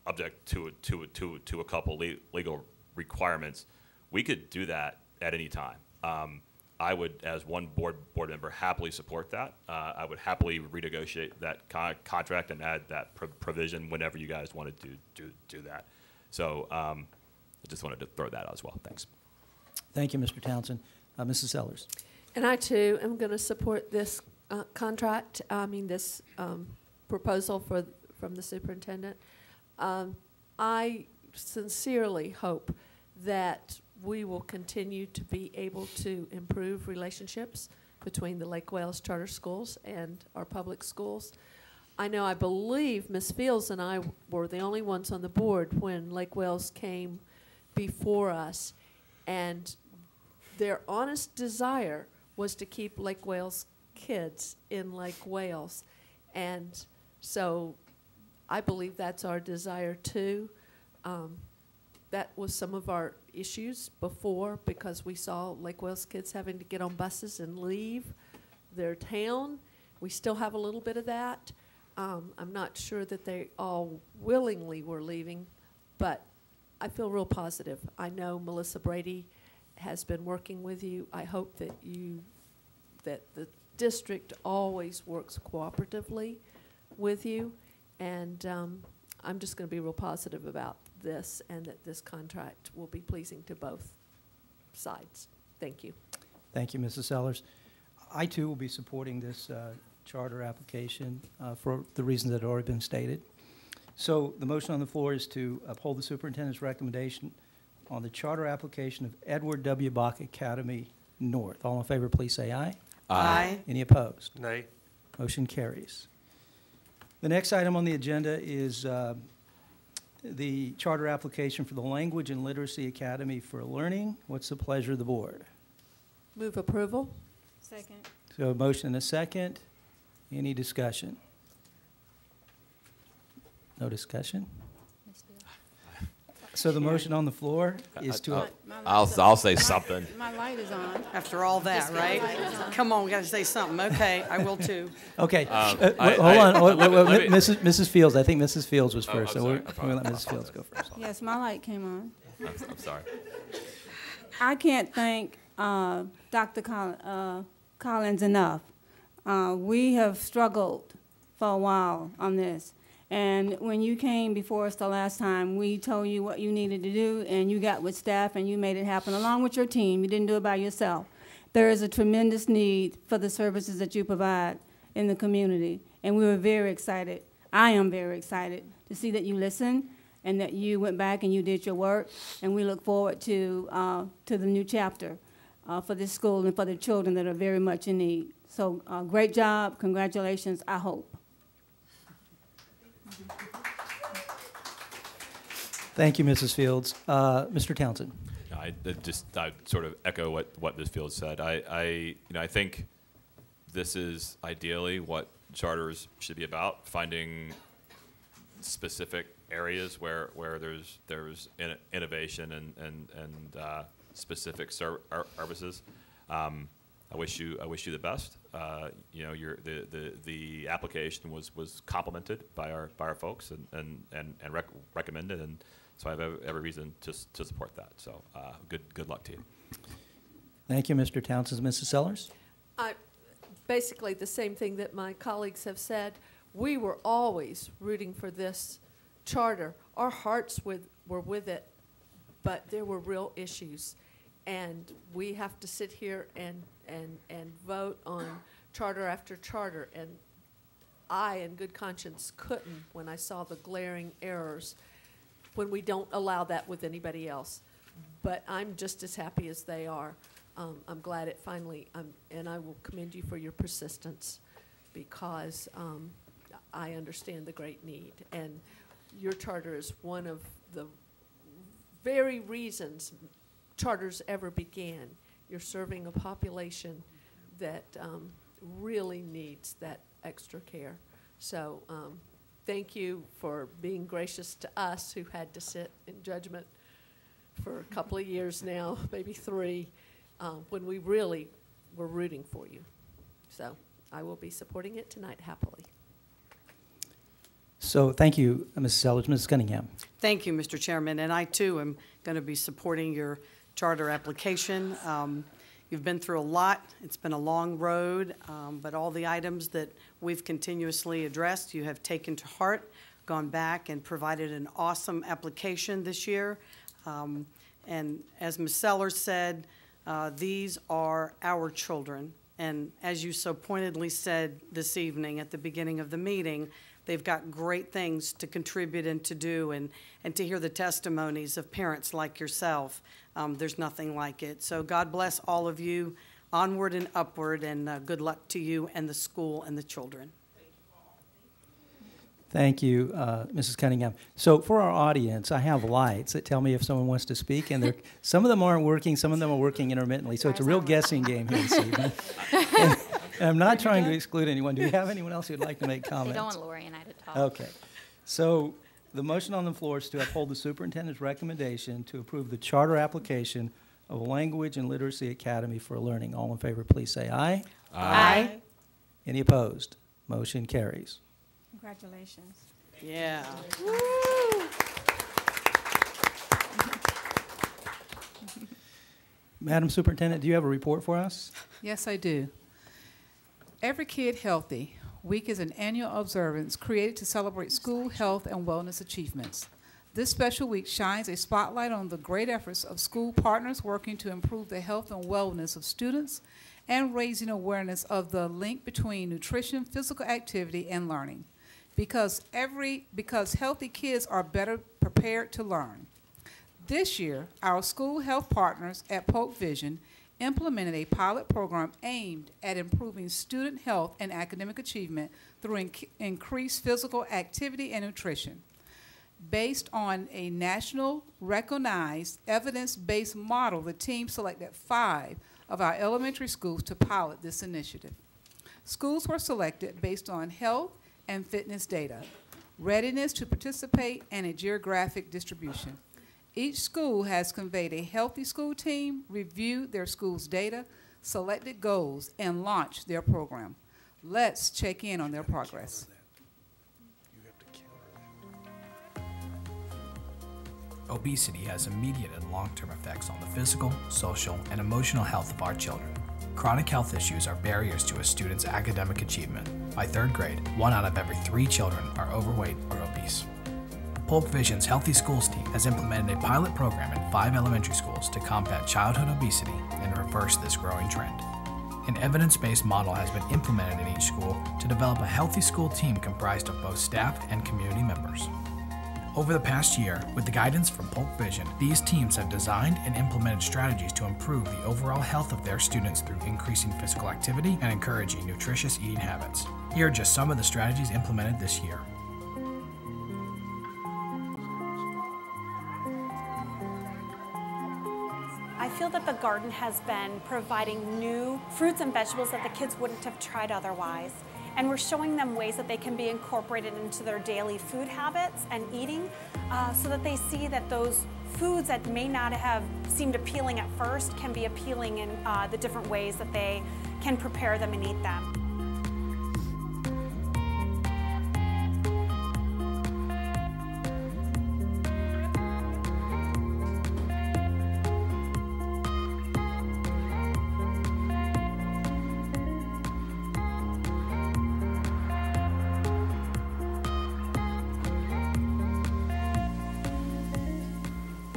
object to a couple legal requirements, we could do that at any time. I would, as one board member, happily support that. I would happily renegotiate that contract and add that provision whenever you guys wanted to do that. So I just wanted to throw that out as well. Thanks. Thank you, Mr. Townsend. Mrs. Sellers. And I, too, am going to support this contract, this proposal from the superintendent. I sincerely hope that we will continue to be able to improve relationships between the Lake Wales Charter Schools and our public schools. I believe Ms. Fields and I were the only ones on the board when Lake Wales came before us, and their honest desire was to keep Lake Wales kids in Lake Wales. And so I believe that's our desire too. That was some of our issues before, because we saw Lake Wales kids having to get on buses and leave their town. We still have a little bit of that. I'm not sure that they all willingly were leaving, but I feel real positive. I know Melissa Brady has been working with you. I hope that the district always works cooperatively with you, and I'm just going to be real positive about this, and that this contract will be pleasing to both sides. Thank you. Thank you, Mrs. Sellers. I, too, will be supporting this charter application for the reasons that have already been stated. So the motion on the floor is to uphold the superintendent's recommendation on the charter application of Edward W. Bok Academy North. All in favor, please say aye. Aye. Any opposed? Nay. Motion carries. The next item on the agenda is the charter application for the Language and Literacy Academy for Learning. What's the pleasure of the board? Move approval. Second. So a motion and a second. Any discussion? No discussion? So the motion on the floor is to... I'll say something. My light is on. After all that, right? Come on, we got to say something. Okay, I will too. Okay, hold on. Mrs. Fields, I think Mrs. Fields was first, so we're going to let Mrs. Fields go first. Yes, my light came on. I'm sorry. I can't thank Dr. Collins enough. We have struggled for a while on this. And when you came before us the last time, we told you what you needed to do, and you got with staff and you made it happen along with your team. You didn't do it by yourself. There is a tremendous need for the services that you provide in the community, and we were very excited. I am very excited to see that you listened and that you went back and you did your work, and we look forward to the new chapter for this school and for the children that are very much in need. So great job, congratulations, I hope. Thank you, Mrs. Fields. Mr. Townsend. I sort of echo what Ms. Fields said. I think this is ideally what charters should be about, finding specific areas where there's innovation and specific services. I wish you the best. The application was complimented by our folks and recommended, and so I have every reason to support that. So good luck to you. Thank you, Mr. Townsend. Mrs. Sellers? Basically the same thing that my colleagues have said. We were always rooting for this charter. Our hearts were with it, but there were real issues. And we have to sit here and vote on charter after charter. And I, in good conscience, couldn't when I saw the glaring errors when we don't allow that with anybody else. But I'm just as happy as they are. I'm glad it finally, and I will commend you for your persistence, because I understand the great need. And your charter is one of the very reasons charters ever began. You're serving a population that really needs that extra care. So thank you for being gracious to us who had to sit in judgment for a couple of years now, maybe 3, when we really were rooting for you. So I will be supporting it tonight happily. So thank you, Mrs. Sellers. Mrs. Cunningham. Thank you, Mr. Chairman, and I too am going to be supporting your charter application. You've been through a lot. It's been a long road, but all the items that we've continuously addressed, you have taken to heart, gone back and provided an awesome application this year. And as Ms. Sellers said, these are our children. And as you so pointedly said this evening at the beginning of the meeting, they've got great things to contribute and to do, and to hear the testimonies of parents like yourself. There's nothing like it. So God bless all of you, onward and upward, and good luck to you and the school and the children. Thank you, Mrs. Cunningham. So for our audience, I have lights that tell me if someone wants to speak, and some of them aren't working, some of them are working intermittently, so it's a real guessing game here this evening. And I'm not trying to exclude anyone. Do we have anyone else who'd like to make comments? They don't want Lori and I to talk. Okay. So the motion on the floor is to uphold the superintendent's recommendation to approve the charter application of a Language and Literacy Academy for Learning. All in favor, please say aye. Aye. Any opposed? Motion carries. Congratulations. Yeah. Madam Superintendent, do you have a report for us? Yes, I do. Every Kid Healthy Week is an annual observance created to celebrate school health and wellness achievements. This special week shines a spotlight on the great efforts of school partners working to improve the health and wellness of students and raising awareness of the link between nutrition, physical activity, and learning. Because healthy kids are better prepared to learn. This year, our school health partners at Polk Vision implemented a pilot program aimed at improving student health and academic achievement through increased physical activity and nutrition. Based on a national recognized evidence-based model, the team selected 5 of our elementary schools to pilot this initiative. Schools were selected based on health and fitness data, readiness to participate, and a geographic distribution. Each school has conveyed a healthy school team, reviewed their school's data, selected goals, and launched their program. Let's check in on their progress. Obesity has immediate and long-term effects on the physical, social, and emotional health of our children. Chronic health issues are barriers to a student's academic achievement. By 3rd grade, 1 out of every 3 children are overweight or obese. Polk Vision's Healthy Schools team has implemented a pilot program in 5 elementary schools to combat childhood obesity and reverse this growing trend. An evidence-based model has been implemented in each school to develop a healthy school team comprised of both staff and community members. Over the past year, with the guidance from Polk Vision, these teams have designed and implemented strategies to improve the overall health of their students through increasing physical activity and encouraging nutritious eating habits. Here are just some of the strategies implemented this year. I feel that the garden has been providing new fruits and vegetables that the kids wouldn't have tried otherwise. And we're showing them ways that they can be incorporated into their daily food habits and eating so that they see that those foods that may not have seemed appealing at first can be appealing in the different ways that they can prepare them and eat them.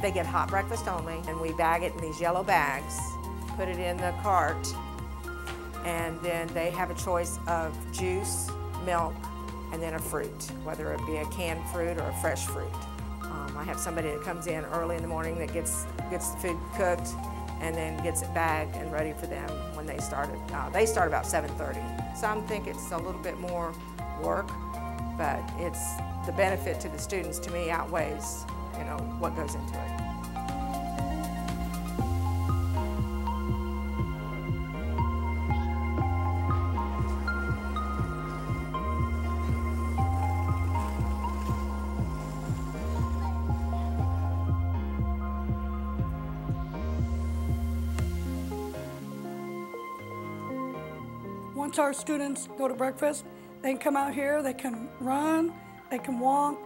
They get hot breakfast only, and we bag it in these yellow bags, put it in the cart, and then they have a choice of juice, milk, and then a fruit, whether it be a canned fruit or a fresh fruit. I have somebody that comes in early in the morning that gets the food cooked and then gets it bagged and ready for them when they start. They start about 7:30. Some think it's a little bit more work, but it's the benefit to the students, to me, outweighs what goes into it. Once our students go to breakfast, they can come out here, they can run, they can walk,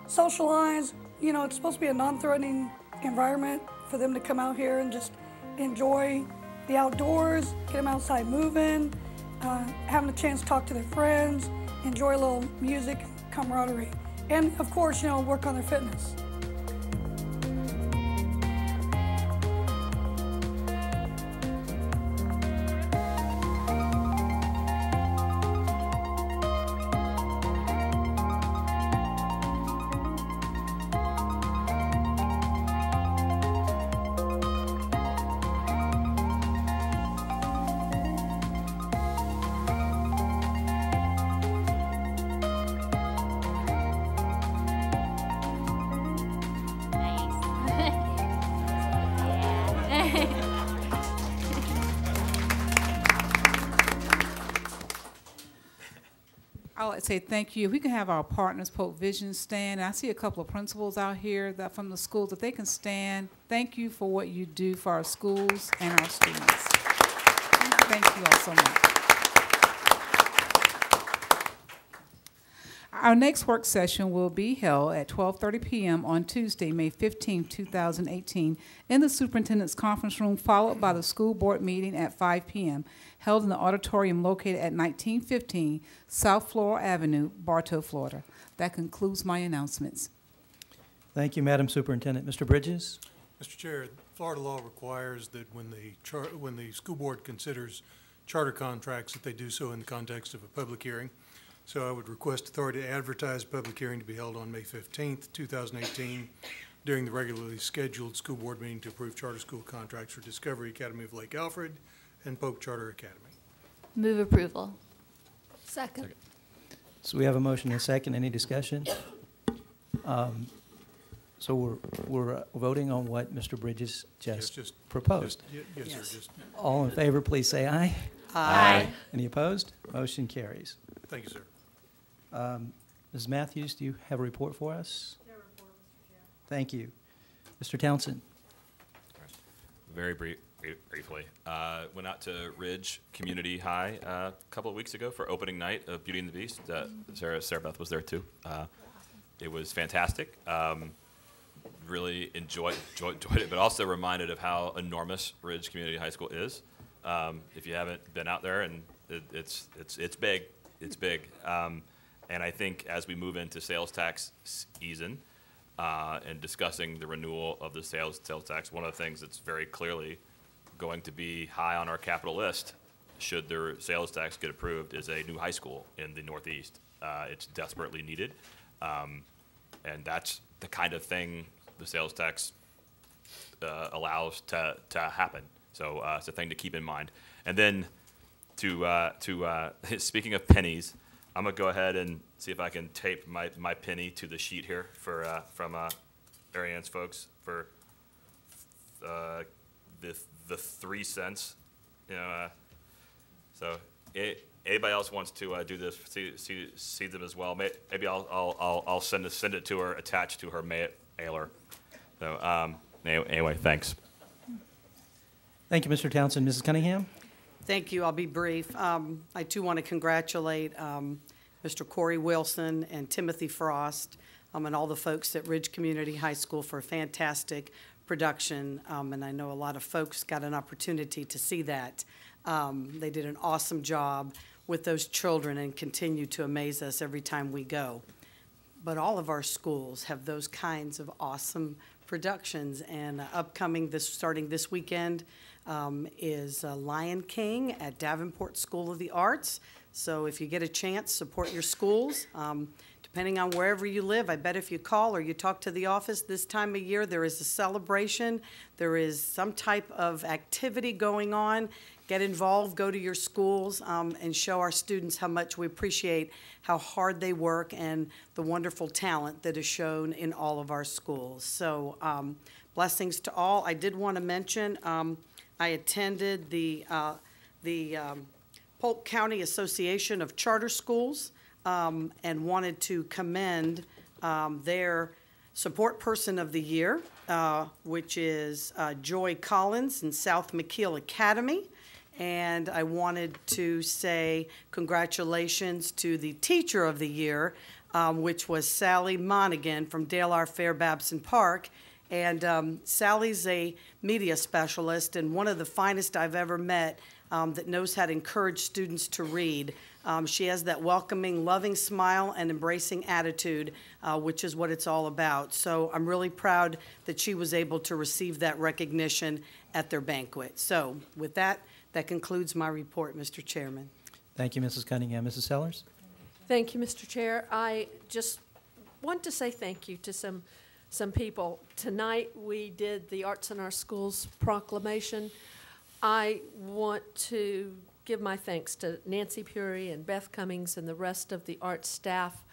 socialize. You know, it's supposed to be a non-threatening environment for them to come out here and just enjoy the outdoors, get them outside moving, having a chance to talk to their friends, enjoy a little music, camaraderie, and of course, you know, work on their fitness. I'd like to say thank you. If we can have our partners, Polk Vision, stand. And I see a couple of principals out here that from the schools. If they can stand, thank you for what you do for our schools and our students. Thank you all so much. Our next work session will be held at 12:30 p.m. on Tuesday, May 15, 2018, in the Superintendent's Conference Room, followed by the school board meeting at 5 p.m., held in the auditorium located at 1915 South Floral Avenue, Bartow, Florida. That concludes my announcements. Thank you, Madam Superintendent. Mr. Bridges? Mr. Chair, Florida law requires that when the school board considers charter contracts, that they do so in the context of a public hearing. So I would request authority to advertise a public hearing to be held on May 15th, 2018, during the regularly scheduled school board meeting to approve charter school contracts for Discovery Academy of Lake Alfred and Polk Charter Academy. Move approval. Second. So we have a motion and a second. Any discussion? So we're voting on what Mr. Bridges just proposed. Yes, sir. Just All in favor, please say aye. Aye. Any opposed? Motion carries. Thank you, sir. Ms. Matthews, do you have a report for us? No report, Mr. Chair. Thank you. Mr. Townsend. Very briefly. Went out to Ridge Community High a couple of weeks ago for opening night of Beauty and the Beast. Sarah Beth was there too. It was fantastic. Really enjoyed it, but also reminded of how enormous Ridge Community High School is. If you haven't been out there, and it's big. It's big. And I think as we move into sales tax season and discussing the renewal of the sales tax, one of the things that's very clearly going to be high on our capital list, should the sales tax get approved, is a new high school in the Northeast. It's desperately needed. And that's the kind of thing the sales tax allows to happen. So it's a thing to keep in mind. And then speaking of pennies, I'm gonna go ahead and see if I can tape my penny to the sheet here for from Ariane's folks for the 3 cents. You know, so anybody else wants to do this, see them as well. Maybe I'll send it to her attached to her mailer. So anyway, thanks. Thank you, Mr. Townsend. Mrs. Cunningham? Thank you. I'll be brief. I too want to congratulate Mr. Corey Wilson and Timothy Frost and all the folks at Ridge Community High School for a fantastic production. And I know a lot of folks got an opportunity to see that. They did an awesome job with those children and continue to amaze us every time we go. But all of our schools have those kinds of awesome productions, and upcoming starting this weekend is Lion King at Davenport School of the Arts. So if you get a chance, support your schools. Depending on wherever you live, I bet if you call or you talk to the office this time of year, there is a celebration. There is some type of activity going on. Get involved, go to your schools, and show our students how much we appreciate how hard they work and the wonderful talent that is shown in all of our schools. So blessings to all. I did want to mention I attended the Polk County Association of Charter Schools and wanted to commend their support person of the year, which is Joy Collins in South McKeel Academy. And I wanted to say congratulations to the teacher of the year, which was Sally Monaghan from Dale R. Fair Babson Park. And Sally's a media specialist and one of the finest I've ever met that knows how to encourage students to read. She has that welcoming, loving smile and embracing attitude, which is what it's all about. So I'm really proud that she was able to receive that recognition at their banquet. So with that, that concludes my report, Mr. Chairman. Thank you, Mrs. Cunningham. Mrs. Sellers? Thank you, Mr. Chair. I just want to say thank you to some people. Tonight we did the Arts in Our Schools proclamation. I want to give my thanks to Nancy Puri and Beth Cummings and the rest of the art staff.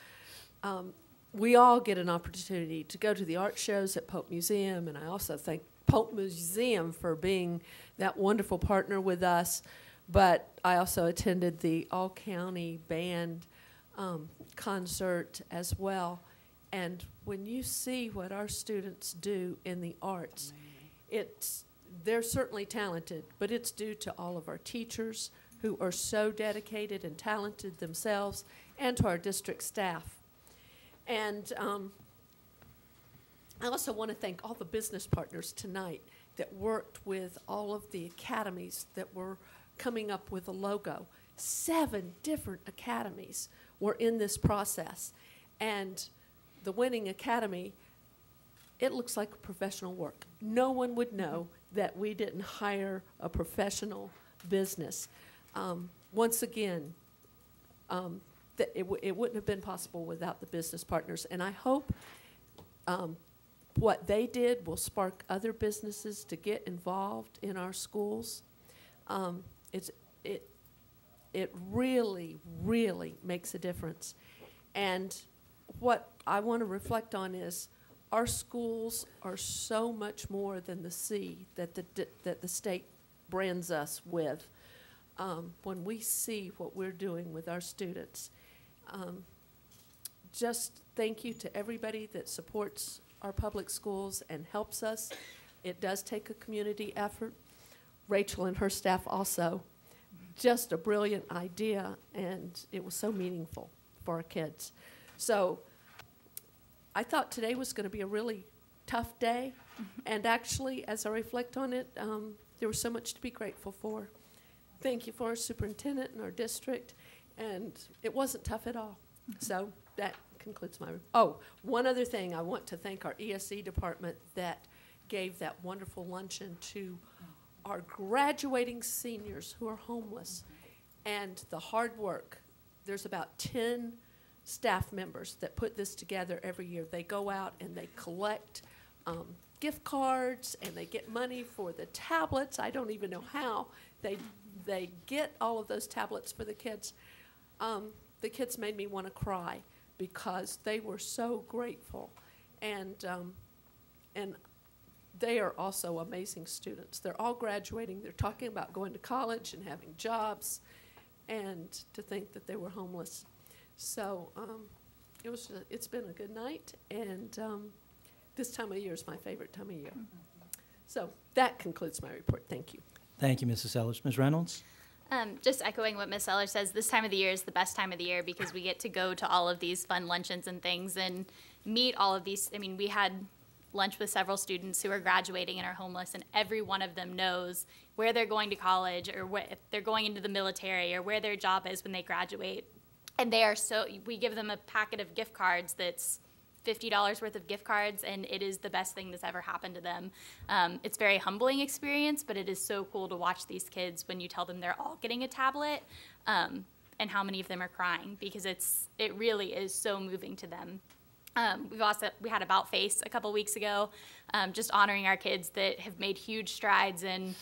We all get an opportunity to go to the art shows at Polk Museum, and I also thank Polk Museum for being that wonderful partner with us. But I also attended the all-county band concert as well. And when you see what our students do in the arts, they're certainly talented, but it's due to all of our teachers who are so dedicated and talented themselves, and to our district staff. And I also want to thank all the business partners tonight that worked with all of the academies that were coming up with a logo. 7 different academies were in this process. And the winning academy, it looks like professional work. No one would know that we didn't hire a professional business. Once again, it wouldn't have been possible without the business partners. And I hope what they did will spark other businesses to get involved in our schools. It really, really makes a difference. And what I want to reflect on is our schools are so much more than the C that the state brands us with. When we see what we're doing with our students, just thank you to everybody that supports our public schools and helps us. It does take a community effort. Rachel and her staff also. Just a brilliant idea, and it was so meaningful for our kids. So I thought today was going to be a really tough day, and actually, as I reflect on it, there was so much to be grateful for. Thank you for our superintendent and our district, and it wasn't tough at all. So that concludes my, one other thing, I want to thank our ESE department that gave that wonderful luncheon to our graduating seniors who are homeless, and the hard work. There's about 10 staff members that put this together every year. They go out and they collect gift cards, and they get money for the tablets. I don't even know how they get all of those tablets for the kids. The kids made me want to cry because they were so grateful, and they are also amazing students. They're all graduating. They're talking about going to college and having jobs, and to think that they were homeless. So it's been a good night, and this time of year is my favorite time of year. So that concludes my report. Thank you. Thank you, Mrs. Sellers. Ms. Reynolds? Just echoing what Ms. Sellers says, this time of the year is the best time of the year because we get to go to all of these fun luncheons and things and meet all of these. I mean, we had lunch with several students who are graduating and are homeless, and every one of them knows where they're going to college, or if they're going into the military, or where their job is when they graduate. And they are we give them a packet of gift cards that's $50 worth of gift cards, and it is the best thing that's ever happened to them. It's a very humbling experience, but it is so cool to watch these kids when you tell them they're all getting a tablet, and how many of them are crying, because it really is so moving to them. We had About Face a couple weeks ago, just honoring our kids that have made huge strides in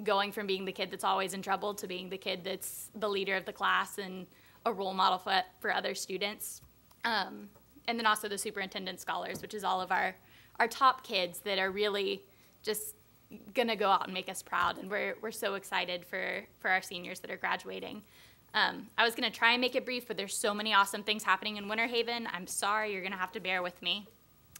going from being the kid that's always in trouble to being the kid that's the leader of the class and a role model for other students. And then also the Superintendent Scholars, which is all of our top kids that are really just gonna go out and make us proud, and we're so excited for our seniors that are graduating. I was gonna try and make it brief, but there's so many awesome things happening in Winter Haven. I'm sorry, you're gonna have to bear with me.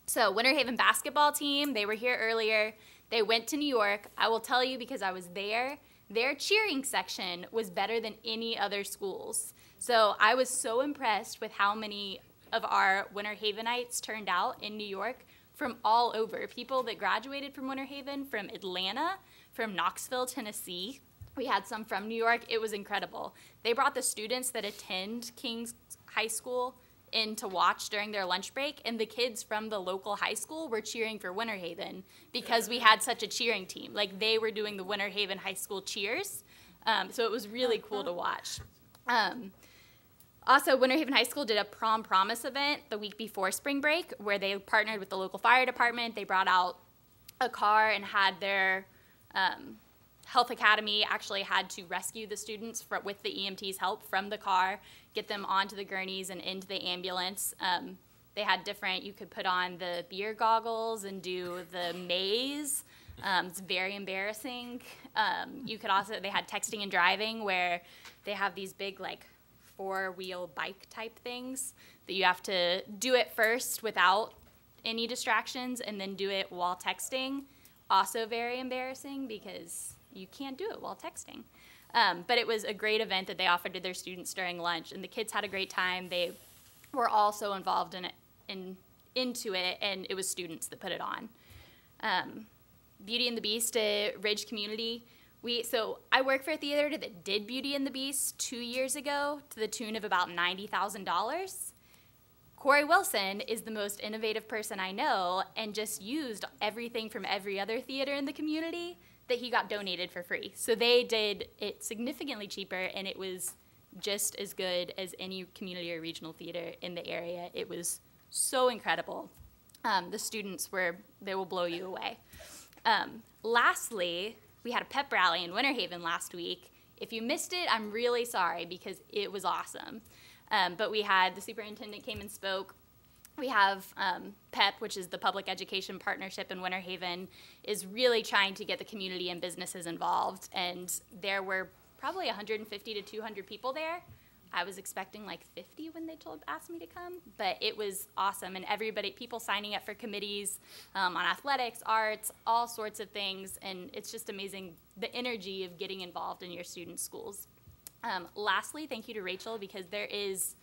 So Winter Haven basketball team, they were here earlier. They went to New York. I will tell you, because I was there, their cheering section was better than any other schools. So I was so impressed with how many of our Winter Havenites turned out in New York from all over. People that graduated from Winter Haven, from Atlanta, from Knoxville, Tennessee. We had some from New York. It was incredible. They brought the students that attend King's High School in to watch during their lunch break, and the kids from the local high school were cheering for Winter Haven because we had such a cheering team. Like, they were doing the Winter Haven High School cheers, so it was really cool to watch. Also, Winter Haven High School did a prom promise event the week before spring break where they partnered with the local fire department. They brought out a car and had their Health Academy actually had to rescue the students with the EMT's help from the car, get them onto the gurneys and into the ambulance. They had different, you could put on the beer goggles and do the maze. It's very embarrassing. You could also, they had texting and driving where they have these big like 4-wheel bike type things that you have to do it first without any distractions and then do it while texting. Also very embarrassing because you can't do it while texting. But it was a great event that they offered to their students during lunch, and the kids had a great time. They were also involved in it, into it, and it was students that put it on. Beauty and the Beast at Ridge Community. So I work for a theater that did Beauty and the Beast 2 years ago to the tune of about $90,000. Corey Wilson is the most innovative person I know and just used everything from every other theater in the community that he got donated for free. So they did it significantly cheaper, and it was just as good as any community or regional theater in the area. It was so incredible. The students they will blow you away. Lastly, we had a pep rally in Winter Haven last week. If you missed it, I'm really sorry because it was awesome. But we had, the superintendent came and spoke. We have PEP, which is the Public Education Partnership in Winter Haven, is really trying to get the community and businesses involved. And there were probably 150 to 200 people there. I was expecting like 50 when they asked me to come, but it was awesome. And people signing up for committees on athletics, arts, all sorts of things. And it's just amazing the energy of getting involved in your students' schools. Lastly, thank you to Rachel, because there is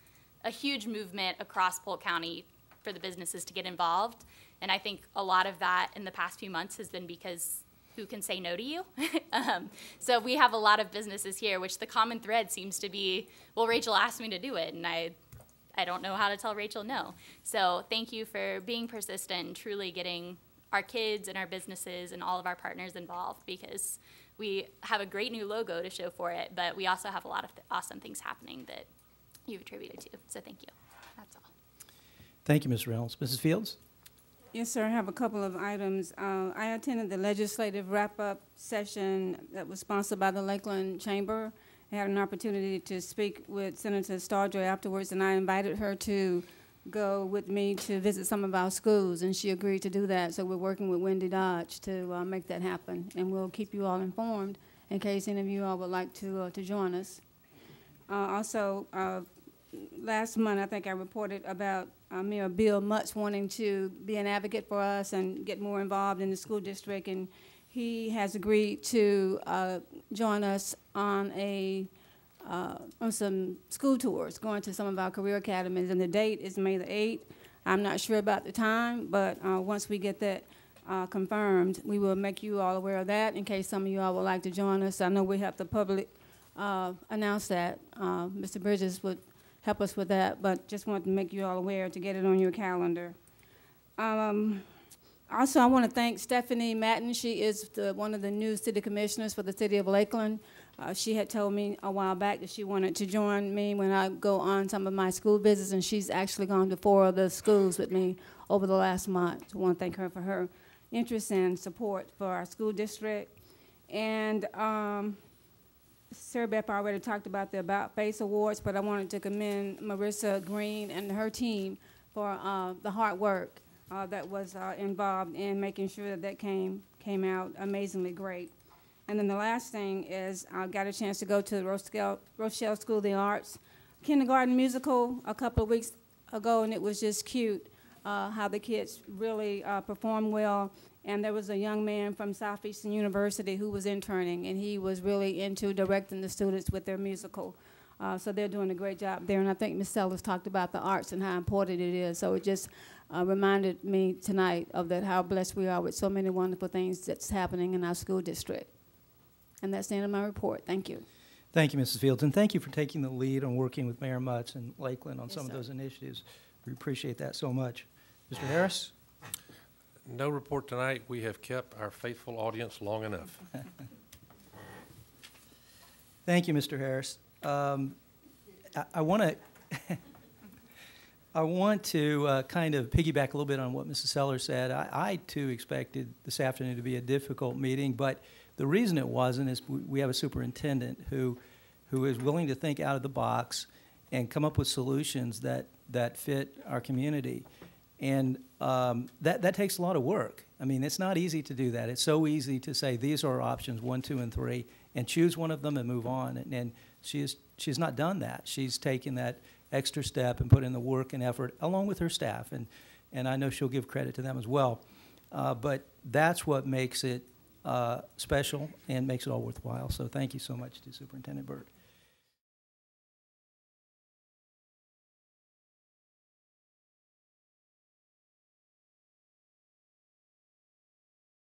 a huge movement across Polk County for the businesses to get involved. And I think a lot of that in the past few months has been because who can say no to you? So we have a lot of businesses here, which the common thread seems to be, well, Rachel asked me to do it, and I don't know how to tell Rachel no. So thank you for being persistent and truly getting our kids and our businesses and all of our partners involved, because we have a great new logo to show for it, but we also have a lot of awesome things happening that you've attributed to. So thank you. That's all. Thank you, Ms. Reynolds. Mrs. Fields? Yes, sir. I have a couple of items. I attended the legislative wrap-up session that was sponsored by the Lakeland Chamber. I had an opportunity to speak with Senator Starjoy afterwards, and I invited her to go with me to visit some of our schools, and she agreed to do that. So we're working with Wendy Dodge to make that happen, and we'll keep you all informed in case any of you all would like to join us. Also, last month, I think I reported about Mayor Bill Mutz wanting to be an advocate for us and get more involved in the school district, and he has agreed to join us on on some school tours, going to some of our career academies, and the date is May the 8th. I'm not sure about the time, but once we get that confirmed, we will make you all aware of that in case some of you all would like to join us. I know we have to public announce that. Mr. Bridges would help us with that, but just wanted to make you all aware to get it on your calendar. Also, I want to thank Stephanie Matten. She is one of the new city commissioners for the city of Lakeland. She had told me a while back that she wanted to join me when I go on some of my school visits, and she's actually gone to 4 of the schools with me over the last month. So I want to thank her for her interest and support for our school district. And Sarah Beth already talked about the About Face Awards, but I wanted to commend Marissa Green and her team for the hard work that was involved in making sure that came out amazingly great. And then the last thing is I got a chance to go to the Rochelle School of the Arts kindergarten musical a couple of weeks ago, and it was just cute how the kids really performed well. And there was a young man from Southeastern University who was interning, and he was really into directing the students with their musical. So they're doing a great job there. And I think Ms. Sellers talked about the arts and how important it is. So it just reminded me tonight of that, how blessed we are with so many wonderful things that's happening in our school district. And that's the end of my report. Thank you. Thank you, Mrs. Fields, and thank you for taking the lead on working with Mayor Mutz and Lakeland on some of those initiatives. We appreciate that so much. Mr. Harris? No report tonight. We have kept our faithful audience long enough. Thank you, Mr. Harris. I want to kind of piggyback a little bit on what Mrs. Sellers said. I too expected this afternoon to be a difficult meeting, but the reason it wasn't is we have a superintendent who is willing to think out of the box and come up with solutions that fit our community. And that takes a lot of work. I mean, it's not easy to do that. It's so easy to say these are our options 1, 2, and 3, and choose one of them and move on. And she's not done that. She's taken that extra step and put in the work and effort along with her staff. And I know she'll give credit to them as well. But that's what makes it special and makes it all worthwhile. So thank you so much to Superintendent Byrd.